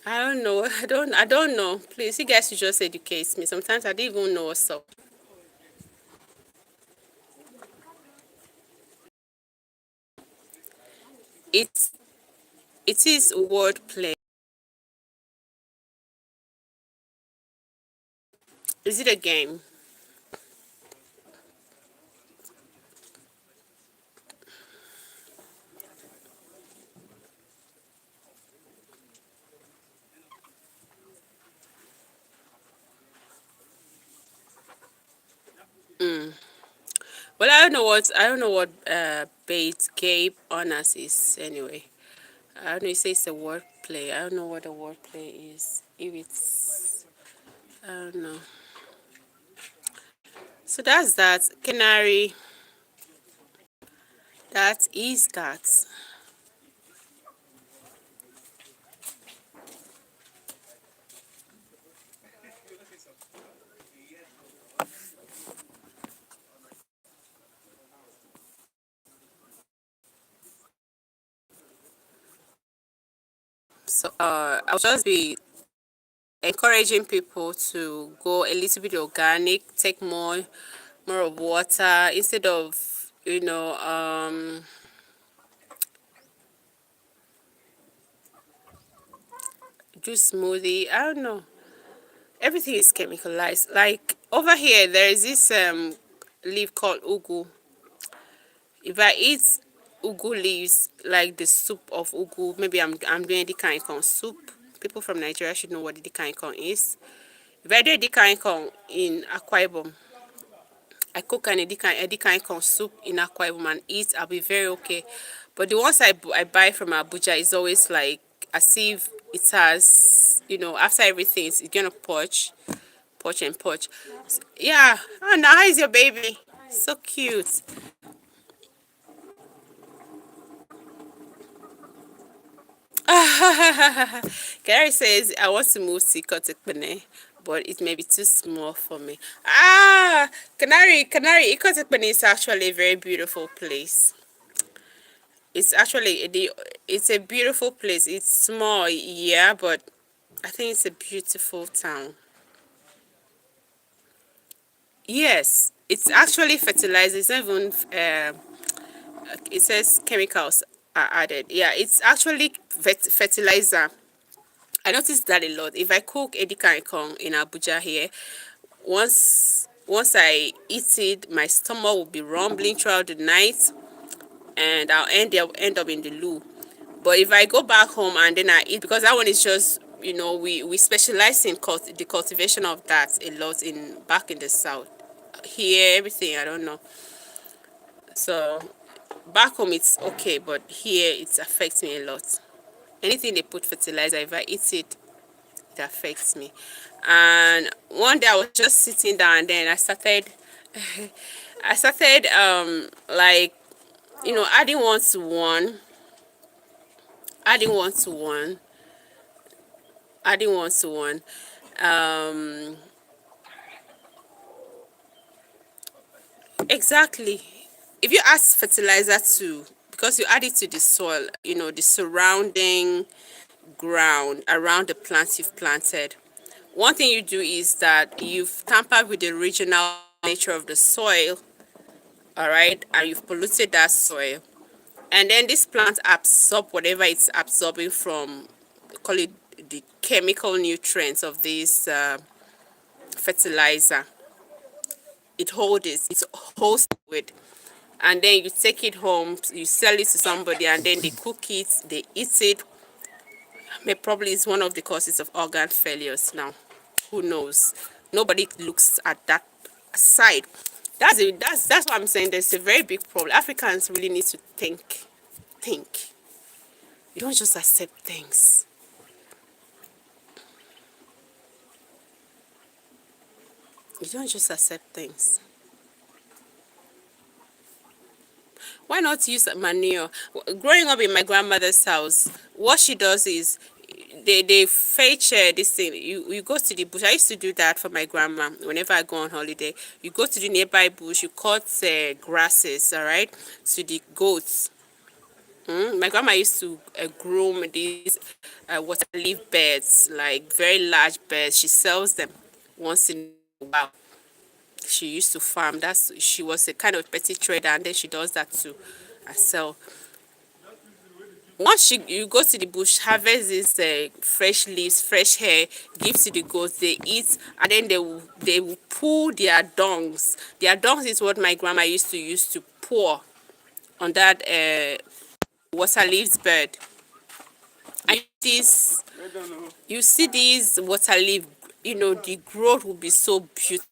A: I don't know. I don't know. Please, you guys should just educate me. Sometimes I don't even know what's up. It's it is wordplay. Is it a game? Well, I don't know what bait Gabe honors is anyway. I don't know. You say it's a wordplay. I don't know what a wordplay is. If it's I don't know. So that's that. Canary. That is that. So I'll just be encouraging people to go a little bit organic, take more of water instead of juice smoothie. I don't know. Everything is chemicalized. Like over here, there is this leaf called ugu. If I eat ugu leaves, like the soup of ugu, maybe I'm doing edika ikong soup. People from Nigeria should know what edika ikong is. If I do edika ikong in Akwa Ibom, I cook an edika ikong soup in Akwa Ibom and eat, I'll be very okay. But the ones I buy from Abuja is always like as if it has, after everything, it's gonna poach and poach. Yeah. Oh, now how is your baby? So cute. Gary says, I want to move to Ikotekpene, but it may be too small for me. Canary, Ikotekpene is actually a very beautiful place. It's a beautiful place. It's small, yeah, but I think it's a beautiful town. Yes, it's actually fertilizer. It's not even, it says chemicals are added. Yeah, it's actually fertilizer. I noticed that a lot. If I cook edika ikong in Abuja here, once I eat it, my stomach will be rumbling throughout the night, and I'll end up in the loo. But if I go back home and then I eat, because that one is just, we specialize in the cultivation of that a lot in back in the south. Here, everything I don't know. So back home it's okay, but here it affects me a lot. Anything they put fertilizer, if I eat it, it affects me. And one day I was just sitting down and then I started like adding one to one, adding one to one, adding one to one. Um, exactly. If you add fertilizer to, because you add it to the soil, the surrounding ground around the plants you've planted. One thing you do is that you've tampered with the original nature of the soil, all right, and you've polluted that soil. And then this plant absorb whatever it's absorbing from, call it the chemical nutrients of this fertilizer. It holds it, and then you take it home, you sell it to somebody, and then they cook it, they eat it. Probably is one of the causes of organ failures now. Who knows? Nobody looks at that side. That's what I'm saying. There's a very big problem. Africans really need to think. You don't just accept things. You don't just accept things. Why not use manure? Growing up in my grandmother's house, what she does is they fetch this thing. You go to the bush. I used to do that for my grandma whenever I go on holiday. You go to the nearby bush, you cut grasses, all right, to the goats. My grandma used to groom these water leaf beds, like very large beds. She sells them once in a while. She used to farm. She was a kind of petty trader, and then she does that too herself. Once you go to the bush, harvest these fresh leaves, fresh hair, give to the goats, they eat, and then they will pull their dungs. Their dungs is what my grandma used to pour on that water leaves bed. And you see these water leaf, the growth will be so beautiful.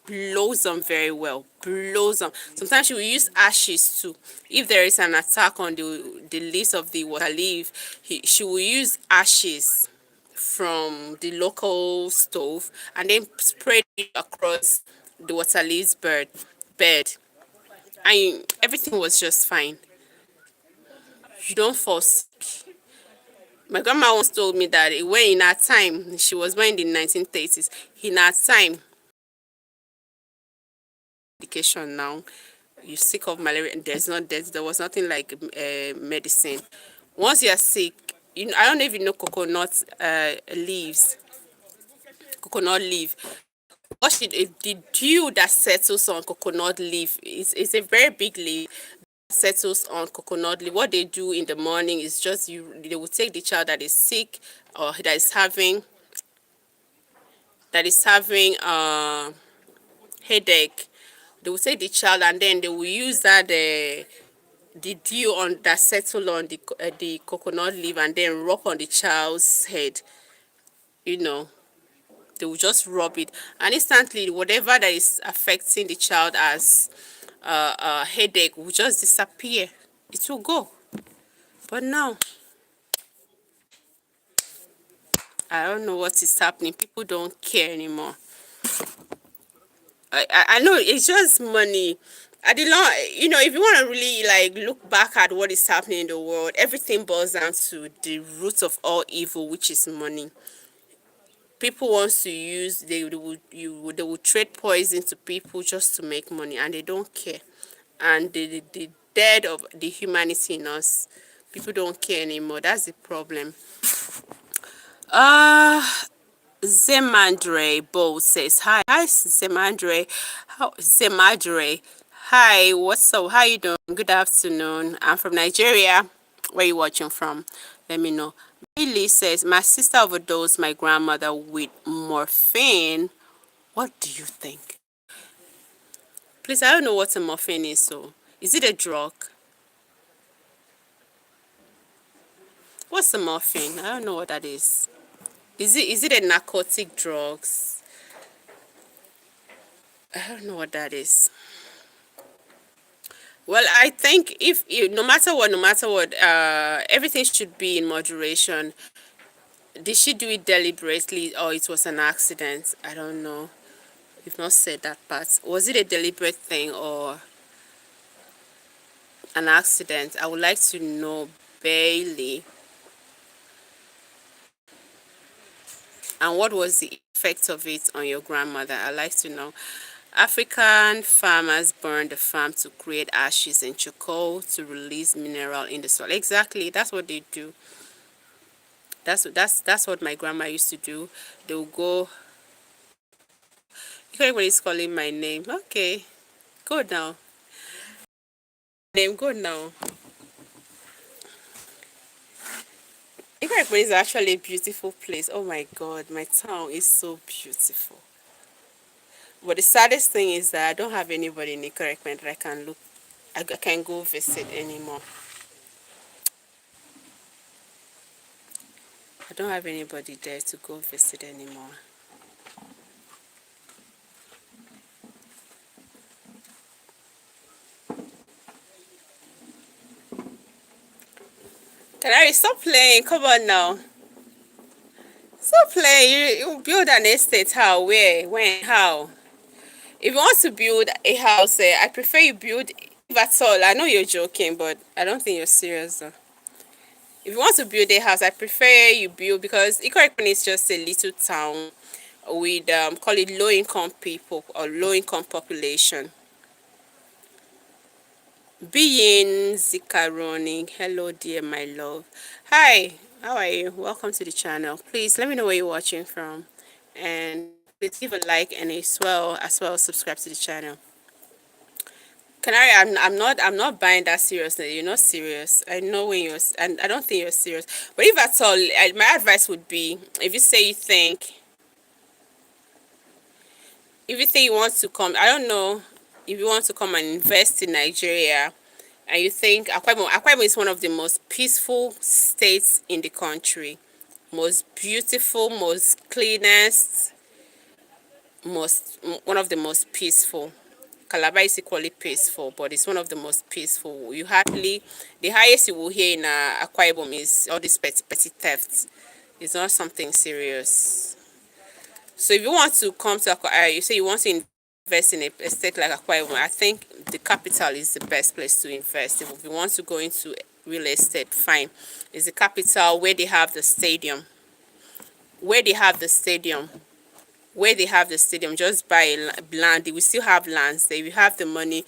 A: Blossom very well, blossom. Sometimes she will use ashes too. If there is an attack on the leaves of the water leaf, she will use ashes from the local stove and then spread it across the water leaves bed, and everything was just fine. You don't fall sick. My grandma once told me that when in her time, she was born in the 1930s, in her time, medication now, you sick of malaria, and there was nothing like medicine. Once you are sick, I don't know if you know coconut leaf. The dew that settles on coconut leaf is a very big leaf, settles on coconut leaf. What they do in the morning is just they will take the child that is sick or that is having headache. They will take the child, and then they will use that the dew on that settle on the coconut leaf, and then rub on the child's head. You know, they will just rub it, and instantly whatever that is affecting the child as headache will just disappear. It will go. But now, I don't know what is happening. People don't care anymore. I know it's just money. At the long, if you want to really like look back at what is happening in the world, everything boils down to the root of all evil, which is money. People want to use they will trade poison to people just to make money, and they don't care. And the dead of the humanity in us, people don't care anymore. That's the problem. Uh Zemandre Bo says hi. Hi Zemandre. Zemadre. Hi, what's up? How you doing? Good afternoon. I'm from Nigeria. Where you watching from? Let me know. Billy says my sister overdosed my grandmother with morphine. What do you think? Please, I don't know what a morphine is, so is it a drug? What's a morphine? I don't know what that is. Is it a narcotic drugs? I don't know what that is. Well, I think if you, no matter what, everything should be in moderation. Did she do it deliberately or it was an accident? I don't know. You've not said that part. Was it a deliberate thing or an accident, I would like to know barely, and what was the effect of it on your grandmother. I'd like to know. African farmers burn the farm to create ashes and charcoal to release mineral in the soil. Exactly, that's what they do. That's what my grandma used to do. They will go. Everybody's calling my name. Okay, good now. Name good now. Ikarikwe is actually a beautiful place. Oh my god, my town is so beautiful. But the saddest thing is that I don't have anybody in Ikarikwe that I can go visit anymore. I don't have anybody there to go visit anymore. Canary, stop playing. Come on now. Stop playing. You build an estate. How? Where? When? How? If you want to build a house, I prefer you build, if at all. I know you're joking, but I don't think you're serious though. If you want to build a house, I prefer you build, because Ikorekpene is just a little town with call it low income people or low income population. Being Zikaroni, hello dear my love. Hi, how are you? Welcome to the channel. Please let me know where you're watching from, and please give a like and as well subscribe to the channel. Canary, I'm not buying that seriously. You're not serious. I know when you're, and I don't think you're serious. But if at all, my advice would be, if you think you want to come, I don't know, if you want to come and invest in Nigeria, and you think Akwa Ibom is one of the most peaceful states in the country, most beautiful, most cleanest, one of the most peaceful. Calabar is equally peaceful, but it's one of the most peaceful. The highest you will hear in Akwa Ibom is all these petty thefts. It's not something serious. So if you want to come to you say you want to invest in a state like Akwa Ibom, I think the capital is the best place to invest. If you want to go into real estate, fine. It's the capital where they have the stadium. Just buy land. We still have lands there. If you have the money,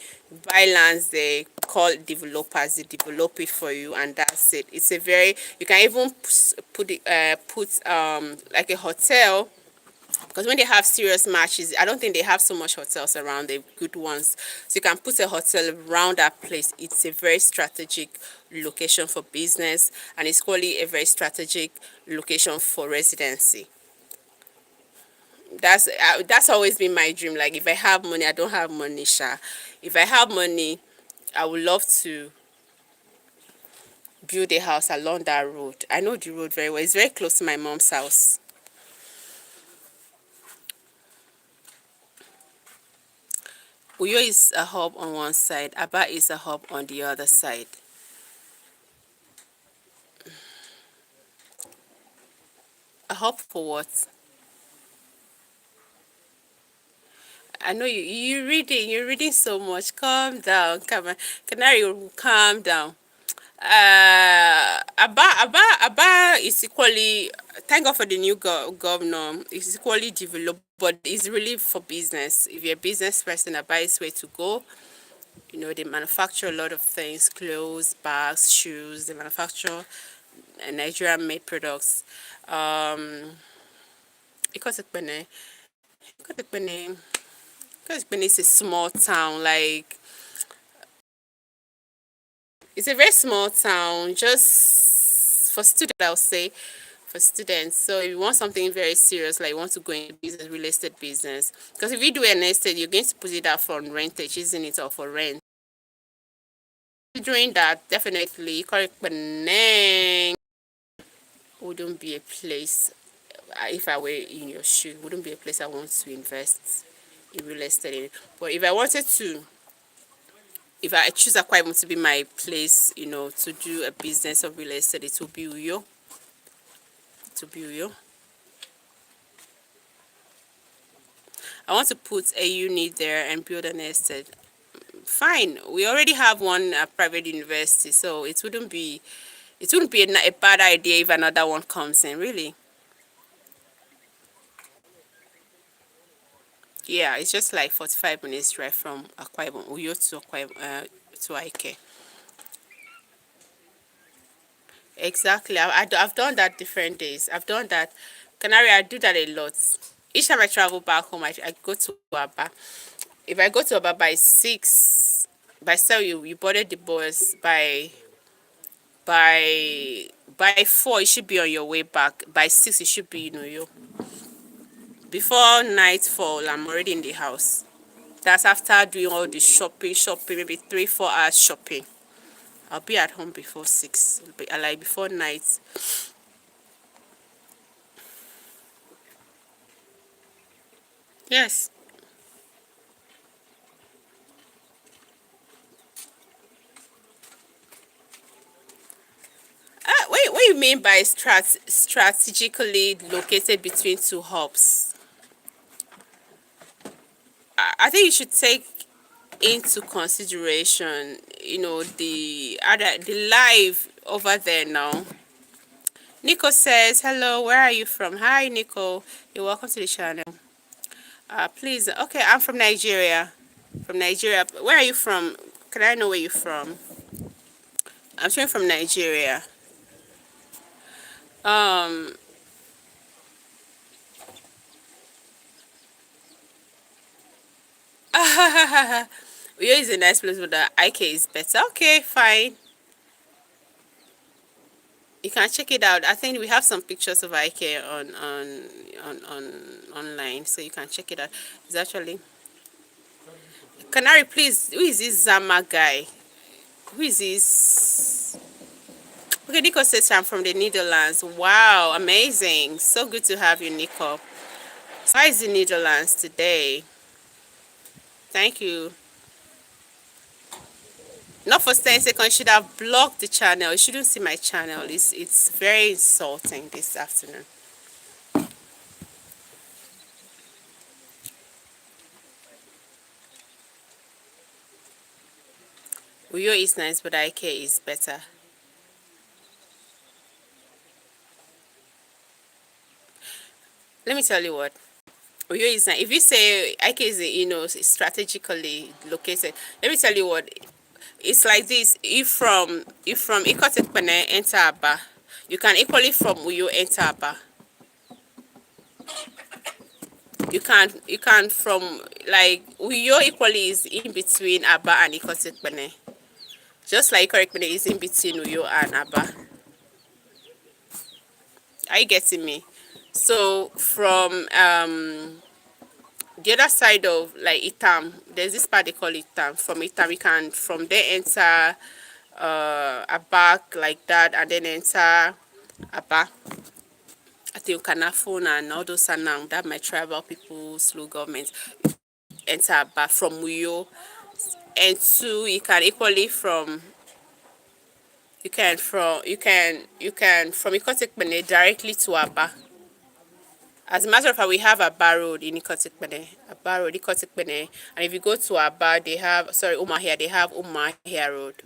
A: buy lands there, call developers, they develop it for you, and that's it. It's a very, you can even put like a hotel, because when they have serious matches, I don't think they have so much hotels around, the good ones. So you can put a hotel around that place. It's a very strategic location for business, and it's clearly a very strategic location for residency. That's always been my dream. Like, if I have money, I don't have money, sha. If I have money, I would love to build a house along that road. I know the road very well. It's very close to my mom's house. Uyo is a hub on one side, Aba is a hub on the other side. A hub for what? I know you're reading so much. Calm down, come on. Canary, calm down. Aba is equally, thank God for the new governor. It's equally developed, but it's really for business. If you're a business person, Aba is where to go. You know, they manufacture a lot of things: clothes, bags, shoes. They manufacture Nigerian made products. Ikosekpene Ikosekpene Ikosekpene is a small town. Like, it's a very small town, just for students, I'll say, for students. So if you want something very serious, like you want to go into business, real estate business, because if you do an estate, you're going to put it out for rentage, isn't it, or for rent. Doing that, definitely, Penang wouldn't be a place, if I were in your shoe, wouldn't be a place I want to invest in real estate in. But if I choose Akwa Ibom to be my place, to do a business of real estate, it will be Uyo. I want to put a unit there and build an estate. fine. We already have one private university, so it wouldn't be a bad idea if another one comes in, really. Yeah, it's just like 45 minutes drive from Akwa Ibom, Uyo to to Ike. Exactly. I've done that different days. I've done that. Canary, I do that a lot. Each time I travel back home, I go to Aba. If I go to Aba by 6, by 7, you boarded the bus. By 4, you should be on your way back. By 6, you should be in Uyo. Before nightfall, I'm already in the house. That's after doing all the shopping, maybe 3-4 hours shopping. I'll be at home before 6, like before night. Yes. What do you mean by strategically located between two hubs? I think you should take into consideration, the live over there now. Nico says, hello, where are you from? Hi, Nico. You're welcome to the channel. Please, okay, I'm from Nigeria. From Nigeria. Where are you from? Can I know where you're from? I'm saying from Nigeria. Um, Uyo is a nice place, but the IK is better. Okay, fine. You can check it out. I think we have some pictures of IK on online, so you can check it out. It's actually Canary. Please, who is this Zama guy? Who is this? Okay, Nico says I'm from the Netherlands. Wow, amazing. So good to have you, Nico. So how is the Netherlands today? Thank you. Not for 10 seconds, you should have blocked the channel. You shouldn't see my channel. It's very insulting this afternoon. Uyo is nice, but IK is better. Let me tell you what. Uyo is nice. If you say IK is, strategically located, let me tell you what. It's like this. If from Ikotekpene enter Aba, you can equally from Uyo enter Aba. You can from, like, Uyo equally is in between Aba and Ikotekpene. Just like Ikotekpene is in between Uyo and Aba. Are you getting me? So from the other side of, like, Itam, there's this part they call Itam. From Itam, you can from there enter a back like that, and then enter Aba. I think Kanafun and all those Sanang, that my tribal people's local government enter Aba from Uyo. And two, you can equally from from Ikotekpene directly to Aba. As a matter of fact, we have Aba Road in Ikotekpene. Aba Road, Ikotekpene. And if you go to Aba, they have, Umahia, they have Umahia Road.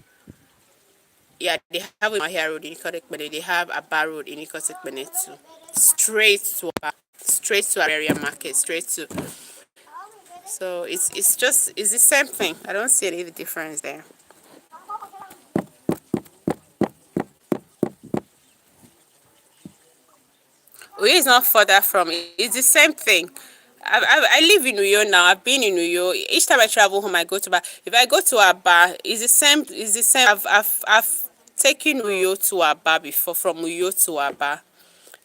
A: Yeah, they have Umahia Road in Ikotekpene. They have Aba Road in Ikotekpene too. Straight to Aba. Straight to area market. Straight to. So it's the same thing. I don't see any difference there. Uyo is not further from it. It's the same thing. I live in Uyo now. I've been in Uyo. Each time I travel home, I go to Aba. If I go to Aba, it's the same. It's the same. I've taken Uyo to Aba before. From Uyo to Aba,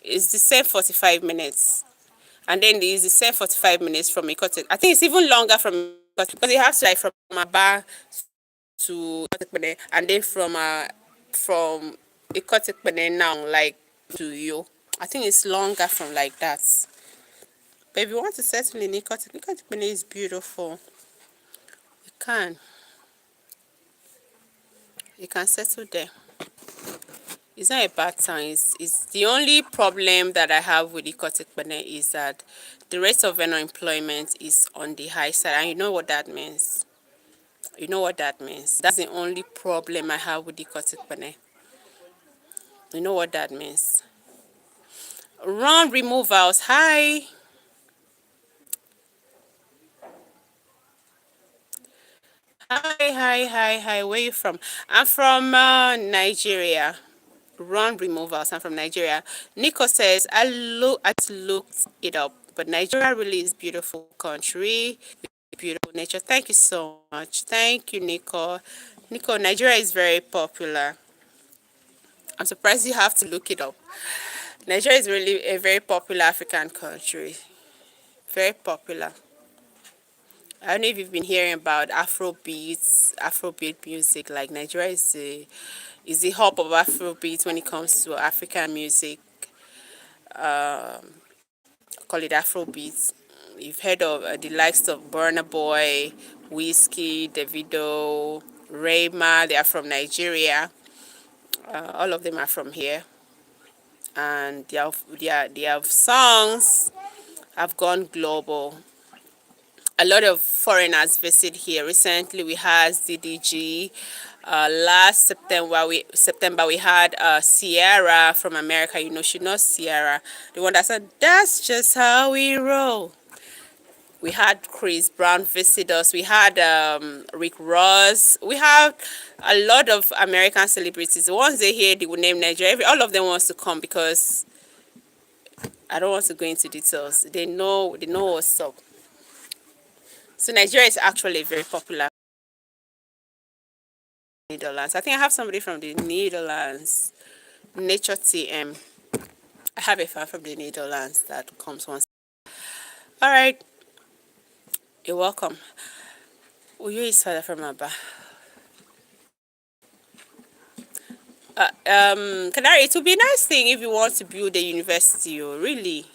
A: it's the same 45 minutes. And then there is the same 45 minutes from Ikotek. I think it's even longer from Ikotek, because it has to, like, from Aba to Ikotek, and then from Ikotek now, like, to Uyo. I think it's longer from like that. But if you want to settle in Ikotek is beautiful. You can. You can settle there. It's not a bad town. It's the only problem that I have with Ikotek is that the rate of unemployment is on the high side. And you know what that means. You know what that means? That's the only problem I have with the Kotikpane. You know what that means? Run removals. Hi. Hi. Where you from? I'm from Nigeria. Run removals. I'm from Nigeria. Nico says, I looked it up, but Nigeria really is beautiful country, beautiful nature. Thank you so much. Thank you, Nico. Nico, Nigeria is very popular. I'm surprised you have to look it up. Nigeria is really a very popular African country. Very popular. I don't know if you've been hearing about Afrobeat music. Like Nigeria is the hub of Afrobeat when it comes to African music. Call it Afrobeat. You've heard of the likes of Burna Boy, Whiskey, Davido, Rayma. They are from Nigeria. All of them are from here, and their songs have gone global. A lot of foreigners visit here. Recently, we had ZDG. Last September we had Sierra from America. You know, she knows Sierra, the one that said, "That's just how we roll." We had Chris Brown visit us. We had Rick Ross. We have a lot of American celebrities. Once they hear the name Nigeria, all of them wants to come because I don't want to go into details. They know what's up. So Nigeria is actually very popular. Netherlands. I think I have somebody from the Netherlands. Nature TM. I have a fan from the Netherlands that comes once. All right, you're welcome. Uyo is father from Abba. Canary, it would be a nice thing if you want to build a university, oh, really.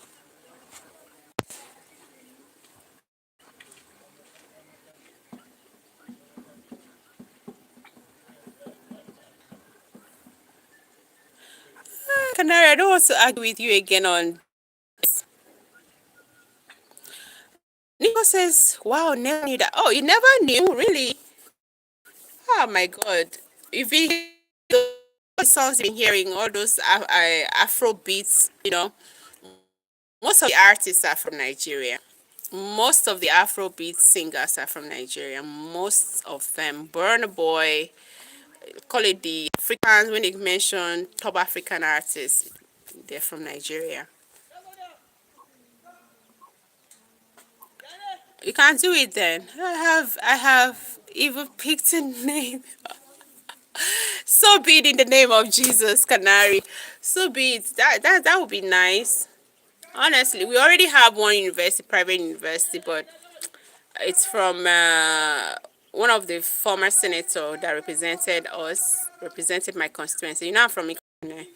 A: Canary, I don't want to argue with you again on. Nico says, wow, never knew that. Oh, you never knew, really? Oh my God. If you the songs you've been hearing, all those Afro beats, most of the artists are from Nigeria. Most of the Afrobeat singers are from Nigeria. Most of them. Burna Boy, call it the Africans, when they mention top African artists, they're from Nigeria. You can't do it then. I have even picked a name. So be it in the name of Jesus, Canary. So be it. That would be nice. Honestly, we already have one university, private university, but it's from one of the former senators that represented my constituency. You know, I'm from Ikone,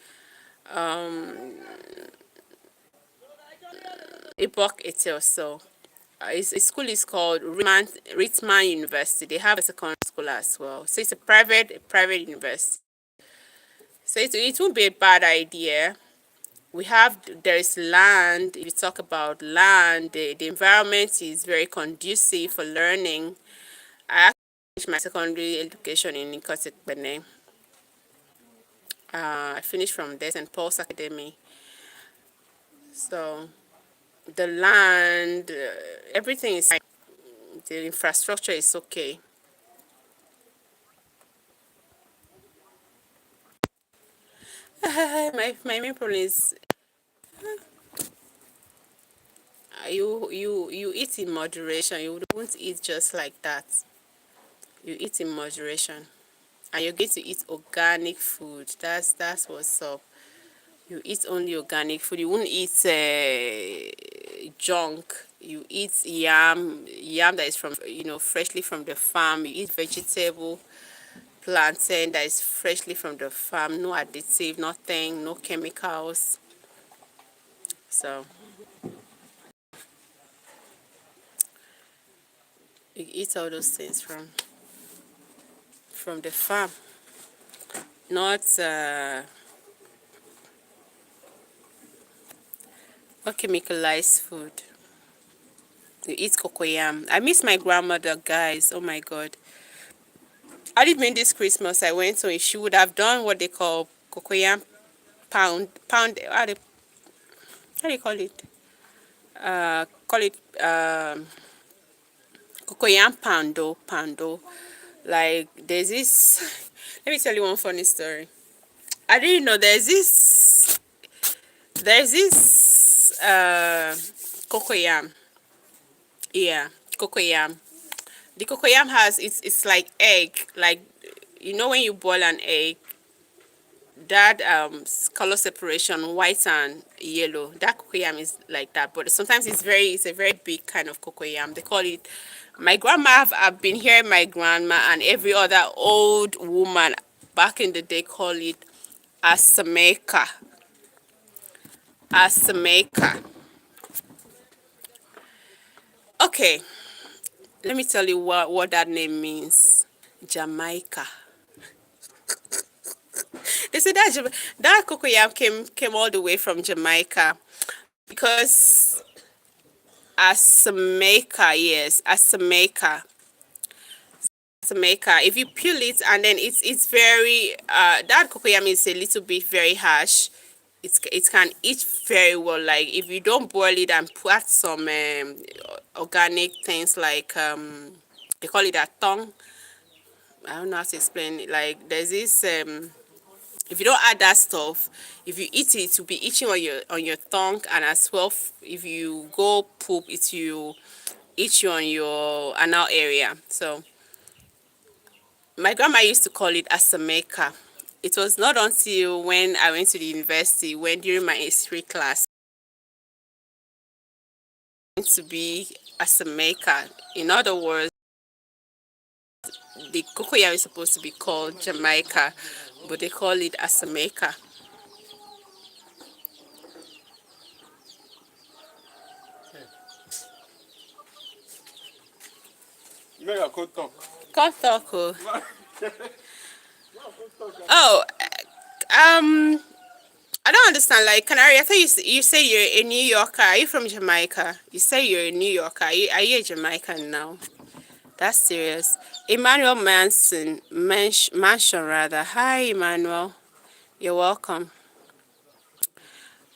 A: Ibok Etel. So his school is called Ritzman University. They have a secondary school as well. So it's a private university. So it won't be a bad idea. There is land. If you talk about land, the environment is very conducive for learning. I actually finished my secondary education in Ikotekpene. I finished from there and Paul's Academy. So the land, everything is, the infrastructure is okay. My main problem is you eat in moderation. You won't eat just like that. You eat in moderation, and you're going to eat organic food. That's what's up. You eat only organic food. You won't eat junk. You eat yam that is from freshly from the farm. You eat vegetable, plantain that is freshly from the farm. No additive, nothing, no chemicals. So you eat all those things from the farm, not chemicalized food. You eat cocoyam. I miss my grandmother, guys. Oh my God. I didn't mean this Christmas I went, so she would have done what they call cocoyam pound. How do you call it? Call it cocoyam pando. Like there's this. Let me tell you one funny story. I didn't know there's this cocoyam. Yeah, cocoyam. The cocoyam has it's like egg, like when you boil an egg, that color separation, white and yellow, that cocoyam is like that. But sometimes it's a very big kind of cocoyam. They call it. My grandma, I've been hearing my grandma and every other old woman back in the day call it asameka. Asameka. Okay, let me tell you what that name means. Jamaica. They say that cocoyam came all the way from Jamaica because Asameka, yes, Asameka. Asameka. If you peel it and then it's very that cocoyam is a little bit very harsh. It can eat very well. Like if you don't boil it and put some organic things like they call it a tongue. I don't know how to explain it. Like there's this if you don't add that stuff, if you eat it, it will be itching on your tongue, and as well, if you go poop, it will itch you on your anal area. So my grandma used to call it asameka. It was not until when I went to the university, when during my history class, to be asameka. In other words, the cocoyam is supposed to be called Jamaica, but they call it asameka.
B: Make a good talk.
A: Come talk. Oh, I don't understand. Like Canary, I thought you say you're a New Yorker. Are you from Jamaica? You say you're a New Yorker. Are you a Jamaican now? That's serious. Emmanuel Mansion rather. Hi, Emmanuel. You're welcome.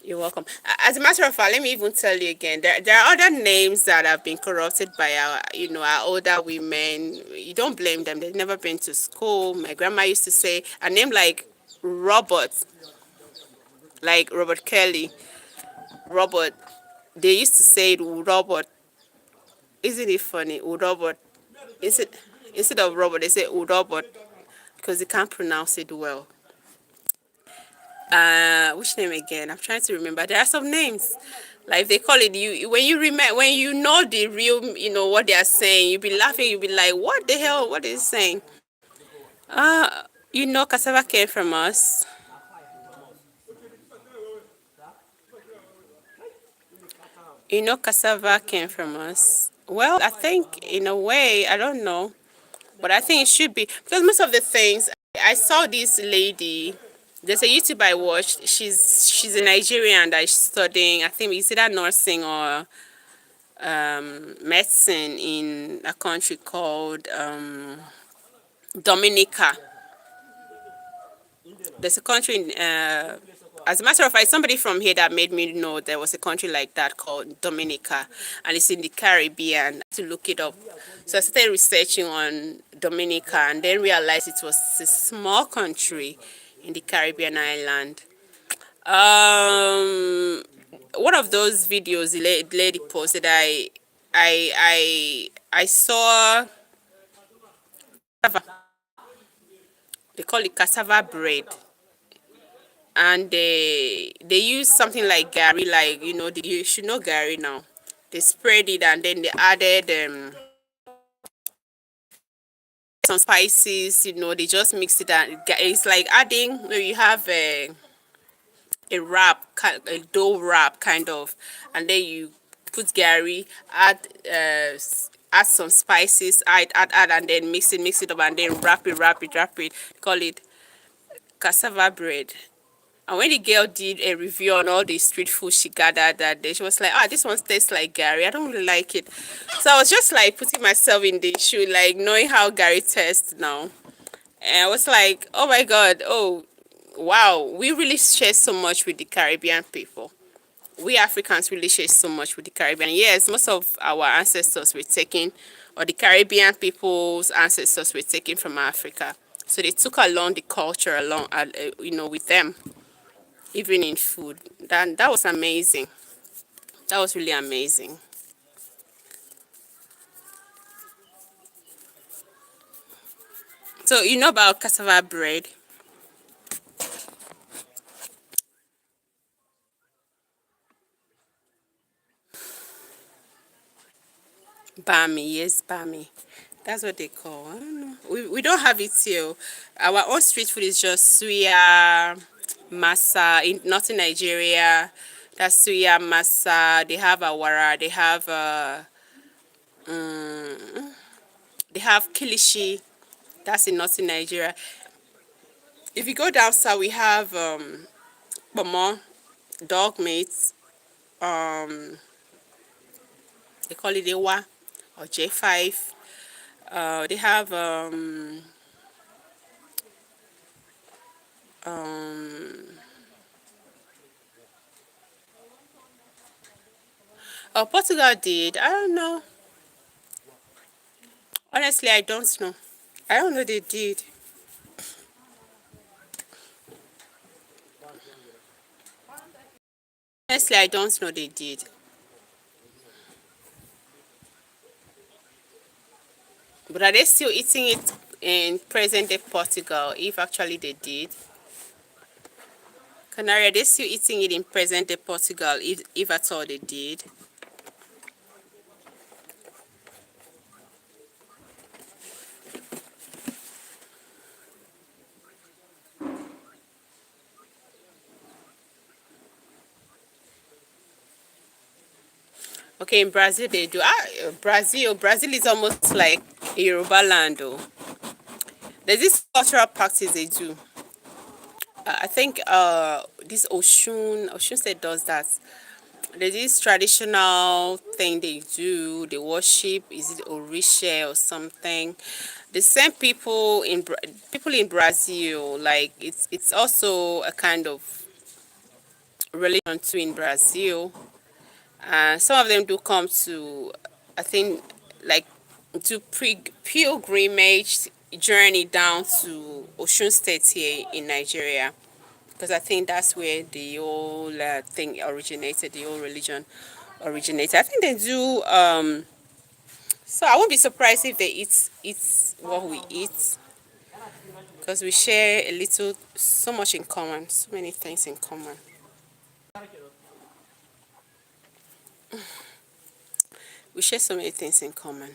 A: You're welcome. As a matter of fact, let me even tell you again. There are other names that have been corrupted by our older women. You don't blame them. They've never been to school. My grandma used to say a name Robert, like Robert Kelly. Robert. They used to say it Robert. Isn't it funny? Robert. Instead of Robert, they say Robert because they can't pronounce it well. Which name again? I'm trying to remember. There are some names, like they call it you when you remember, when you know the real, what they are saying, you be laughing, you be like, what the hell, what is it saying? Cassava came from us. Cassava came from us. Well, I think in a way, I don't know, but I think it should be because most of the things I saw this lady. There's a YouTube I watched. She's a Nigerian that is studying. I think it's either nursing or medicine in a country called Dominica. There's a country in. As a matter of fact, somebody from here that made me know there was a country like that called Dominica, and it's in the Caribbean. I had to look it up. So I started researching on Dominica, and then realized it was a small country in the Caribbean island. One of those videos the lady posted, I saw. They call it cassava bread, and they use something like gari, like you should know gari now. They spread it and then they added some spices. They just mix it, and it's like adding. You have a wrap, a dough wrap kind of, and then you put gari, add some spices, add, and then mix it up, and then wrap it. Call it cassava bread. And when the girl did a review on all the street food she gathered that day, she was like, this one tastes like gari. I don't really like it. So I was just like putting myself in the shoe, like knowing how gari tastes now. And I was like, oh my God, oh wow, we really share so much with the Caribbean people. We Africans really share so much with the Caribbean. Yes, most of our ancestors were taken, or the Caribbean people's ancestors were taken from Africa. So they took along the culture along, with them, even in food. That was amazing. That was really amazing. So you know about cassava bread, bami. Yes, bami. That's what they call. I don't know. We don't have it here. Our own street food is just suya, masa. In not in Nigeria, that's suya masa. They have awara. They have kilishi. That's in northern Nigeria. If you go down south, we have pomo, dog meat. Um, they call it ewa or J5. They have um, oh, Portugal did. I don't know. Honestly, I don't know. I don't know they did. Honestly, I don't know they did. But are they still eating it in present day Portugal? If actually they did. Canary, are they still eating it in present day Portugal? If at all they did. Okay, in Brazil they do. Brazil is almost like a Yoruba land though. There's this cultural practice they do. I think this Oshun State does that. There's this traditional thing they do. They worship. Is it Orisha or something? The same people in Brazil, like it's also a kind of religion too in Brazil. Some of them do come to, I think, like do pilgrimage journey down to Osun State here in Nigeria, because I think that's where the whole thing originated, the whole religion originated. I think they do. So I won't be surprised if they eat what we eat, because we share a little, so much in common, so many things in common. We share so many things in common.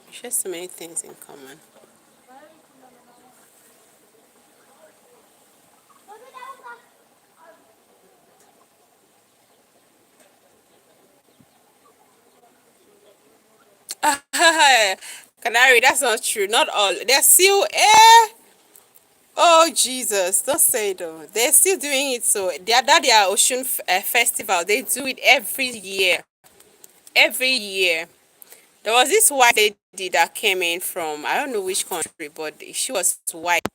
A: We share so many things in common. Canary, that's not true. Not all. They're still Oh Jesus, don't say though. They're still doing it. So their Ocean Festival, they do it every year. Every year. There was this white lady that came in from, I don't know which country, but she was white.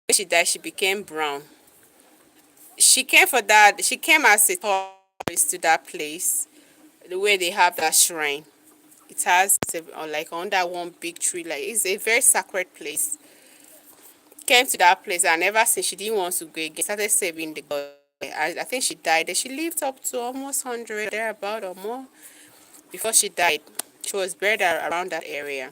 A: When she died, she became brown. She came for that. She came as a tourist to that place, the way they have that shrine. It has like under one big tree. Like it's a very sacred place. Came to that place and ever since she didn't want to go again. Started saving the girl. I think she died. She lived up to almost 100 thereabout or more before she died. She was buried around that area.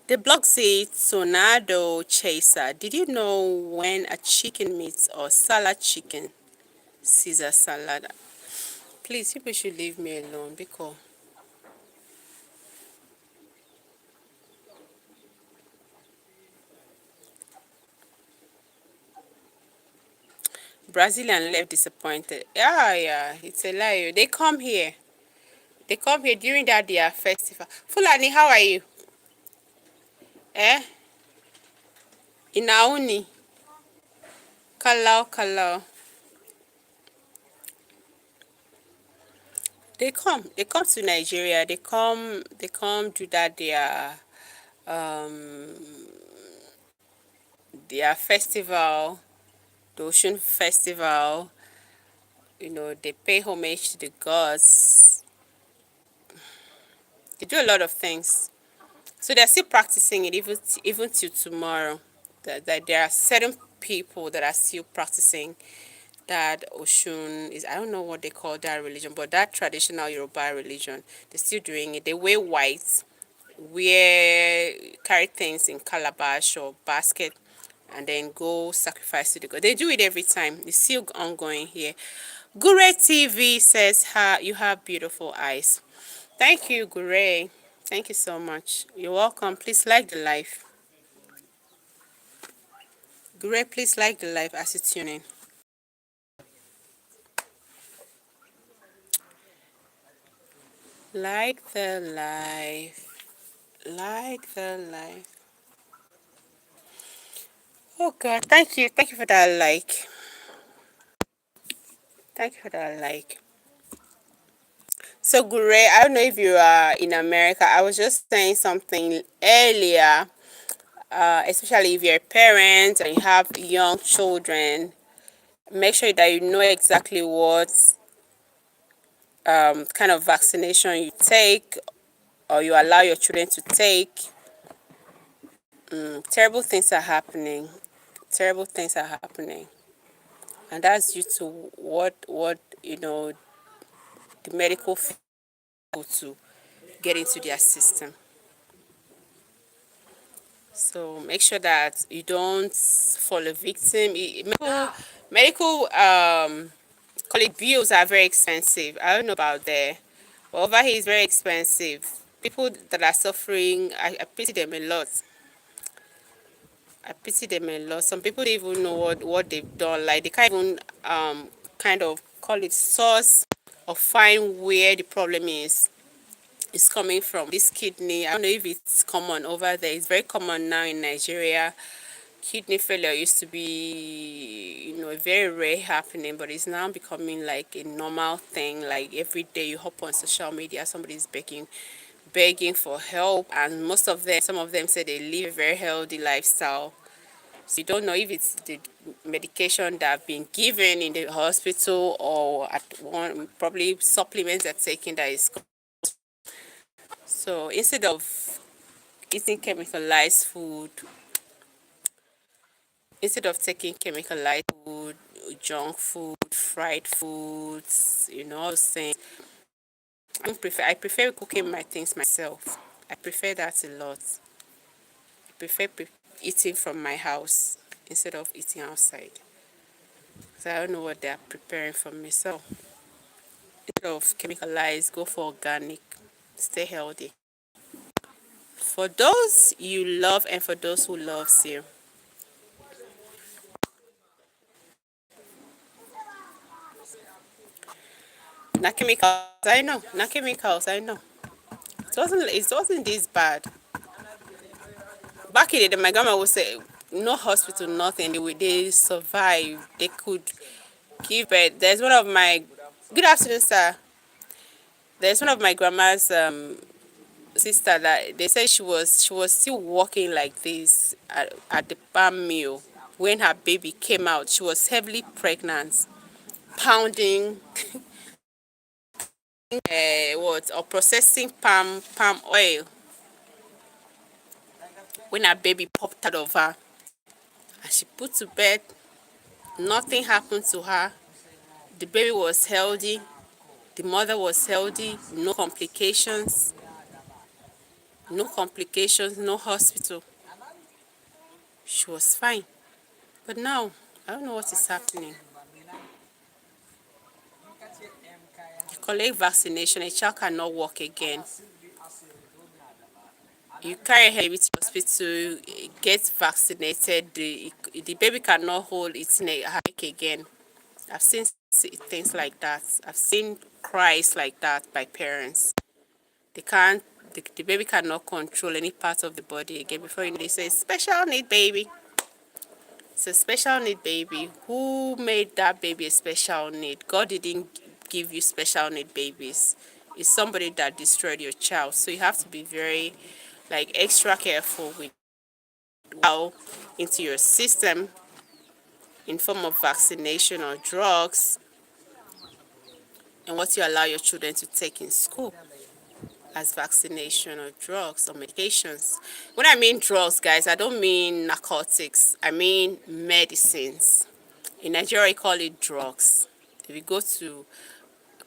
A: The blog says Tornado Chaser. Did you know when a chicken meets or salad chicken Caesar salad? Please, people should leave me alone because Brazilian left disappointed. Yeah, yeah, it's a lie. They come here. They come here during that their festival. Fulani, how are you? Eh? Inauni. Kalau, kalau. They come to Nigeria. They come do that um their festival, the Ocean Festival. They pay homage to the gods. They do a lot of things. So they're still practicing it even till tomorrow. That there are certain people that are still practicing that Oshun is. I don't know what they call that religion, but that traditional Yoruba religion, they're still doing it. They wear white, carry things in calabash or basket, and then go sacrifice to the god. They do it every time. It's still ongoing here. Gure TV says, you have beautiful eyes. Thank you, Gure. Thank you so much. You're welcome. Please like the live. Gure, please like the live as you tune in. Like the live. Like the live. Oh God, thank you. Thank you for that like. Thank you for that like. So Gure, I don't know if you are in America. I was just saying something earlier. Especially if you're a parent and you have young children, make sure that you know exactly what kind of vaccination you take or you allow your children to take. Terrible things are happening. Terrible things are happening, and that's due to what the medical field to get into their system. So make sure that you don't fall a victim. Medical call it bills are very expensive. I don't know about there, but over here is very expensive. People that are suffering, I pity them a lot. I pity them a lot. Some people don't even know what they've done. Like they can't even kind of call it source or find where the problem is coming from. This kidney, I don't know if it's common over there. It's very common now in Nigeria. Kidney failure used to be, a very rare happening, but it's now becoming like a normal thing. Like every day you hop on social media, somebody's begging for help, and some of them say they live a very healthy lifestyle. So you don't know if it's the medication that have been given in the hospital or at one probably supplements they're taking that is. So instead of eating chemicalized food, instead of taking chemicalized food, junk food, fried foods, all those things, I prefer cooking my things myself. I prefer that a lot. I prefer eating from my house instead of eating outside. So I don't know what they are preparing for me. So instead of chemicalized, go for organic. Stay healthy. For those you love and for those who loves you. Not chemicals, I know. Not chemicals, I know. It wasn't this bad. Back in the day, my grandma would say, no hospital, nothing. They survive. They could give birth. There's one of my good afternoon, sir. There's one of my grandma's sister that they said she was still walking like this at the palm mill when her baby came out. She was heavily pregnant, pounding what or processing palm oil when her baby popped out of her, and she put to bed. Nothing happened to her. The baby was healthy. The mother was healthy. No complications. No complications. No hospital. She was fine. But now, I don't know what is happening. You collect vaccination, a child cannot walk again. You carry a baby to hospital, get vaccinated, the baby cannot hold its neck again. I've seen things like that. I've seen cries like that by parents. They can't The baby cannot control any part of the body again. Before you know, they say special need baby. It's a special need baby. Who made that baby a special need? God didn't give you special need babies. It's somebody that destroyed your child. So you have to be very, like, extra careful with how into your system in form of vaccination or drugs, and what you allow your children to take in school as vaccination or drugs or medications. When I mean drugs, guys, I don't mean narcotics. I mean medicines. In Nigeria, we call it drugs. If you go to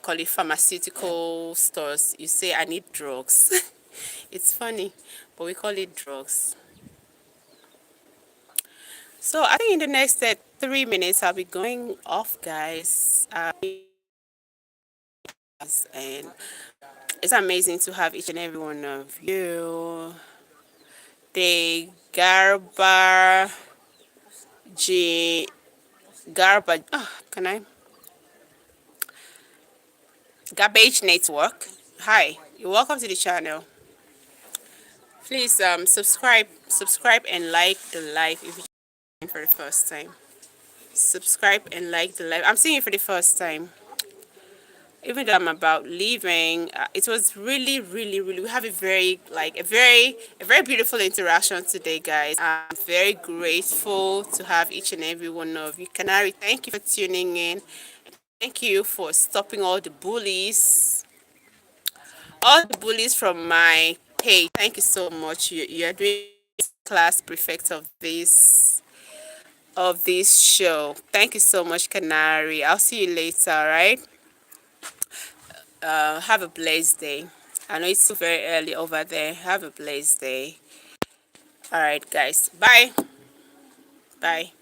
A: call it pharmaceutical stores, you say, I need drugs. It's funny, but we call it drugs. So I think in the next 3 minutes, I'll be going off, guys. And it's amazing to have each and every one of you. The G Garba, can I? Garbage Network. Hi, you're welcome to the channel. Please subscribe and like the live if you're for the first time. Subscribe and like the live. I'm seeing it for the first time. Even though I'm about leaving, it was really, really, really. We have a very, like, a very beautiful interaction today, guys. I'm very grateful to have each and every one of you. Canary, thank you for tuning in. Thank you for stopping all the bullies from my page. Thank you so much. You are doing class prefect of this show. Thank you so much, Canary. I'll see you later. All right. Have a blessed day. I know it's still very early over there. Have a blessed day. All right, guys. Bye. Bye.